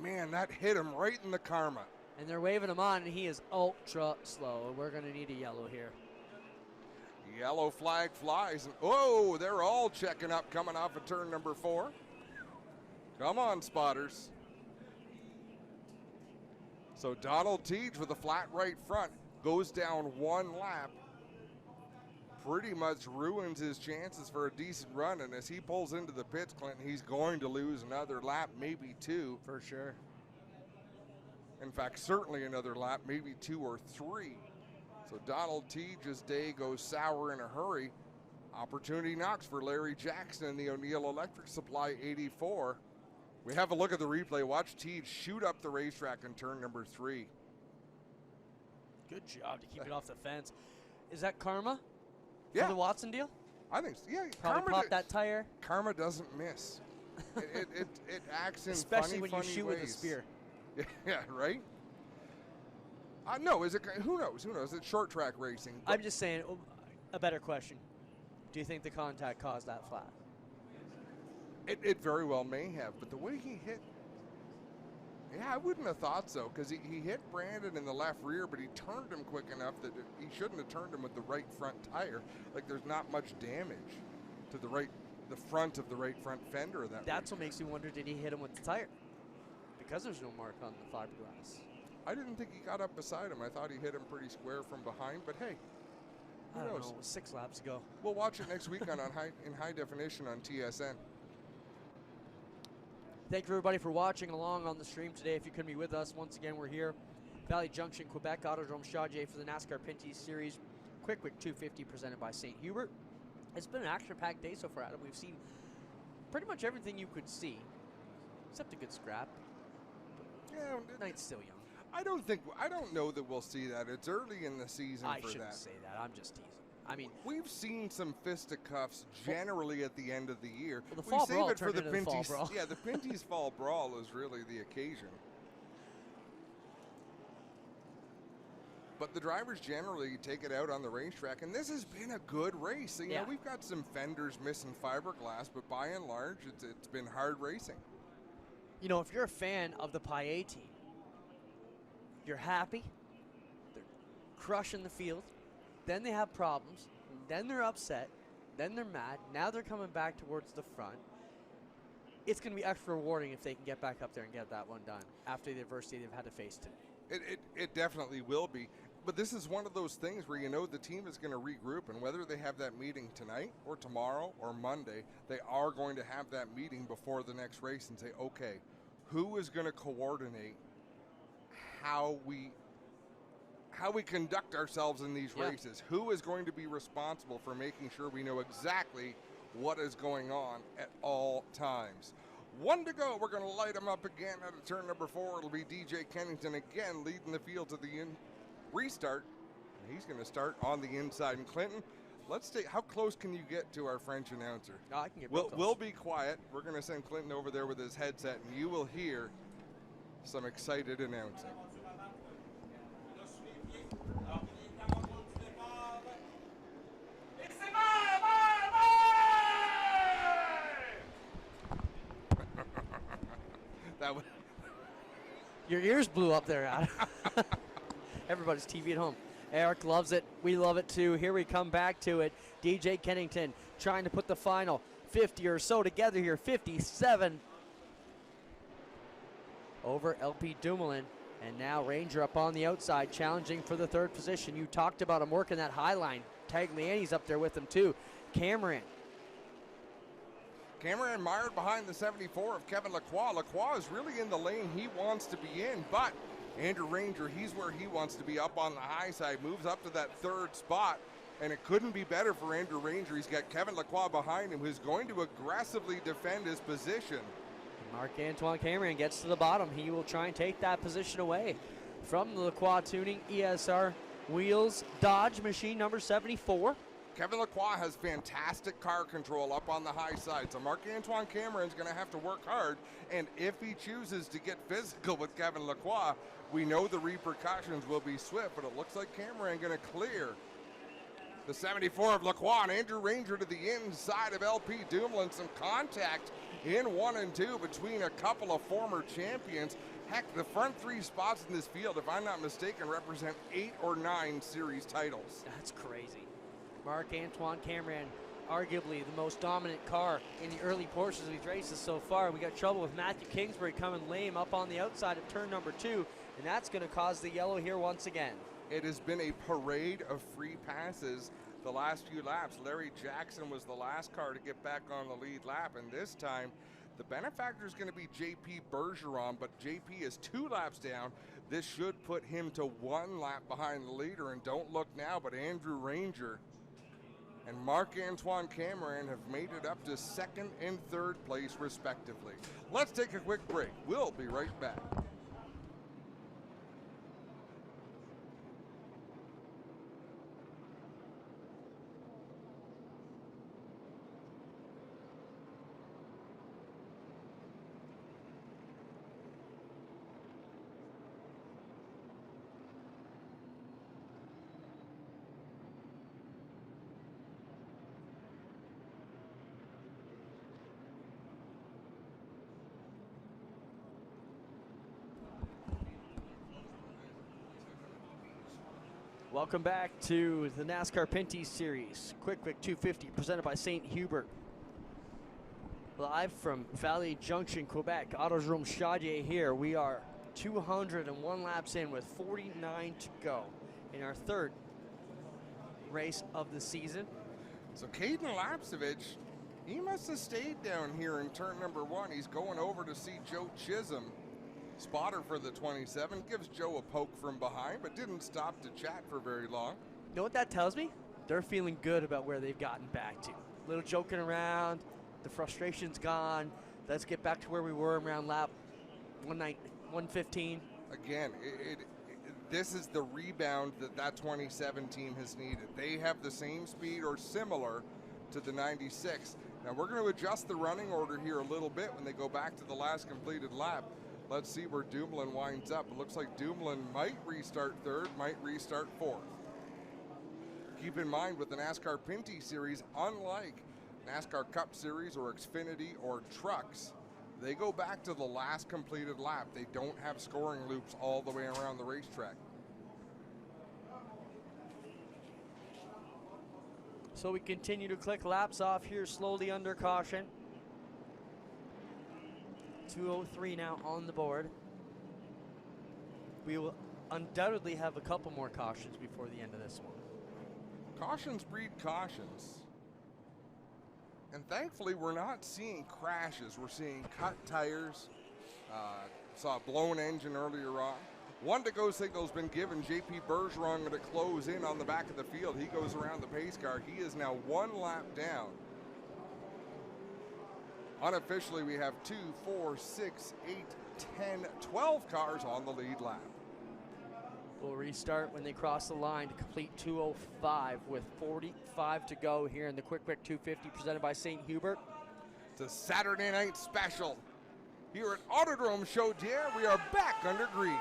Man, that hit him right in the karma. And they're waving him on, and he is ultra slow. And we're going to need a yellow here. Yellow flag flies. And, oh, they're all checking up coming off of turn number 4. Come on, spotters. So Donald Teej with a flat right front goes down 1 lap. Pretty much ruins his chances for a decent run. And as he pulls into the pits, Clinton, he's going to lose another lap, maybe 2. For sure. In fact, certainly another lap, maybe 2 or 3. So Donald Teage's day goes sour in a hurry. Opportunity knocks for Larry Jackson in the O'Neill Electric Supply 84. We have a look at the replay. Watch Teage shoot up the racetrack in turn number 3. Good job to keep it off the fence. Is that karma Yeah. for the Watson deal? I think so. Yeah, Probably popped that tire. Karma doesn't miss. it acts in Especially when funny you shoot ways. with a spear. Yeah, right? No, is it? Who knows? Who knows? It's short track racing. I'm just saying, a better question. Do you think the contact caused that flat? It very well may have, but the way he hit, yeah, I wouldn't have thought so, because he hit Brandon in the left rear, but he turned him quick enough that he shouldn't have turned him with the right front tire. Like, there's not much damage to the front of the right front fender of that. That's what makes me wonder, did he hit him with the tire? Because there's no mark on the fiberglass. I didn't think he got up beside him. I thought he hit him pretty square from behind, but hey, I who don't knows? know, it was 6 laps ago. We'll watch it next week in high definition on TSN. Thank you, everybody, for watching along on the stream today. If you couldn't be with us, once again, we're here. Valley Junction, Quebec, Autodrome Chaudière for the NASCAR Pinty Series. Quick 250 presented by St. Hubert. It's been an action-packed day so far, Adam. We've seen pretty much everything you could see, except a good scrap. Yeah, Night's still young. I don't know that we'll see that. It's early in the season I for shouldn't that. say that. I'm just teasing. I mean, We've seen some fisticuffs generally at the end of the year. Well, the We fall save brawl it for turned the into the fall Pinty's. brawl. Yeah, the Pinty's fall brawl is really the occasion. But the drivers generally take it out on the racetrack, and this has been a good race. You know, we've got some fenders missing fiberglass, but by and large, it's been hard racing. you know, if you're a fan of the Paillet team, you're happy. They're crushing the field. Then they have problems. Then they're upset. Then they're mad. Now they're coming back towards the front. It's going to be extra rewarding if they can get back up there and get that one done after the adversity they've had to face today. It definitely will be. But this is one of those things where you know the team is going to regroup, and whether they have that meeting tonight or tomorrow or Monday, they are going to have that meeting before the next race and say, okay, who is going to coordinate how we conduct ourselves in these races? Who is going to be responsible for making sure we know exactly what is going on at all times? 1 to go. We're going to light them up again out of turn number 4. It'll be DJ Kennington again leading the field to the restart. He's going to start on the inside. And Clinton, let's take. How close can you get to our French announcer? No, I can get real close. We'll be quiet. We're going to send Clinton over there with his headset, and you will hear some excited announcing. That was Your ears blew up there, Adam. Everybody's TV at home. Eric loves it. We love it too. Here we come back to it. DJ Kennington trying to put the final 50 or so together here. 57 over LP Dumoulin. And now Ranger up on the outside, challenging for the 3rd position. You talked about him working that high line. Tagliani's up there with him too. Cameron mired behind the 74 of Kevin Lacroix. Lacroix is really in the lane he wants to be in, but Andrew Ranger, he's where he wants to be, up on the high side, moves up to that 3rd spot, and it couldn't be better for Andrew Ranger. He's got Kevin Lacroix behind him, who's going to aggressively defend his position. Marc-Antoine Cameron gets to the bottom. He will try and take that position away from the Lacroix Tuning ESR Wheels Dodge machine number 74. Kevin Lacroix has fantastic car control up on the high side, so Marc-Antoine Cameron's going to have to work hard, and if he chooses to get physical with Kevin Lacroix, we know the repercussions will be swift, but it looks like Cameron going to clear the 74 of Lacroix, and Andrew Ranger to the inside of LP Dumoulin. Some contact in 1 and 2 between a couple of former champions. Heck, the front 3 spots in this field, if I'm not mistaken, represent 8 or 9 series titles. That's crazy. Marc-Antoine Cameron, arguably the most dominant car in the early portions of these races so far. We got trouble with Matthew Kingsbury coming lame up on the outside of turn number 2, and that's going to cause the yellow here once again. It has been a parade of free passes the last few laps. Larry Jackson was the last car to get back on the lead lap, and this time The benefactor is going to be JP Bergeron, but JP is 2 laps down. This should put him to 1 lap behind the leader. And don't look now, but Andrew Ranger and Marc-Antoine Cameron have made it up to 2nd and 3rd place, respectively. Let's take a quick break. We'll be right back. Welcome back to the NASCAR Pinty Series. Quick 250 presented by St. Hubert. Live from Valley Junction, Quebec, Autodrome Chaudière here. We are 201 laps in with 49 to go in our 3rd race of the season. So Caden Lapcevich, he must have stayed down here in turn number 1. He's going over to see Joe Chisholm. Spotter for the 27, gives Joe a poke from behind, but didn't stop to chat for very long. You know what that tells me? They're feeling good about where they've gotten back to. A little joking around, the frustration's gone. Let's get back to where we were around lap 115. Again, this is the rebound that 27 team has needed. They have the same speed or similar to the 96. Now we're going to adjust the running order here a little bit when they go back to the last completed lap. Let's see where Dumoulin winds up. It looks like Dumoulin might restart 3rd, might restart 4th. Keep in mind with the NASCAR Pinty Series, unlike NASCAR Cup Series or Xfinity or Trucks, they go back to the last completed lap. They don't have scoring loops all the way around the racetrack. So we continue to click laps off here slowly under caution. 2:03 now on the board. We will undoubtedly have a couple more cautions before the end of this one. Cautions breed cautions. And thankfully, we're not seeing crashes. We're seeing cut tires. Saw a blown engine earlier on. 1 to go signal's been given. JP Bergeron going to close in on the back of the field. He goes around the pace car. He is now 1 lap down. Unofficially, we have 2, 4, 6, 8, 10, 12 cars on the lead lap. We'll restart when they cross the line to complete 2:05 with 45 to go here in the Quick 250 presented by St. Hubert. It's a Saturday night special. Here at Autodrome Chaudière, we are back under green.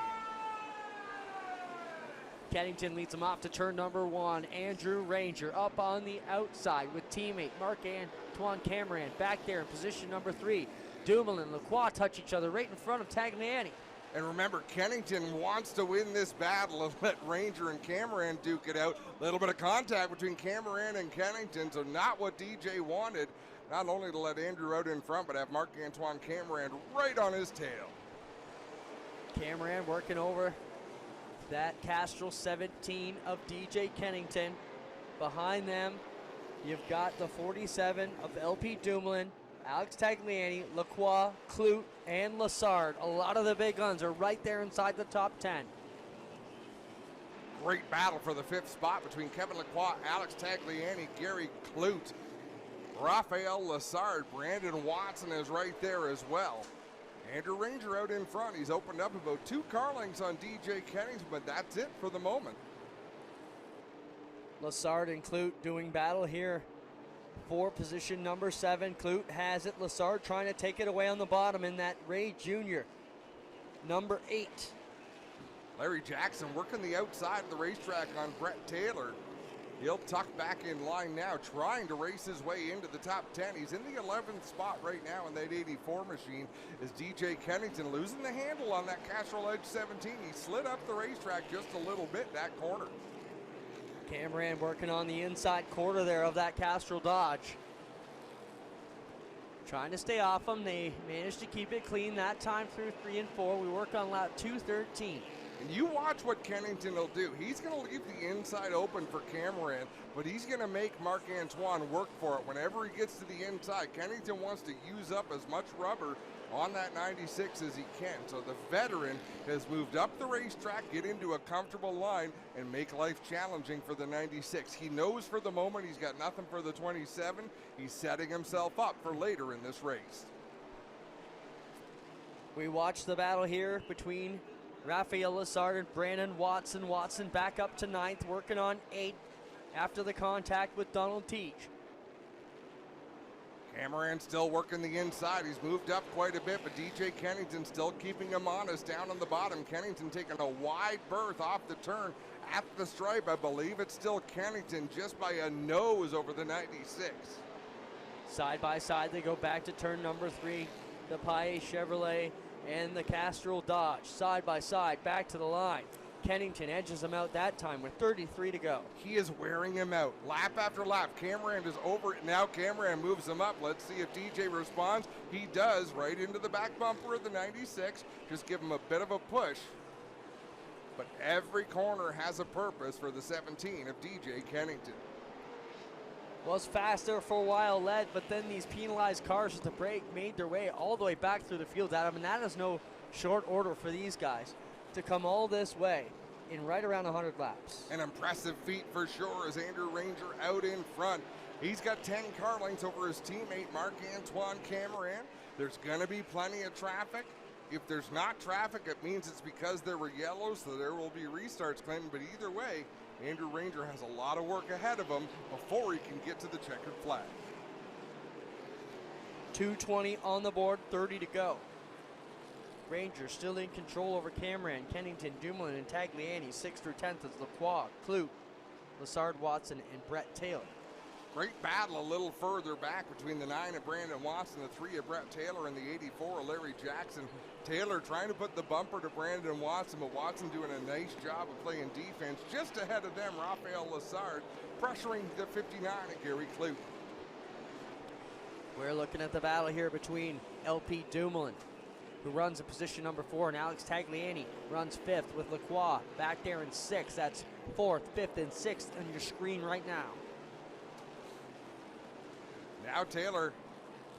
Kennington leads them off to turn number 1. Andrew Ranger up on the outside with teammate Marc-Antoine Cameron back there in position number 3. Dumoulin and Lacroix touch each other right in front of Tagliani. And remember, Kennington wants to win this battle and let Ranger and Cameron duke it out. A little bit of contact between Cameron and Kennington, so not what DJ wanted. Not only to let Andrew out in front, but have Marc-Antoine Cameron right on his tail. Cameron working over that Castrol 17 of DJ Kennington. Behind them, you've got the 47 of LP Dumoulin, Alex Tagliani, Lacroix, Clute, and Lassard. A lot of the big guns are right there inside the top 10. Great battle for the 5th spot between Kevin Lacroix, Alex Tagliani, Gary Clute, Raphael Lassard. Brandon Watson is right there as well. Andrew Ranger out in front. He's opened up about 2 car lengths on DJ Kennington, but that's it for the moment. Lassard and Clute doing battle here for position number 7. Clute has it. Lassard trying to take it away on the bottom in that Ray Jr. number 8. Larry Jackson working the outside of the racetrack on Brett Taylor. He'll tuck back in line now, trying to race his way into the top 10. He's in the 11th spot right now in that 84 machine. Is DJ Kennington losing the handle on that Castrol Edge 17. He slid up the racetrack just a little bit that corner. Cameron working on the inside quarter there of that Castrol Dodge. Trying to stay off them. They managed to keep it clean that time through 3 and 4. We work on lap 213. And you watch what Kennington will do. He's going to leave the inside open for Cameron, but he's going to make Marc-Antoine work for it. Whenever he gets to the inside, Kennington wants to use up as much rubber on that 96 as he can. So the veteran has moved up the racetrack, get into a comfortable line, and make life challenging for the 96. He knows for the moment he's got nothing for the 27. He's setting himself up for later in this race. We watch the battle here between Raphael Lessard and Brandon Watson. Watson back up to 9th, working on 8th after the contact with Donald Teach. Cameron still working the inside. He's moved up quite a bit, but DJ Kennington still keeping him honest down on the bottom. Kennington taking a wide berth off the turn at the stripe. I believe it's still Kennington just by a nose over the 96. Side by side, they go back to turn number 3. The Paye Chevrolet and the Castrol Dodge side by side back to the line. Kennington edges him out that time with 33 to go. He is wearing him out lap after lap. Cameron is over it now. Cameron moves him up. Let's see if DJ responds. He does, right into the back bumper of the 96. Just give him a bit of a push. But every corner has a purpose for the 17 of DJ Kennington. Was faster for a while, led, but then these penalized cars with the brake made their way all the way back through the field, Adam, and that is no short order for these guys to come all this way in right around 100 laps. An impressive feat for sure as Andrew Ranger out in front. He's got 10 car lengths over his teammate Marc-Antoine Cameron. There's going to be plenty of traffic. If there's not traffic, it means it's because there were yellows, so there will be restarts, Clinton, but either way, Andrew Ranger has a lot of work ahead of him before he can get to the checkered flag. 2:20 on the board, 30 to go. Ranger still in control over Cameron, Kennington, Dumoulin, and Tagliani. 6th through 10th is Lacroix, Clute, Lessard, Watson, and Brett Taylor. Great battle a little further back between the 9 of Brandon Watson, the 3 of Brett Taylor, and the 84 of Larry Jackson. Taylor trying to put the bumper to Brandon Watson, but Watson doing a nice job of playing defense. Just ahead of them, Raphael Lessard pressuring the 59 of Gary Clute. We're looking at the battle here between LP Dumoulin, who runs in position number 4, and Alex Tagliani runs 5th with Lacroix back there in 6th. That's 4th, 5th, and 6th on your screen right now. Now Taylor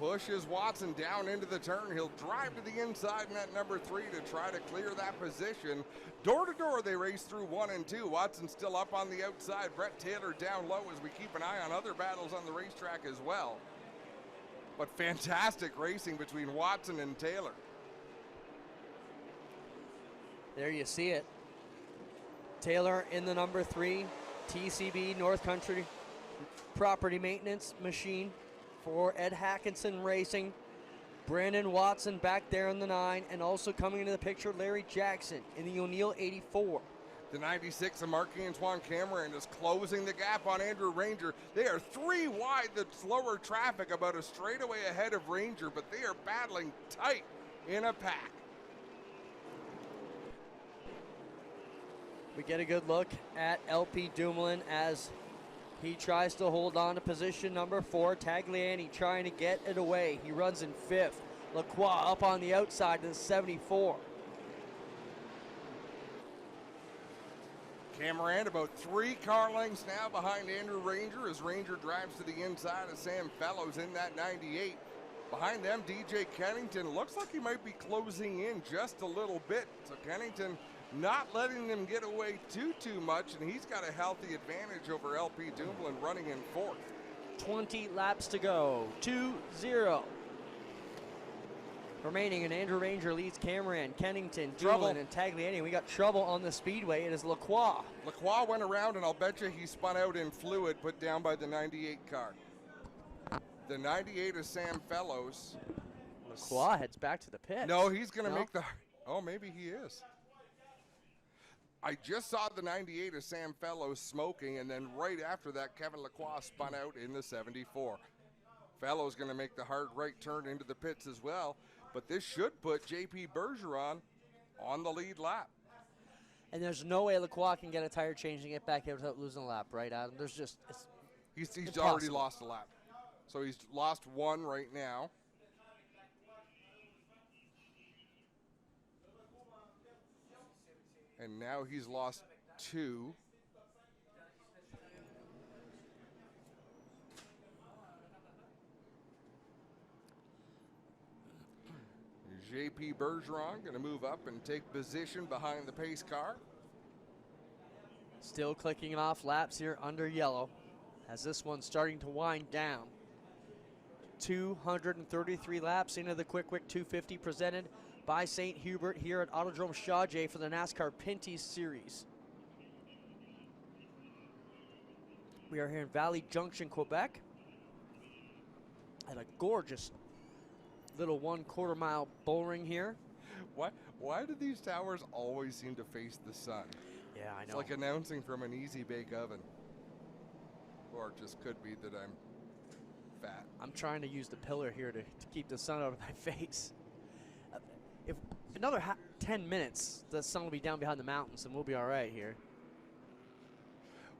pushes Watson down into the turn. He'll drive to the inside in that number 3 to try to clear that position. Door to door, they race through 1 and 2. Watson still up on the outside. Brett Taylor down low as we keep an eye on other battles on the racetrack as well. But fantastic racing between Watson and Taylor. There you see it. Taylor in the number 3, TCB North Country Property Maintenance Machine for Ed Hackinson Racing. Brandon Watson back there in the 9, and also coming into the picture, Larry Jackson in the O'Neill 84. The 96 of Marc-Antoine Cameron is closing the gap on Andrew Ranger. They are 3 wide, the slower traffic, about a straightaway ahead of Ranger, but they are battling tight in a pack. We get a good look at LP Dumoulin as he tries to hold on to position number 4. Tagliani trying to get it away. He runs in 5th. Lacroix up on the outside to the 74. Cameron about 3 car lengths now behind Andrew Ranger as Ranger drives to the inside of Sam Fellows in that 98. Behind them, DJ Kennington looks like he might be closing in just a little bit. So Kennington not letting them get away too much, and he's got a healthy advantage over LP Dumoulin running in 4th. 20 laps to go, 2-0. Remaining, and Andrew Ranger leads Cameron, Kennington, Dumoulin, and Tagliani. We got trouble on the speedway. It is Lacroix. Lacroix went around, and I'll bet you he spun out in fluid put down by the 98 car. The 98 is Sam Fellows. Lacroix heads back to the pit. No, he's going to make the... Oh, maybe he is. I just saw the 98 of Sam Fellows smoking, and then right after that, Kevin Lacroix spun out in the 74. Fellows going to make the hard right turn into the pits as well, but this should put JP Bergeron on the lead lap. And there's no way Lacroix can get a tire change and get back out without losing a lap, right, Adam? There's just... He's already lost a lap. So he's lost 1 right now. And now he's lost 2. JP Bergeron going to move up and take position behind the pace car. Still clicking off laps here under yellow as this one's starting to wind down. 233 laps into the Quick 250 presented by St. Hubert here at Autodrome Chaudière for the NASCAR Pinty Series. We are here in Valley Junction, Quebec at a gorgeous little 1/4 mile bull ring here. Why do these towers always seem to face the sun? Yeah, I know. It's like announcing from an easy bake oven. Or it just could be that I'm fat. I'm trying to use the pillar here to keep the sun out of my face. If another 10 minutes, the sun will be down behind the mountains and we'll be all right here.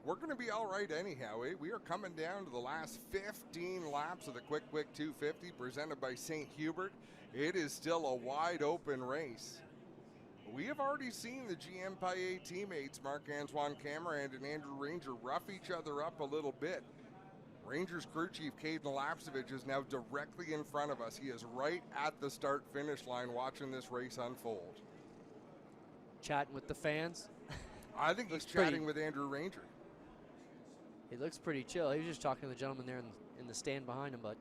We're going to be all right anyhow. We are coming down to the last 15 laps of the Quick 250 presented by St. Hubert. It is still a wide open race. We have already seen the GM Paillet teammates, Marc-Antoine Camerand and Andrew Ranger, rough each other up a little bit. Rangers crew chief Caden Lapsevich is now directly in front of us. He is right at the start-finish line watching this race unfold. Chatting with the fans. I think he's chatting with Andrew Ranger. He looks pretty chill. He was just talking to the gentleman there in the stand behind him, but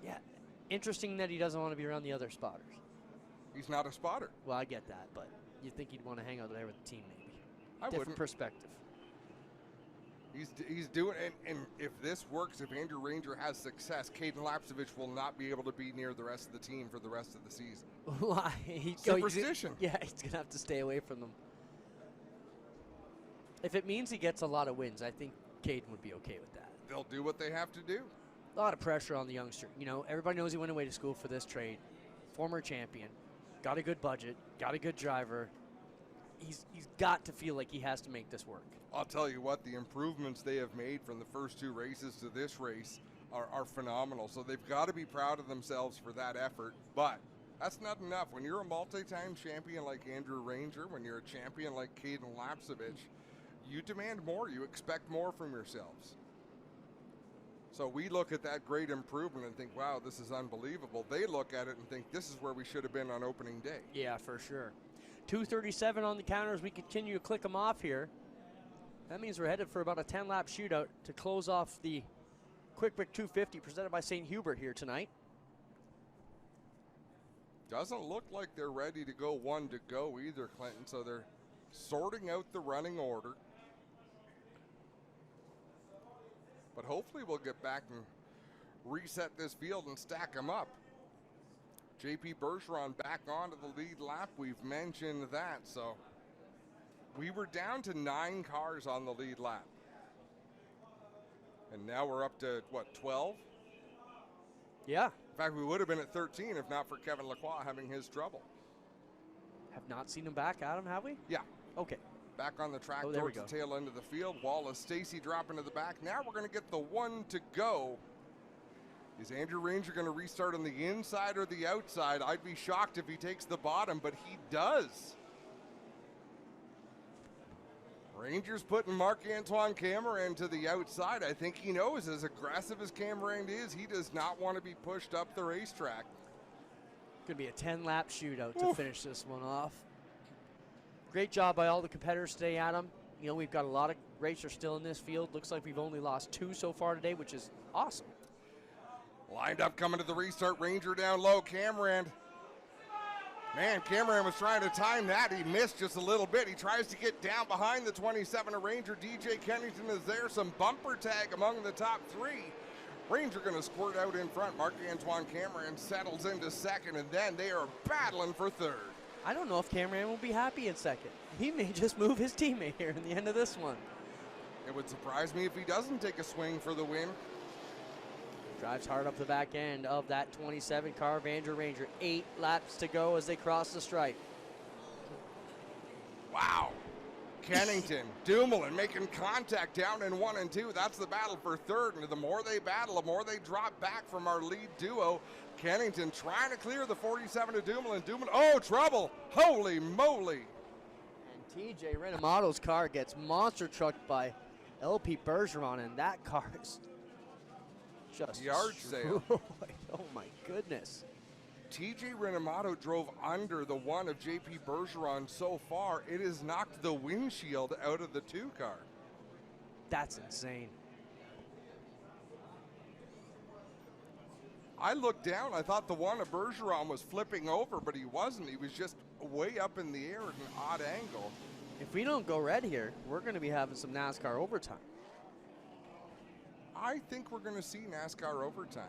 yeah, interesting that he doesn't want to be around the other spotters. He's not a spotter. Well, I get that, but you'd think he'd want to hang out there with the team maybe. I Different wouldn't. perspective. He's doing, and if this works, if Andrew Ranger has success, Caden Lapsevich will not be able to be near the rest of the team for the rest of the season. Why? Superstition. Yeah, he's going to have to stay away from them. If it means he gets a lot of wins, I think Caden would be okay with that. They'll do what they have to do. A lot of pressure on the youngster. You know, everybody knows he went away to school for this trade. Former champion. Got a good budget. Got a good driver. He's got to feel like he has to make this work. I'll tell you what, the improvements they have made from the first 2 races to this race are phenomenal. So they've got to be proud of themselves for that effort. But that's not enough. When you're a multi-time champion like Andrew Ranger, when you're a champion like Caden Lapsevich, you demand more. You expect more from yourselves. So we look at that great improvement and think, wow, this is unbelievable. They look at it and think this is where we should have been on opening day. Yeah, for sure. 2:37 on the counter as we continue to click them off here. That means we're headed for about a 10-lap shootout to close off the Quick 250 presented by St. Hubert here tonight. Doesn't look like they're ready to go 1 to go either, Clinton, so they're sorting out the running order. But hopefully we'll get back and reset this field and stack them up. JP Bergeron back onto the lead lap. We've mentioned that. So we were down to 9 cars on the lead lap. And now we're up to, what, 12? Yeah. In fact, we would have been at 13 if not for Kevin Lacroix having his trouble. Have not seen him back, Adam, have we? Yeah. Okay. Back on the track there towards the tail end of the field. Wallace Stacy dropping to the back. Now we're going to get the 1 to go. Is Andrew Ranger going to restart on the inside or the outside? I'd be shocked if he takes the bottom, but he does. Ranger's putting Marc-Antoine Camerand to the outside. I think he knows, as aggressive as Camerand is, he does not want to be pushed up the racetrack. Going to be a 10-lap shootout to finish this one off. Great job by all the competitors today, Adam. You know, we've got a lot of racers still in this field. Looks like we've only lost 2 so far today, which is awesome. Lined up coming to the restart. Ranger down low. Camerand. Man, Camerand was trying to time that. He missed just a little bit. He tries to get down behind the 27 of Ranger. DJ Kennington is there. Some bumper tag among the top 3. Ranger going to squirt out in front. Marc-Antoine Camerand settles into second, and then they are battling for third. I don't know if Camerand will be happy in second. He may just move his teammate here in the end of this one. It would surprise me if he doesn't take a swing for the win. Drives hard up the back end of that 27 car of Andrew Ranger. 8 laps to go as they cross the stripe. Wow. Kennington, Dumoulin making contact down in 1 and 2. That's the battle for third. And the more they battle, the more they drop back from our lead duo. Kennington trying to clear the 47 to Dumoulin. Oh, trouble. Holy moly. TJ Renamato's car gets monster trucked by LP Bergeron, and that car is just Yard sale. destroyed. Oh my goodness. TJ Renamato drove under the one of JP Bergeron so far. It has knocked the windshield out of the 2 car. That's insane. I looked down. I thought the one of Bergeron was flipping over, but he wasn't. He was just way up in the air at an odd angle. If we don't go red here, we're going to be having some NASCAR overtime. I think we're going to see NASCAR overtime.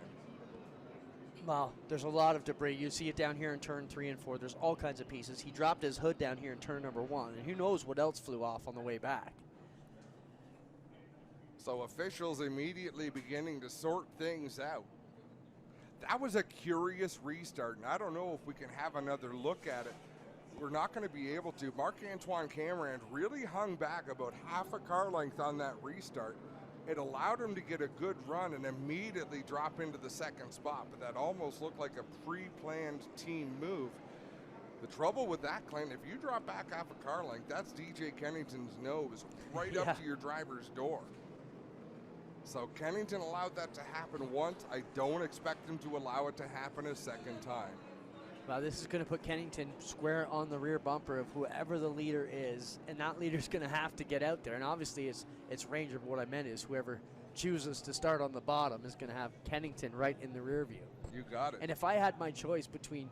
Wow, there's a lot of debris. You see it down here in turn 3 and 4. There's all kinds of pieces. He dropped his hood down here in turn number 1, and who knows what else flew off on the way back. So officials immediately beginning to sort things out. That was a curious restart, and I don't know if we can have another look at it. We're not going to be able to. Marc-Antoine Camerand really hung back about half a car length on that restart. It allowed him to get a good run and immediately drop into the 2nd spot, but that almost looked like a pre-planned team move. The trouble with that, Clint, if you drop back half a car length, that's DJ Kennington's nose right up to your driver's door. So Kennington allowed that to happen once. I don't expect him to allow it to happen a second time. Well, this is going to put Kennington square on the rear bumper of whoever the leader is, and that leader's going to have to get out there. And obviously, it's Ranger, but what I meant is whoever chooses to start on the bottom is going to have Kennington right in the rear view. You got it. And if I had my choice between,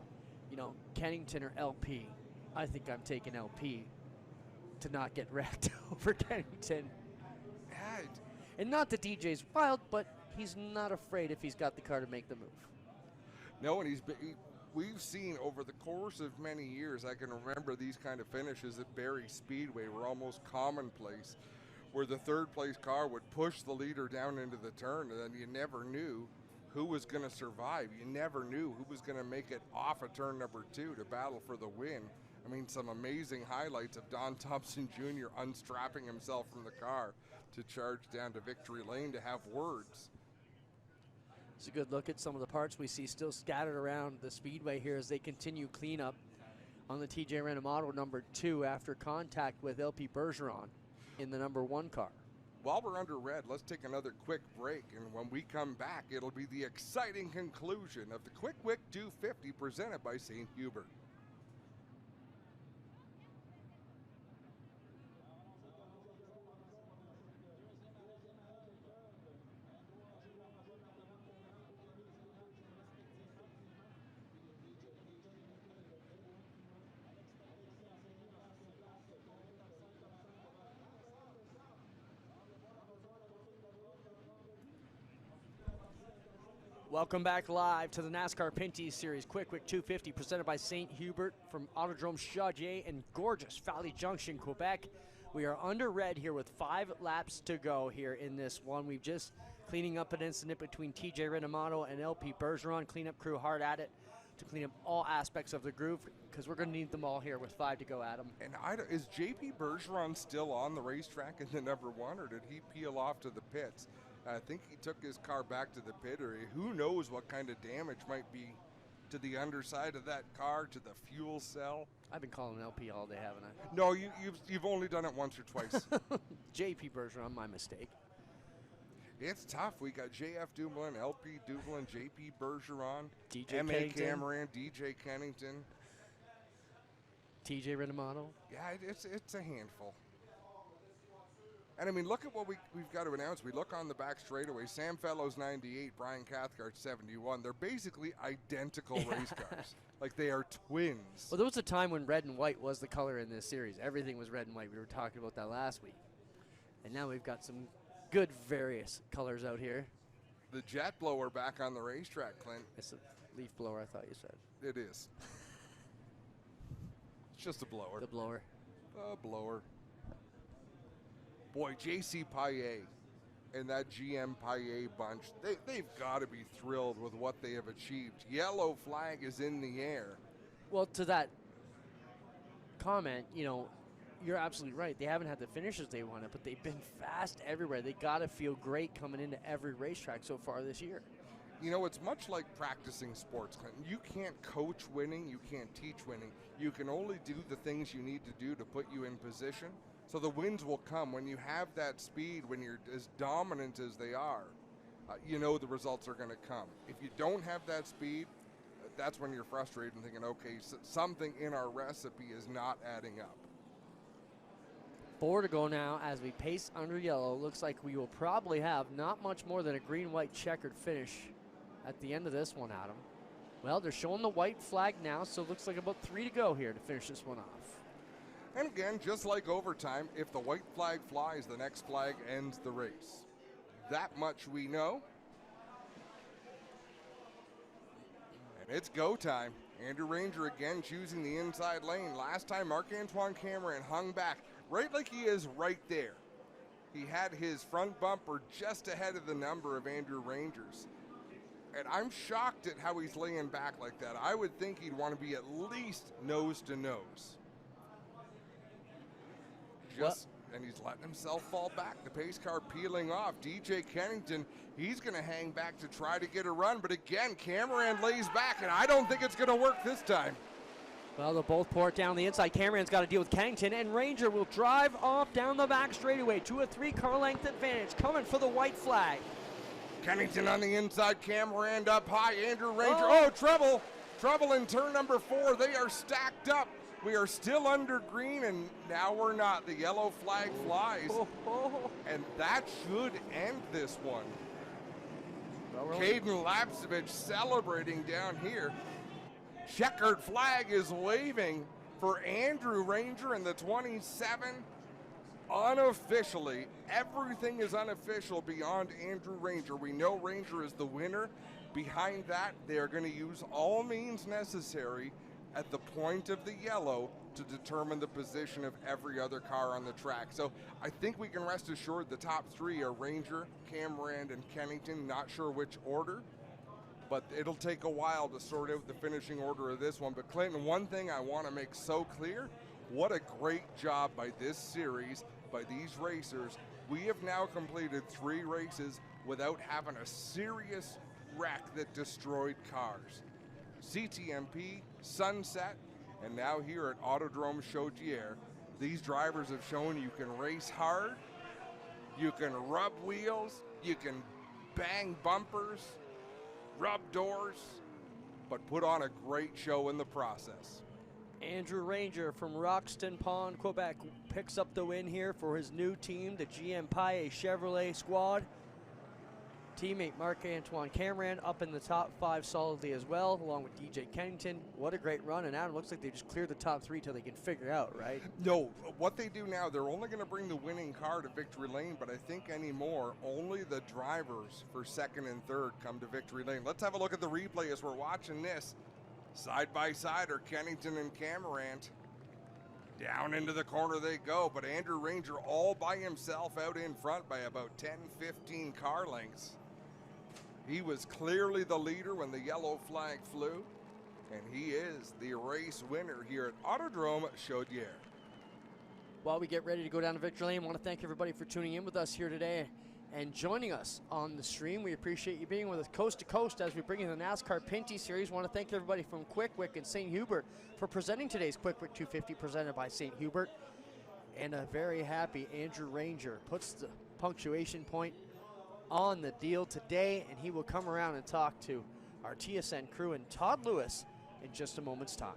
Kennington or LP, I think I'm taking LP to not get wrecked over Kennington. And not that DJ's wild, but he's not afraid if he's got the car to make the move. No, and we've seen over the course of many years, I can remember these kind of finishes at Barrie Speedway were almost commonplace, where the 3rd place car would push the leader down into the turn, and then you never knew who was going to survive. You never knew who was going to make it off of turn number 2 to battle for the win. I mean, some amazing highlights of Don Thompson Jr. unstrapping himself from the car to charge down to victory lane to have words. It's a good look at some of the parts we see still scattered around the speedway here as they continue cleanup on the TJ Renamato number 2 after contact with LP Bergeron in the number 1 car. While we're under red, let's take another quick break, and when we come back, it'll be the exciting conclusion of the Quick Wick 250 presented by St. Hubert. Welcome back live to the NASCAR Pinty Series Quick Wick 250 presented by St. Hubert from Autodrome Chaudière in gorgeous Valley Junction, Quebec. We are under red here with 5 laps to go here in this one. We've just cleaning up an incident between TJ Renamato and LP Bergeron. Cleanup crew hard at it to clean up all aspects of the groove because we're going to need them all here with 5 to go, Adam. And is JP Bergeron still on the racetrack in the number 1, or did he peel off to the pits? I think he took his car back to the pit area. Who knows what kind of damage might be to the underside of that car, to the fuel cell. I've been calling LP all day, haven't I? No, you've only done it once or twice. JP Bergeron, my mistake. It's tough. We got JF Dumoulin, LP Dumoulin, JP Bergeron, DJ M.A. Kennington. Cameron, DJ Kennington. TJ Renamato. Yeah, it's a handful. And I mean, look at what we've got to announce. We look on the back straightaway. Sam Fellows 98, Brian Cathcart 71. They're basically identical race cars. Like they are twins. Well, there was a time when red and white was the color in this series. Everything was red and white. We were talking about that last week. And now we've got some good various colors out here. The jet blower back on the racetrack, Clint. It's a leaf blower, I thought you said. It is. It's just a blower. The blower. A blower. Boy, J.C. Payet and that GM Payet bunch, they've got to be thrilled with what they have achieved. Yellow flag is in the air. Well, to that comment, you're absolutely right. They haven't had the finishes they wanted, but they've been fast everywhere. They got to feel great coming into every racetrack so far this year. You know, it's much like practicing sports, Clinton. You can't coach winning, you can't teach winning. You can only do the things you need to do to put you in position. So the wins will come. When you have that speed, when you're as dominant as they are, you know the results are going to come. If you don't have that speed, that's when you're frustrated and thinking, okay, something in our recipe is not adding up. 4 to go now as we pace under yellow. Looks like we will probably have not much more than a green-white checkered finish at the end of this one, Adam. Well, they're showing the white flag now, so it looks like about 3 to go here to finish this one off. And again, just like overtime, if the white flag flies, the next flag ends the race. That much we know. And it's go time. Andrew Ranger again choosing the inside lane. Last time, Marc-Antoine Cameron hung back, right like he is right there. He had his front bumper just ahead of the number of Andrew Ranger's. And I'm shocked at how he's laying back like that. I would think he'd want to be at least nose to nose. And he's letting himself fall back. The pace car peeling off. DJ Kennington, he's going to hang back to try to get a run. But again, Cameron lays back, and I don't think it's going to work this time. Well, they'll both pour it down the inside. Cameron's got to deal with Kennington, and Ranger will drive off down the back straightaway to a 3-car length advantage, coming for the white flag. Kennington on the inside, Cameron up high, Andrew Ranger. Oh, trouble. Trouble in turn number 4. They are stacked up. We are still under green, and now we're not. The yellow flag flies, and that should end this one. Caden Lapsevich celebrating down here. Checkered flag is waving for Andrew Ranger in the 27. Unofficially, everything is unofficial beyond Andrew Ranger. We know Ranger is the winner. Behind that, they are going to use all means necessary at the point of the yellow to determine the position of every other car on the track. So I think we can rest assured the top 3 are Ranger, Cameron, and Kennington. Not sure which order, but it'll take a while to sort out the finishing order of this one. But Clinton, one thing I want to make so clear, what a great job by this series, by these racers. We have now completed 3 races without having a serious wreck that destroyed cars. CTMP, Sunset, and now here at Autodrome Chaudière, these drivers have shown you can race hard, you can rub wheels, you can bang bumpers, rub doors, but put on a great show in the process. Andrew Ranger from Roxton Pond, Quebec, picks up the win here for his new team, the GM Paye Chevrolet squad. Teammate Marc-Antoine Cameron up in the top 5 solidly as well, along with DJ Kennington. What a great run, and Adam, looks like they just cleared the top 3 till they can figure out, right? No, what they do now, they're only going to bring the winning car to victory lane, but I think anymore, only the drivers for 2nd and 3rd come to victory lane. Let's have a look at the replay as we're watching this. Side by side are Kennington and Cameron. Down into the corner they go, but Andrew Ranger all by himself out in front by about 10, 15 car lengths. He was clearly the leader when the yellow flag flew, and he is the race winner here at Autodrome Chaudière. While we get ready to go down to victory lane, I want to thank everybody for tuning in with us here today and joining us on the stream. We appreciate you being with us coast to coast as we bring in the NASCAR Pinty Series. I want to thank everybody from Quick Wick and St. Hubert for presenting today's Quick Wick 250 presented by St. Hubert. And a very happy Andrew Ranger puts the punctuation point on the deal today, and he will come around and talk to our TSN crew and Todd Lewis in just a moment's time.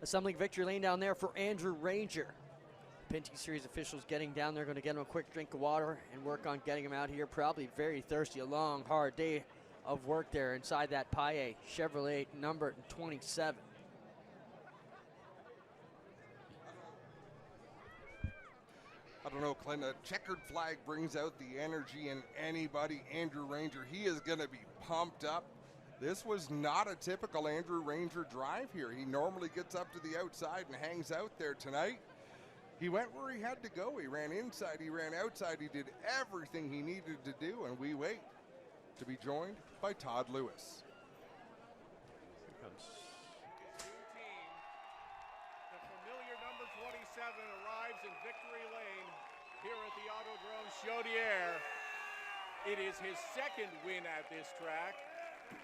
Assembling victory lane down there for Andrew Ranger. Pinty Series officials getting down there, going to get him a quick drink of water and work on getting him out here. Probably very thirsty, a long, hard day of work there inside that Paye Chevrolet number 27. I don't know, Clint, a checkered flag brings out the energy in anybody. Andrew Ranger, he is going to be pumped up. This was not a typical Andrew Ranger drive here. He normally gets up to the outside and hangs out there tonight. He went where he had to go. He ran inside, he ran outside, he did everything he needed to do, and we wait to be joined by Todd Lewis. Here comes. His new team, the familiar number 27, arrives in victory lane here at the Autodrome Chaudière. It is his second win at this track.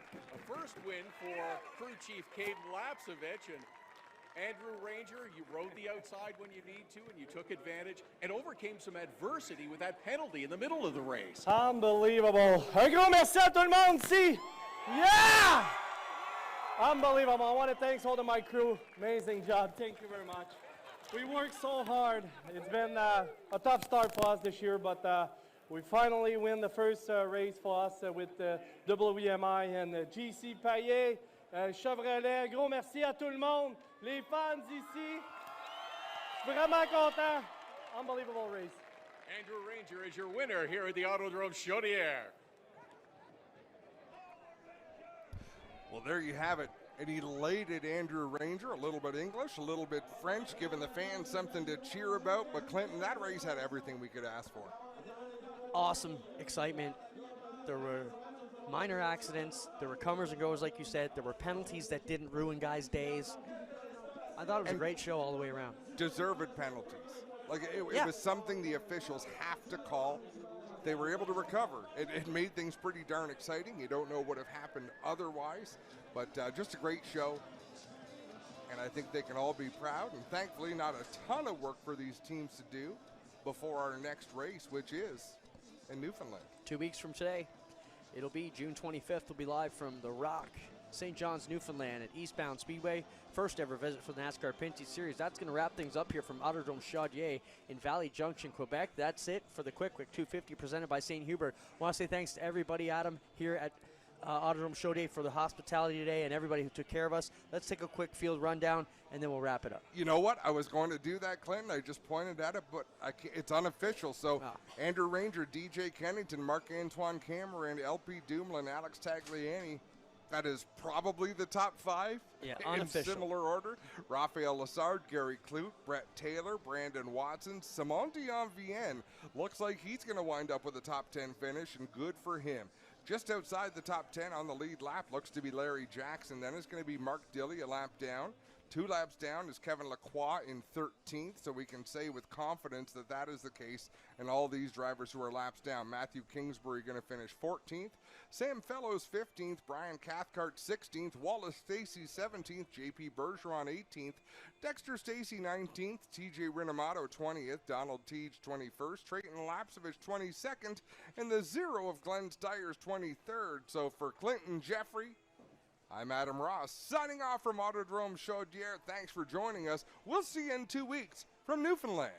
A first win for crew chief Caden Lapsevich, and Andrew Ranger, you rode the outside when you need to, and you took advantage and overcame some adversity with that penalty in the middle of the race. Unbelievable. Un gros merci à tout le monde ici. Yeah! Unbelievable. I want to thank all of my crew. Amazing job. Thank you very much. We worked so hard. It's been a tough start for us this year, but we finally win the first race for us with WMI and GC Payet, Chevrolet. Gros merci à tout le monde. Les fans ici. Je suis vraiment content. Unbelievable race. Andrew Ranger is your winner here at the Autodrome Chaudière. Well, there you have it. An elated Andrew Ranger, a little bit English, a little bit French, giving the fans something to cheer about. But Clinton, that race had everything we could ask for. Awesome excitement. There were minor accidents. There were comers and goers, like you said. There were penalties that didn't ruin guys' days. I thought it was a great show all the way around. Deserved penalties. Like it was something the officials have to call. They were able to recover. It made things pretty darn exciting. You don't know what would have happened otherwise, but just a great show. And I think they can all be proud. And thankfully, not a ton of work for these teams to do before our next race, which is in Newfoundland. 2 weeks from today, it'll be June 25th. We'll be live from The Rock, St. John's, Newfoundland at Eastbound Speedway. First ever visit for the NASCAR Pinty Series. That's going to wrap things up here from Autodrome Chaudière in Valley Junction, Quebec. That's it for the Quick 250 presented by St. Hubert. I want to say thanks to everybody, Adam, here at Autodrome Chaudière for the hospitality today and everybody who took care of us. Let's take a quick field rundown, and then we'll wrap it up. You know what? I was going to do that, Clinton. I just pointed at it, but it's unofficial. So Andrew Ranger, DJ Kennington, Marc-Antoine Cameron, LP Dumoulin, Alex Tagliani. That is probably the top five in unofficial. Similar order. Raphael Lessard, Gary Clute, Brett Taylor, Brandon Watson, Simon Dion-Vienne. Looks like he's going to wind up with a top 10 finish, and good for him. Just outside the top 10 on the lead lap looks to be Larry Jackson. Then it's going to be Mark Dilley, a lap down. 2 laps down is Kevin Lacroix in 13th, so we can say with confidence that that is the case. And all these drivers who are laps down. Matthew Kingsbury going to finish 14th. Sam Fellows 15th. Brian Cathcart 16th. Wallace Stacey 17th. JP Bergeron 18th. Dexter Stacey 19th. TJ Rinamato 20th. Donald Teege 21st. Trayton Lapsevich 22nd. And the zero of Glenn Steyer's 23rd. So for Clinton Jeffrey, I'm Adam Ross, signing off from Autodrome Chaudière. Thanks for joining us. We'll see you in 2 weeks from Newfoundland.